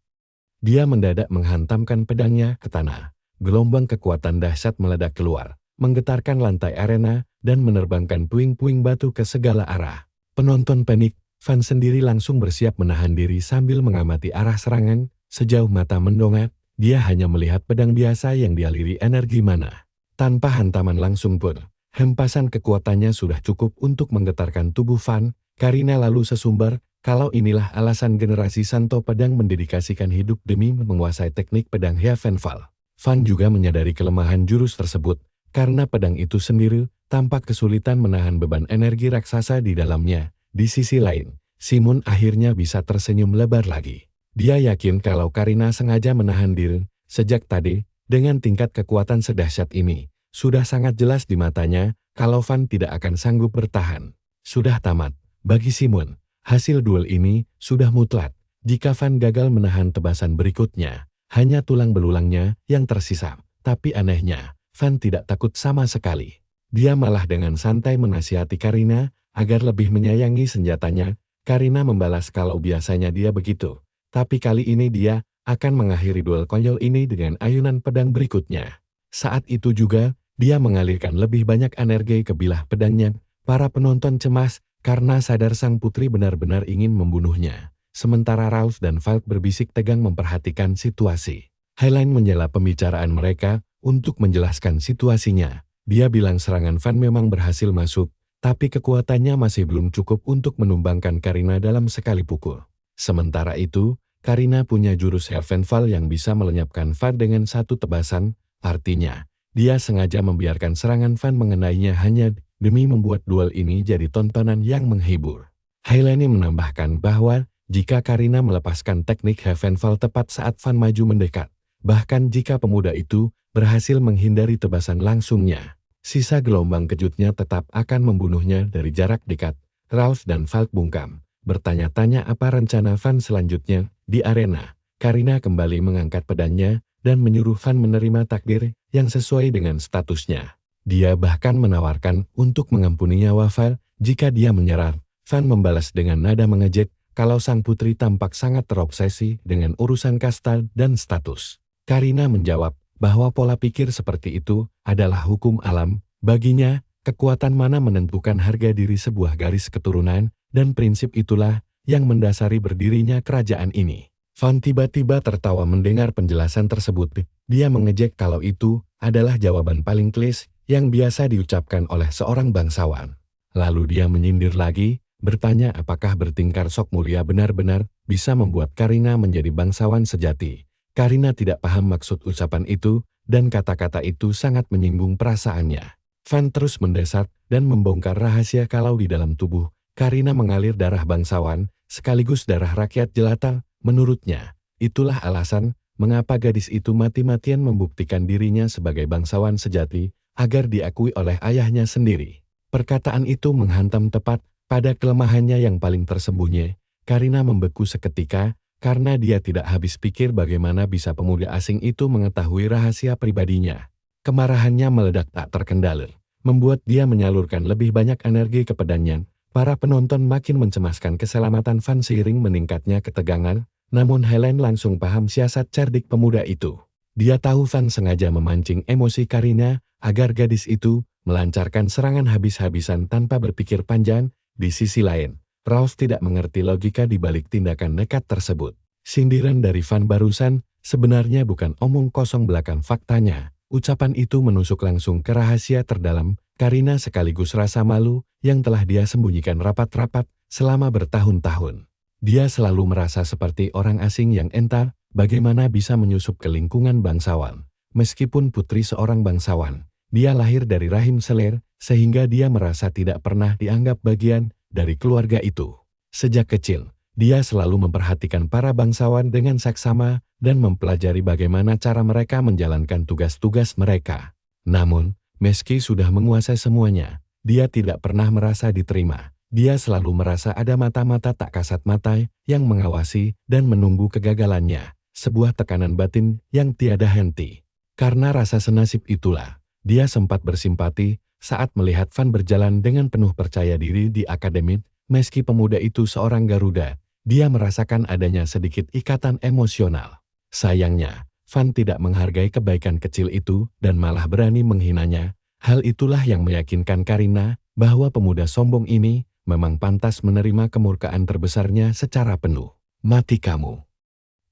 Dia mendadak menghantamkan pedangnya ke tanah. Gelombang kekuatan dahsyat meledak keluar, menggetarkan lantai arena, dan menerbangkan puing-puing batu ke segala arah. Penonton panik. Van sendiri langsung bersiap menahan diri sambil mengamati arah serangan. Sejauh mata mendongak, dia hanya melihat pedang biasa yang dialiri energi mana. Tanpa hantaman langsung pun, hempasan kekuatannya sudah cukup untuk menggetarkan tubuh Van. Karina lalu sesumbar, kalau inilah alasan generasi Santo Pedang mendedikasikan hidup demi menguasai teknik pedang Heavenfall. Van juga menyadari kelemahan jurus tersebut, karena pedang itu sendiri tampak kesulitan menahan beban energi raksasa di dalamnya. Di sisi lain, Simon akhirnya bisa tersenyum lebar lagi. Dia yakin kalau Karina sengaja menahan diri sejak tadi, dengan tingkat kekuatan sedahsyat ini. Sudah sangat jelas di matanya kalau Van tidak akan sanggup bertahan. Sudah tamat. Bagi Simon, hasil duel ini sudah mutlak. Jika Van gagal menahan tebasan berikutnya, hanya tulang belulangnya yang tersisa. Tapi anehnya, Van tidak takut sama sekali. Dia malah dengan santai menasihati Karina agar lebih menyayangi senjatanya. Karina membalas kalau biasanya dia begitu. Tapi kali ini dia akan mengakhiri duel konyol ini dengan ayunan pedang berikutnya. Saat itu juga, dia mengalirkan lebih banyak energi ke bilah pedangnya. Para penonton cemas karena sadar sang putri benar-benar ingin membunuhnya. Sementara Ralph dan Falk berbisik tegang memperhatikan situasi. Helene menyela pembicaraan mereka untuk menjelaskan situasinya. Dia bilang serangan Van memang berhasil masuk, tapi kekuatannya masih belum cukup untuk menumbangkan Karina dalam sekali pukul. Sementara itu, Karina punya jurus Heavenfall yang bisa melenyapkan Van dengan satu tebasan, artinya, dia sengaja membiarkan serangan Van mengenainya hanya demi membuat duel ini jadi tontonan yang menghibur. Helene menambahkan bahwa jika Karina melepaskan teknik Heavenfall tepat saat Van maju mendekat, bahkan jika pemuda itu berhasil menghindari tebasan langsungnya, sisa gelombang kejutnya tetap akan membunuhnya dari jarak dekat. Ralph dan Falk bungkam, bertanya-tanya apa rencana Van selanjutnya di arena. Karina kembali mengangkat pedangnya dan menyuruh Van menerima takdir yang sesuai dengan statusnya. Dia bahkan menawarkan untuk mengampuni nyawa Van jika dia menyerah. Van membalas dengan nada mengejek kalau sang putri tampak sangat terobsesi dengan urusan kasta dan status. Karina menjawab bahwa pola pikir seperti itu adalah hukum alam. Baginya, kekuatan mana menentukan harga diri sebuah garis keturunan, dan prinsip itulah yang mendasari berdirinya kerajaan ini. Van tiba-tiba tertawa mendengar penjelasan tersebut. Dia mengejek kalau itu adalah jawaban paling klise yang biasa diucapkan oleh seorang bangsawan. Lalu dia menyindir lagi, bertanya apakah bertingkar sok mulia benar-benar bisa membuat Karina menjadi bangsawan sejati. Karina tidak paham maksud ucapan itu, dan kata-kata itu sangat menyinggung perasaannya. Van terus mendesak dan membongkar rahasia kalau di dalam tubuh Karina mengalir darah bangsawan, sekaligus darah rakyat jelata. Menurutnya, itulah alasan mengapa gadis itu mati-matian membuktikan dirinya sebagai bangsawan sejati, agar diakui oleh ayahnya sendiri. Perkataan itu menghantam tepat pada kelemahannya yang paling tersembunyi. Karina membeku seketika, karena dia tidak habis pikir bagaimana bisa pemuda asing itu mengetahui rahasia pribadinya. Kemarahannya meledak tak terkendali, membuat dia menyalurkan lebih banyak energi ke pedangnya. Para penonton makin mencemaskan keselamatan Van seiring meningkatnya ketegangan, namun Helen langsung paham siasat cerdik pemuda itu. Dia tahu Van sengaja memancing emosi Karina agar gadis itu melancarkan serangan habis-habisan tanpa berpikir panjang. Di sisi lain, Ralph tidak mengerti logika di balik tindakan nekat tersebut. Sindiran dari Van barusan sebenarnya bukan omong kosong belakang faktanya. Ucapan itu menusuk langsung ke rahasia terdalam Karina sekaligus rasa malu yang telah dia sembunyikan rapat-rapat selama bertahun-tahun. Dia selalu merasa seperti orang asing yang entar, bagaimana bisa menyusup ke lingkungan bangsawan. Meskipun putri seorang bangsawan, dia lahir dari rahim selir, sehingga dia merasa tidak pernah dianggap bagian dari keluarga itu. Sejak kecil, dia selalu memperhatikan para bangsawan dengan saksama dan mempelajari bagaimana cara mereka menjalankan tugas-tugas mereka. Namun, meski sudah menguasai semuanya, dia tidak pernah merasa diterima. Dia selalu merasa ada mata-mata tak kasat mata yang mengawasi dan menunggu kegagalannya, sebuah tekanan batin yang tiada henti. Karena rasa senasib itulah, dia sempat bersimpati saat melihat Van berjalan dengan penuh percaya diri di akademi. Meski pemuda itu seorang Garuda, dia merasakan adanya sedikit ikatan emosional. Sayangnya, Van tidak menghargai kebaikan kecil itu dan malah berani menghinanya. Hal itulah yang meyakinkan Karina bahwa pemuda sombong ini memang pantas menerima kemurkaan terbesarnya secara penuh. Mati kamu.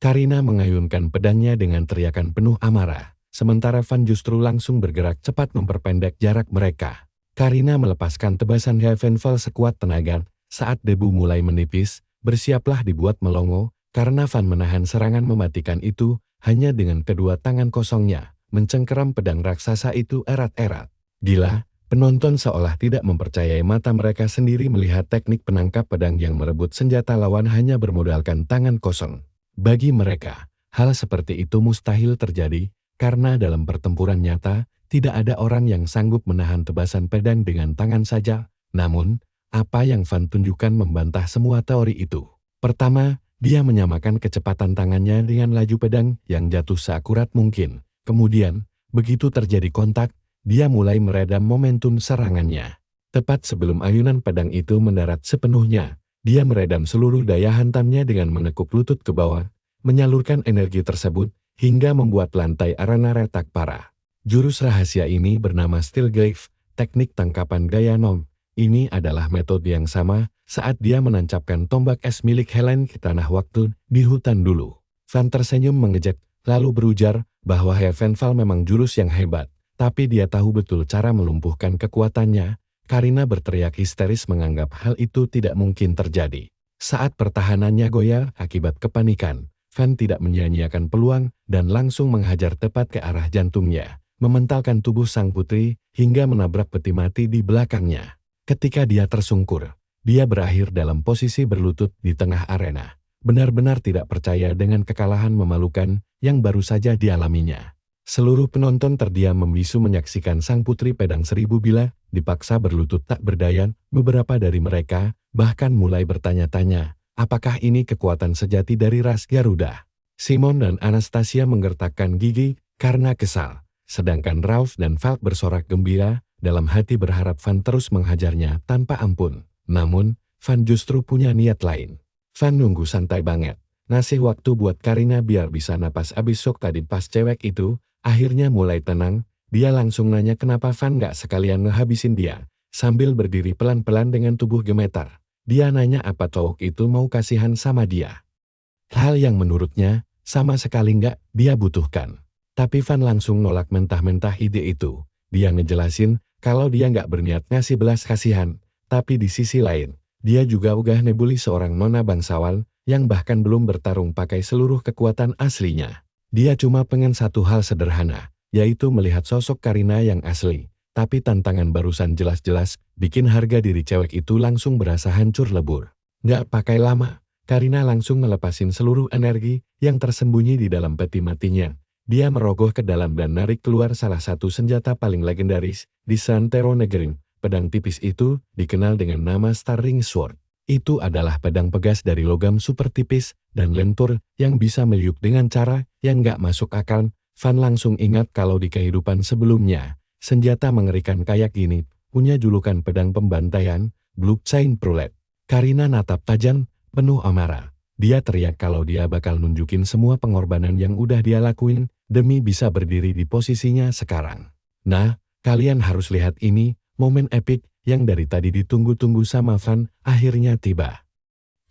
Karina mengayunkan pedangnya dengan teriakan penuh amarah, sementara Van justru langsung bergerak cepat memperpendek jarak mereka. Karina melepaskan tebasan Heavenfall sekuat tenaga. Saat debu mulai menipis, bersiaplah dibuat melongo, karena Van menahan serangan mematikan itu hanya dengan kedua tangan kosongnya, mencengkeram pedang raksasa itu erat-erat. Gila, penonton seolah tidak mempercayai mata mereka sendiri melihat teknik penangkap pedang yang merebut senjata lawan hanya bermodalkan tangan kosong. Bagi mereka, hal seperti itu mustahil terjadi, karena dalam pertempuran nyata, tidak ada orang yang sanggup menahan tebasan pedang dengan tangan saja. Namun, apa yang Van tunjukkan membantah semua teori itu. Pertama, dia menyamakan kecepatan tangannya dengan laju pedang yang jatuh seakurat mungkin. Kemudian, begitu terjadi kontak, dia mulai meredam momentum serangannya. Tepat sebelum ayunan pedang itu mendarat sepenuhnya, dia meredam seluruh daya hantamnya dengan menekuk lutut ke bawah, menyalurkan energi tersebut, hingga membuat lantai arena retak parah. Jurus rahasia ini bernama Steel Glaive, teknik tangkapan gaya Nom. Ini adalah metode yang sama saat dia menancapkan tombak es milik Helen ke tanah waktu di hutan dulu. Van tersenyum mengejek, lalu berujar bahwa Heavenfall memang jurus yang hebat, tapi dia tahu betul cara melumpuhkan kekuatannya. Karina berteriak histeris menganggap hal itu tidak mungkin terjadi. Saat pertahanannya goyah akibat kepanikan, Van tidak menyia-nyiakan peluang dan langsung menghajar tepat ke arah jantungnya. mementalkan tubuh sang putri hingga menabrak peti mati di belakangnya. Ketika dia tersungkur, dia berakhir dalam posisi berlutut di tengah arena. Benar-benar tidak percaya dengan kekalahan memalukan yang baru saja dialaminya. Seluruh penonton terdiam membisu menyaksikan sang putri pedang seribu bila dipaksa berlutut tak berdaya. Beberapa dari mereka bahkan mulai bertanya-tanya, apakah ini kekuatan sejati dari ras Garuda? Simon dan Anastasia menggertakkan gigi karena kesal, sedangkan Ralph dan Falk bersorak gembira, dalam hati berharap Van terus menghajarnya tanpa ampun. Namun, Van justru punya niat lain. Van nunggu santai banget, ngasih waktu buat Karina biar bisa napas abis shock tadi pas cewek itu akhirnya mulai tenang. Dia langsung nanya kenapa Van gak sekalian ngehabisin dia, sambil berdiri pelan-pelan dengan tubuh gemetar. Dia nanya apa cowok itu mau kasihan sama dia. Hal yang menurutnya sama sekali gak dia butuhkan. Tapi Van langsung nolak mentah-mentah ide itu. Dia ngejelasin kalau dia gak berniat ngasih belas kasihan, tapi di sisi lain, dia juga ugah nebuli seorang nona bangsawan yang bahkan belum bertarung pakai seluruh kekuatan aslinya. Dia cuma pengen satu hal sederhana, yaitu melihat sosok Karina yang asli. Tapi tantangan barusan jelas-jelas bikin harga diri cewek itu langsung berasa hancur lebur. Gak pakai lama, Karina langsung melepasin seluruh energi yang tersembunyi di dalam peti matinya. Dia merogoh ke dalam dan narik keluar salah satu senjata paling legendaris di Santero Negeri. Pedang tipis itu dikenal dengan nama Starring Sword. Itu adalah pedang pegas dari logam super tipis dan lentur yang bisa meliuk dengan cara yang gak masuk akal. Van langsung ingat kalau di kehidupan sebelumnya, senjata mengerikan kayak gini punya julukan pedang pembantaian, Blue Chain Prulet. Karina natap tajam, penuh amarah. Dia teriak kalau dia bakal nunjukin semua pengorbanan yang udah dia lakuin demi bisa berdiri di posisinya sekarang. Nah, kalian harus lihat ini, momen epik yang dari tadi ditunggu-tunggu sama Van akhirnya tiba.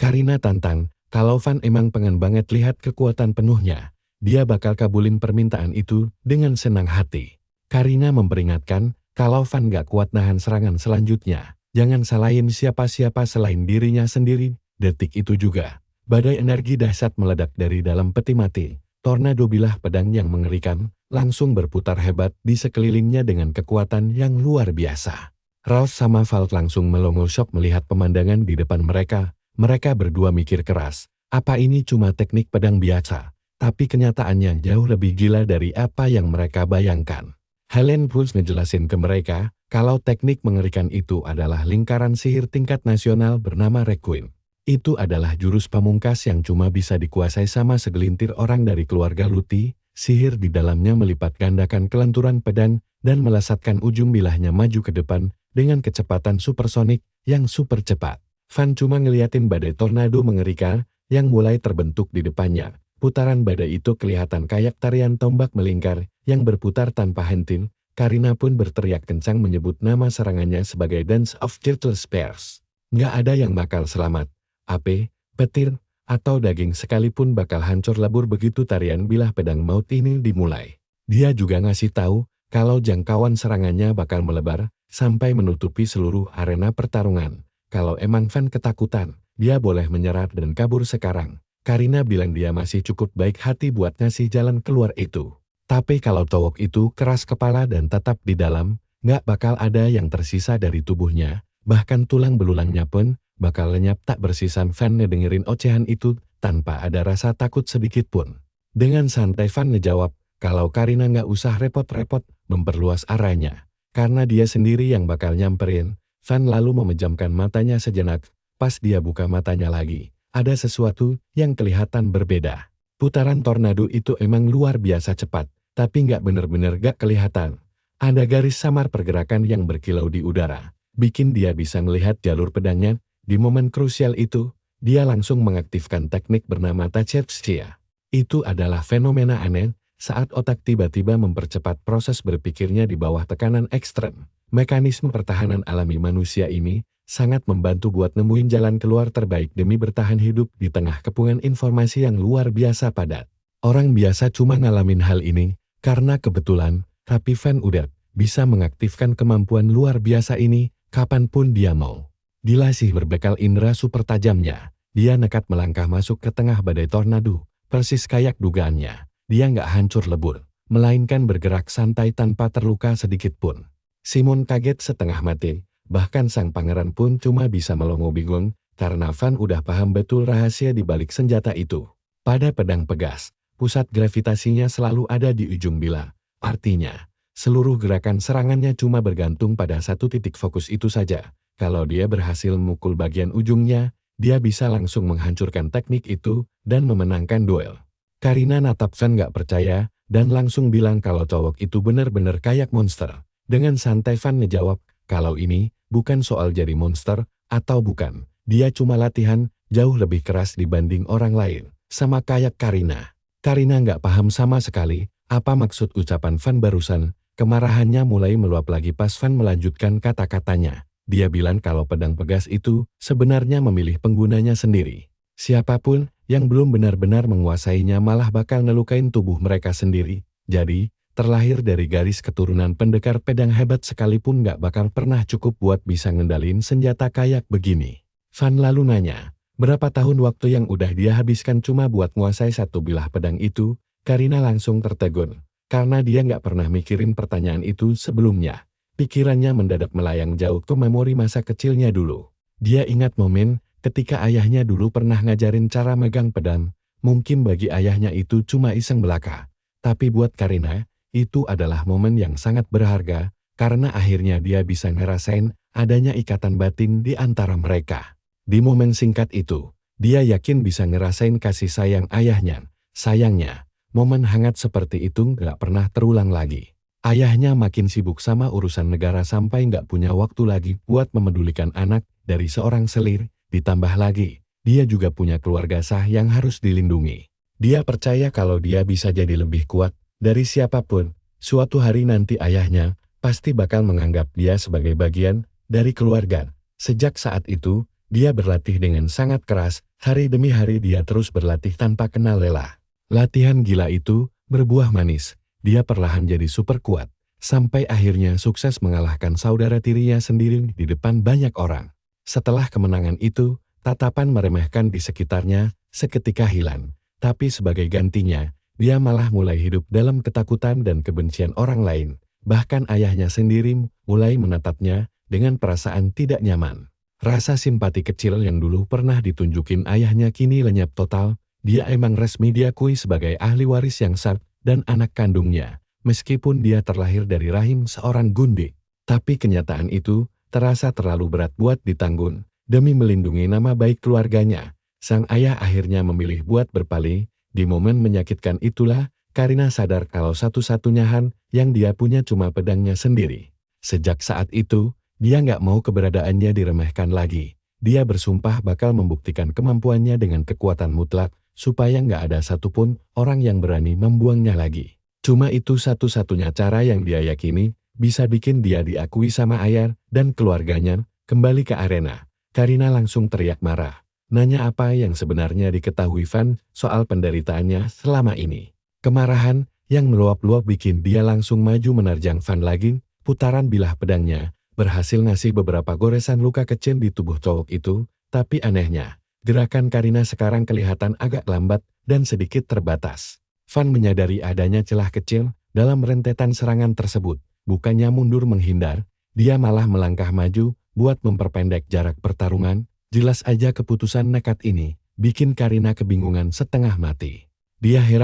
Karina tantang, kalau Van emang pengen banget lihat kekuatan penuhnya, dia bakal kabulin permintaan itu dengan senang hati. Karina memperingatkan, kalau Van gak kuat nahan serangan selanjutnya, jangan salahin siapa-siapa selain dirinya sendiri. Detik itu juga, badai energi dahsyat meledak dari dalam peti mati. Tornado bilah pedang yang mengerikan, langsung berputar hebat di sekelilingnya dengan kekuatan yang luar biasa. Ralph sama Falk langsung melongo shock melihat pemandangan di depan mereka. Mereka berdua mikir keras, apa ini cuma teknik pedang biasa? Tapi kenyataannya jauh lebih gila dari apa yang mereka bayangkan. Helen Pulse ngejelasin ke mereka, kalau teknik mengerikan itu adalah lingkaran sihir tingkat nasional bernama Requiem. Itu adalah jurus pamungkas yang cuma bisa dikuasai sama segelintir orang dari keluarga Luti. Sihir di dalamnya melipat gandakan kelenturan pedang dan melesatkan ujung bilahnya maju ke depan dengan kecepatan supersonik yang super cepat. Van cuma ngeliatin badai tornado mengerikan yang mulai terbentuk di depannya. Putaran badai itu kelihatan kayak tarian tombak melingkar yang berputar tanpa henti. Karina pun berteriak kencang menyebut nama serangannya sebagai Dance of Turtle Spears. Nggak ada yang bakal selamat. Ape, petir, atau daging sekalipun bakal hancur lebur begitu tarian bilah pedang maut ini dimulai. Dia juga ngasih tahu kalau jangkauan serangannya bakal melebar sampai menutupi seluruh arena pertarungan. Kalau emang Van ketakutan, dia boleh menyerah dan kabur sekarang. Karina bilang dia masih cukup baik hati buat ngasih jalan keluar itu. Tapi kalau cowok itu keras kepala dan tetap di dalam, nggak bakal ada yang tersisa dari tubuhnya, bahkan tulang belulangnya pun bakal lenyap tak bersisa. Van ngedengerin ocehan itu tanpa ada rasa takut sedikit pun. Dengan santai Van ngejawab, kalau Karina nggak usah repot-repot memperluas arahnya, karena dia sendiri yang bakal nyamperin. Van lalu memejamkan matanya sejenak, pas dia buka matanya lagi, ada sesuatu yang kelihatan berbeda. Putaran tornado itu emang luar biasa cepat, tapi nggak bener-bener gak kelihatan. Ada garis samar pergerakan yang berkilau di udara, bikin dia bisa melihat jalur pedangnya. Di momen krusial itu, dia langsung mengaktifkan teknik bernama Tachetsia. Itu adalah fenomena aneh saat otak tiba-tiba mempercepat proses berpikirnya di bawah tekanan ekstrem. Mekanisme pertahanan alami manusia ini sangat membantu buat nemuin jalan keluar terbaik demi bertahan hidup di tengah kepungan informasi yang luar biasa padat. Orang biasa cuma ngalamin hal ini karena kebetulan, tapi Van udah bisa mengaktifkan kemampuan luar biasa ini kapanpun dia mau. Dilasih berbekal indera super tajamnya, dia nekat melangkah masuk ke tengah badai tornado, persis kayak dugaannya. Dia nggak hancur lebur, melainkan bergerak santai tanpa terluka sedikit pun. Simon kaget setengah mati, bahkan sang pangeran pun cuma bisa melongo bingung, karena Van udah paham betul rahasia di balik senjata itu. Pada pedang pegas, pusat gravitasinya selalu ada di ujung bila. Artinya, seluruh gerakan serangannya cuma bergantung pada satu titik fokus itu saja. Kalau dia berhasil memukul bagian ujungnya, dia bisa langsung menghancurkan teknik itu dan memenangkan duel. Karina natap Van gak percaya, dan langsung bilang kalau cowok itu benar-benar kayak monster. Dengan santai Van ngejawab, kalau ini bukan soal jadi monster atau bukan. Dia cuma latihan jauh lebih keras dibanding orang lain. Sama kayak Karina. Karina nggak paham sama sekali apa maksud ucapan Van barusan. Kemarahannya mulai meluap lagi pas Van melanjutkan kata-katanya. Dia bilang kalau pedang pegas itu sebenarnya memilih penggunanya sendiri. Siapapun yang belum benar-benar menguasainya malah bakal ngelukain tubuh mereka sendiri. Jadi, terlahir dari garis keturunan pendekar pedang hebat sekalipun nggak bakal pernah cukup buat bisa ngendalin senjata kayak begini. Van lalu nanya, berapa tahun waktu yang udah dia habiskan cuma buat nguasai satu bilah pedang itu? Karina langsung tertegun, karena dia nggak pernah mikirin pertanyaan itu sebelumnya. Pikirannya mendadak melayang jauh ke memori masa kecilnya dulu. Dia ingat momen ketika ayahnya dulu pernah ngajarin cara megang pedang. Mungkin bagi ayahnya itu cuma iseng belaka. Tapi buat Karina, itu adalah momen yang sangat berharga, karena akhirnya dia bisa ngerasain adanya ikatan batin di antara mereka. Di momen singkat itu, dia yakin bisa ngerasain kasih sayang ayahnya. Sayangnya, momen hangat seperti itu nggak pernah terulang lagi. Ayahnya makin sibuk sama urusan negara sampai nggak punya waktu lagi buat memedulikan anak dari seorang selir, ditambah lagi, dia juga punya keluarga sah yang harus dilindungi. Dia percaya kalau dia bisa jadi lebih kuat dari siapapun, suatu hari nanti ayahnya pasti bakal menganggap dia sebagai bagian dari keluarga. Sejak saat itu, dia berlatih dengan sangat keras, hari demi hari dia terus berlatih tanpa kenal lelah. Latihan gila itu berbuah manis. Dia perlahan jadi super kuat, sampai akhirnya sukses mengalahkan saudara tirinya sendiri di depan banyak orang. Setelah kemenangan itu, tatapan meremehkan di sekitarnya seketika hilang. Tapi sebagai gantinya, dia malah mulai hidup dalam ketakutan dan kebencian orang lain. Bahkan ayahnya sendiri mulai menatapnya dengan perasaan tidak nyaman. Rasa simpati kecil yang dulu pernah ditunjukin ayahnya kini lenyap total. Dia emang resmi diakui sebagai ahli waris yang sah dan anak kandungnya, meskipun dia terlahir dari rahim seorang gundik. Tapi kenyataan itu terasa terlalu berat buat ditanggung. Demi melindungi nama baik keluarganya, sang ayah akhirnya memilih buat berpaling. Di momen menyakitkan itulah, Karina sadar kalau satu-satunya yang dia punya cuma pedangnya sendiri. Sejak saat itu, dia nggak mau keberadaannya diremehkan lagi. Dia bersumpah bakal membuktikan kemampuannya dengan kekuatan mutlak, supaya nggak ada satupun orang yang berani membuangnya lagi. Cuma itu satu-satunya cara yang dia yakini bisa bikin dia diakui sama ayah dan keluarganya. Kembali ke arena, Karina langsung teriak marah. Nanya apa yang sebenarnya diketahui Van soal penderitaannya selama ini. Kemarahan yang meluap-luap bikin dia langsung maju menerjang Van lagi. Putaran bilah pedangnya berhasil ngasih beberapa goresan luka kecil di tubuh cowok itu. Tapi anehnya, gerakan Karina sekarang kelihatan agak lambat dan sedikit terbatas. Van menyadari adanya celah kecil dalam rentetan serangan tersebut. Bukannya mundur menghindar, dia malah melangkah maju buat memperpendek jarak pertarungan. Jelas aja keputusan nekat ini bikin Karina kebingungan setengah mati. Dia heran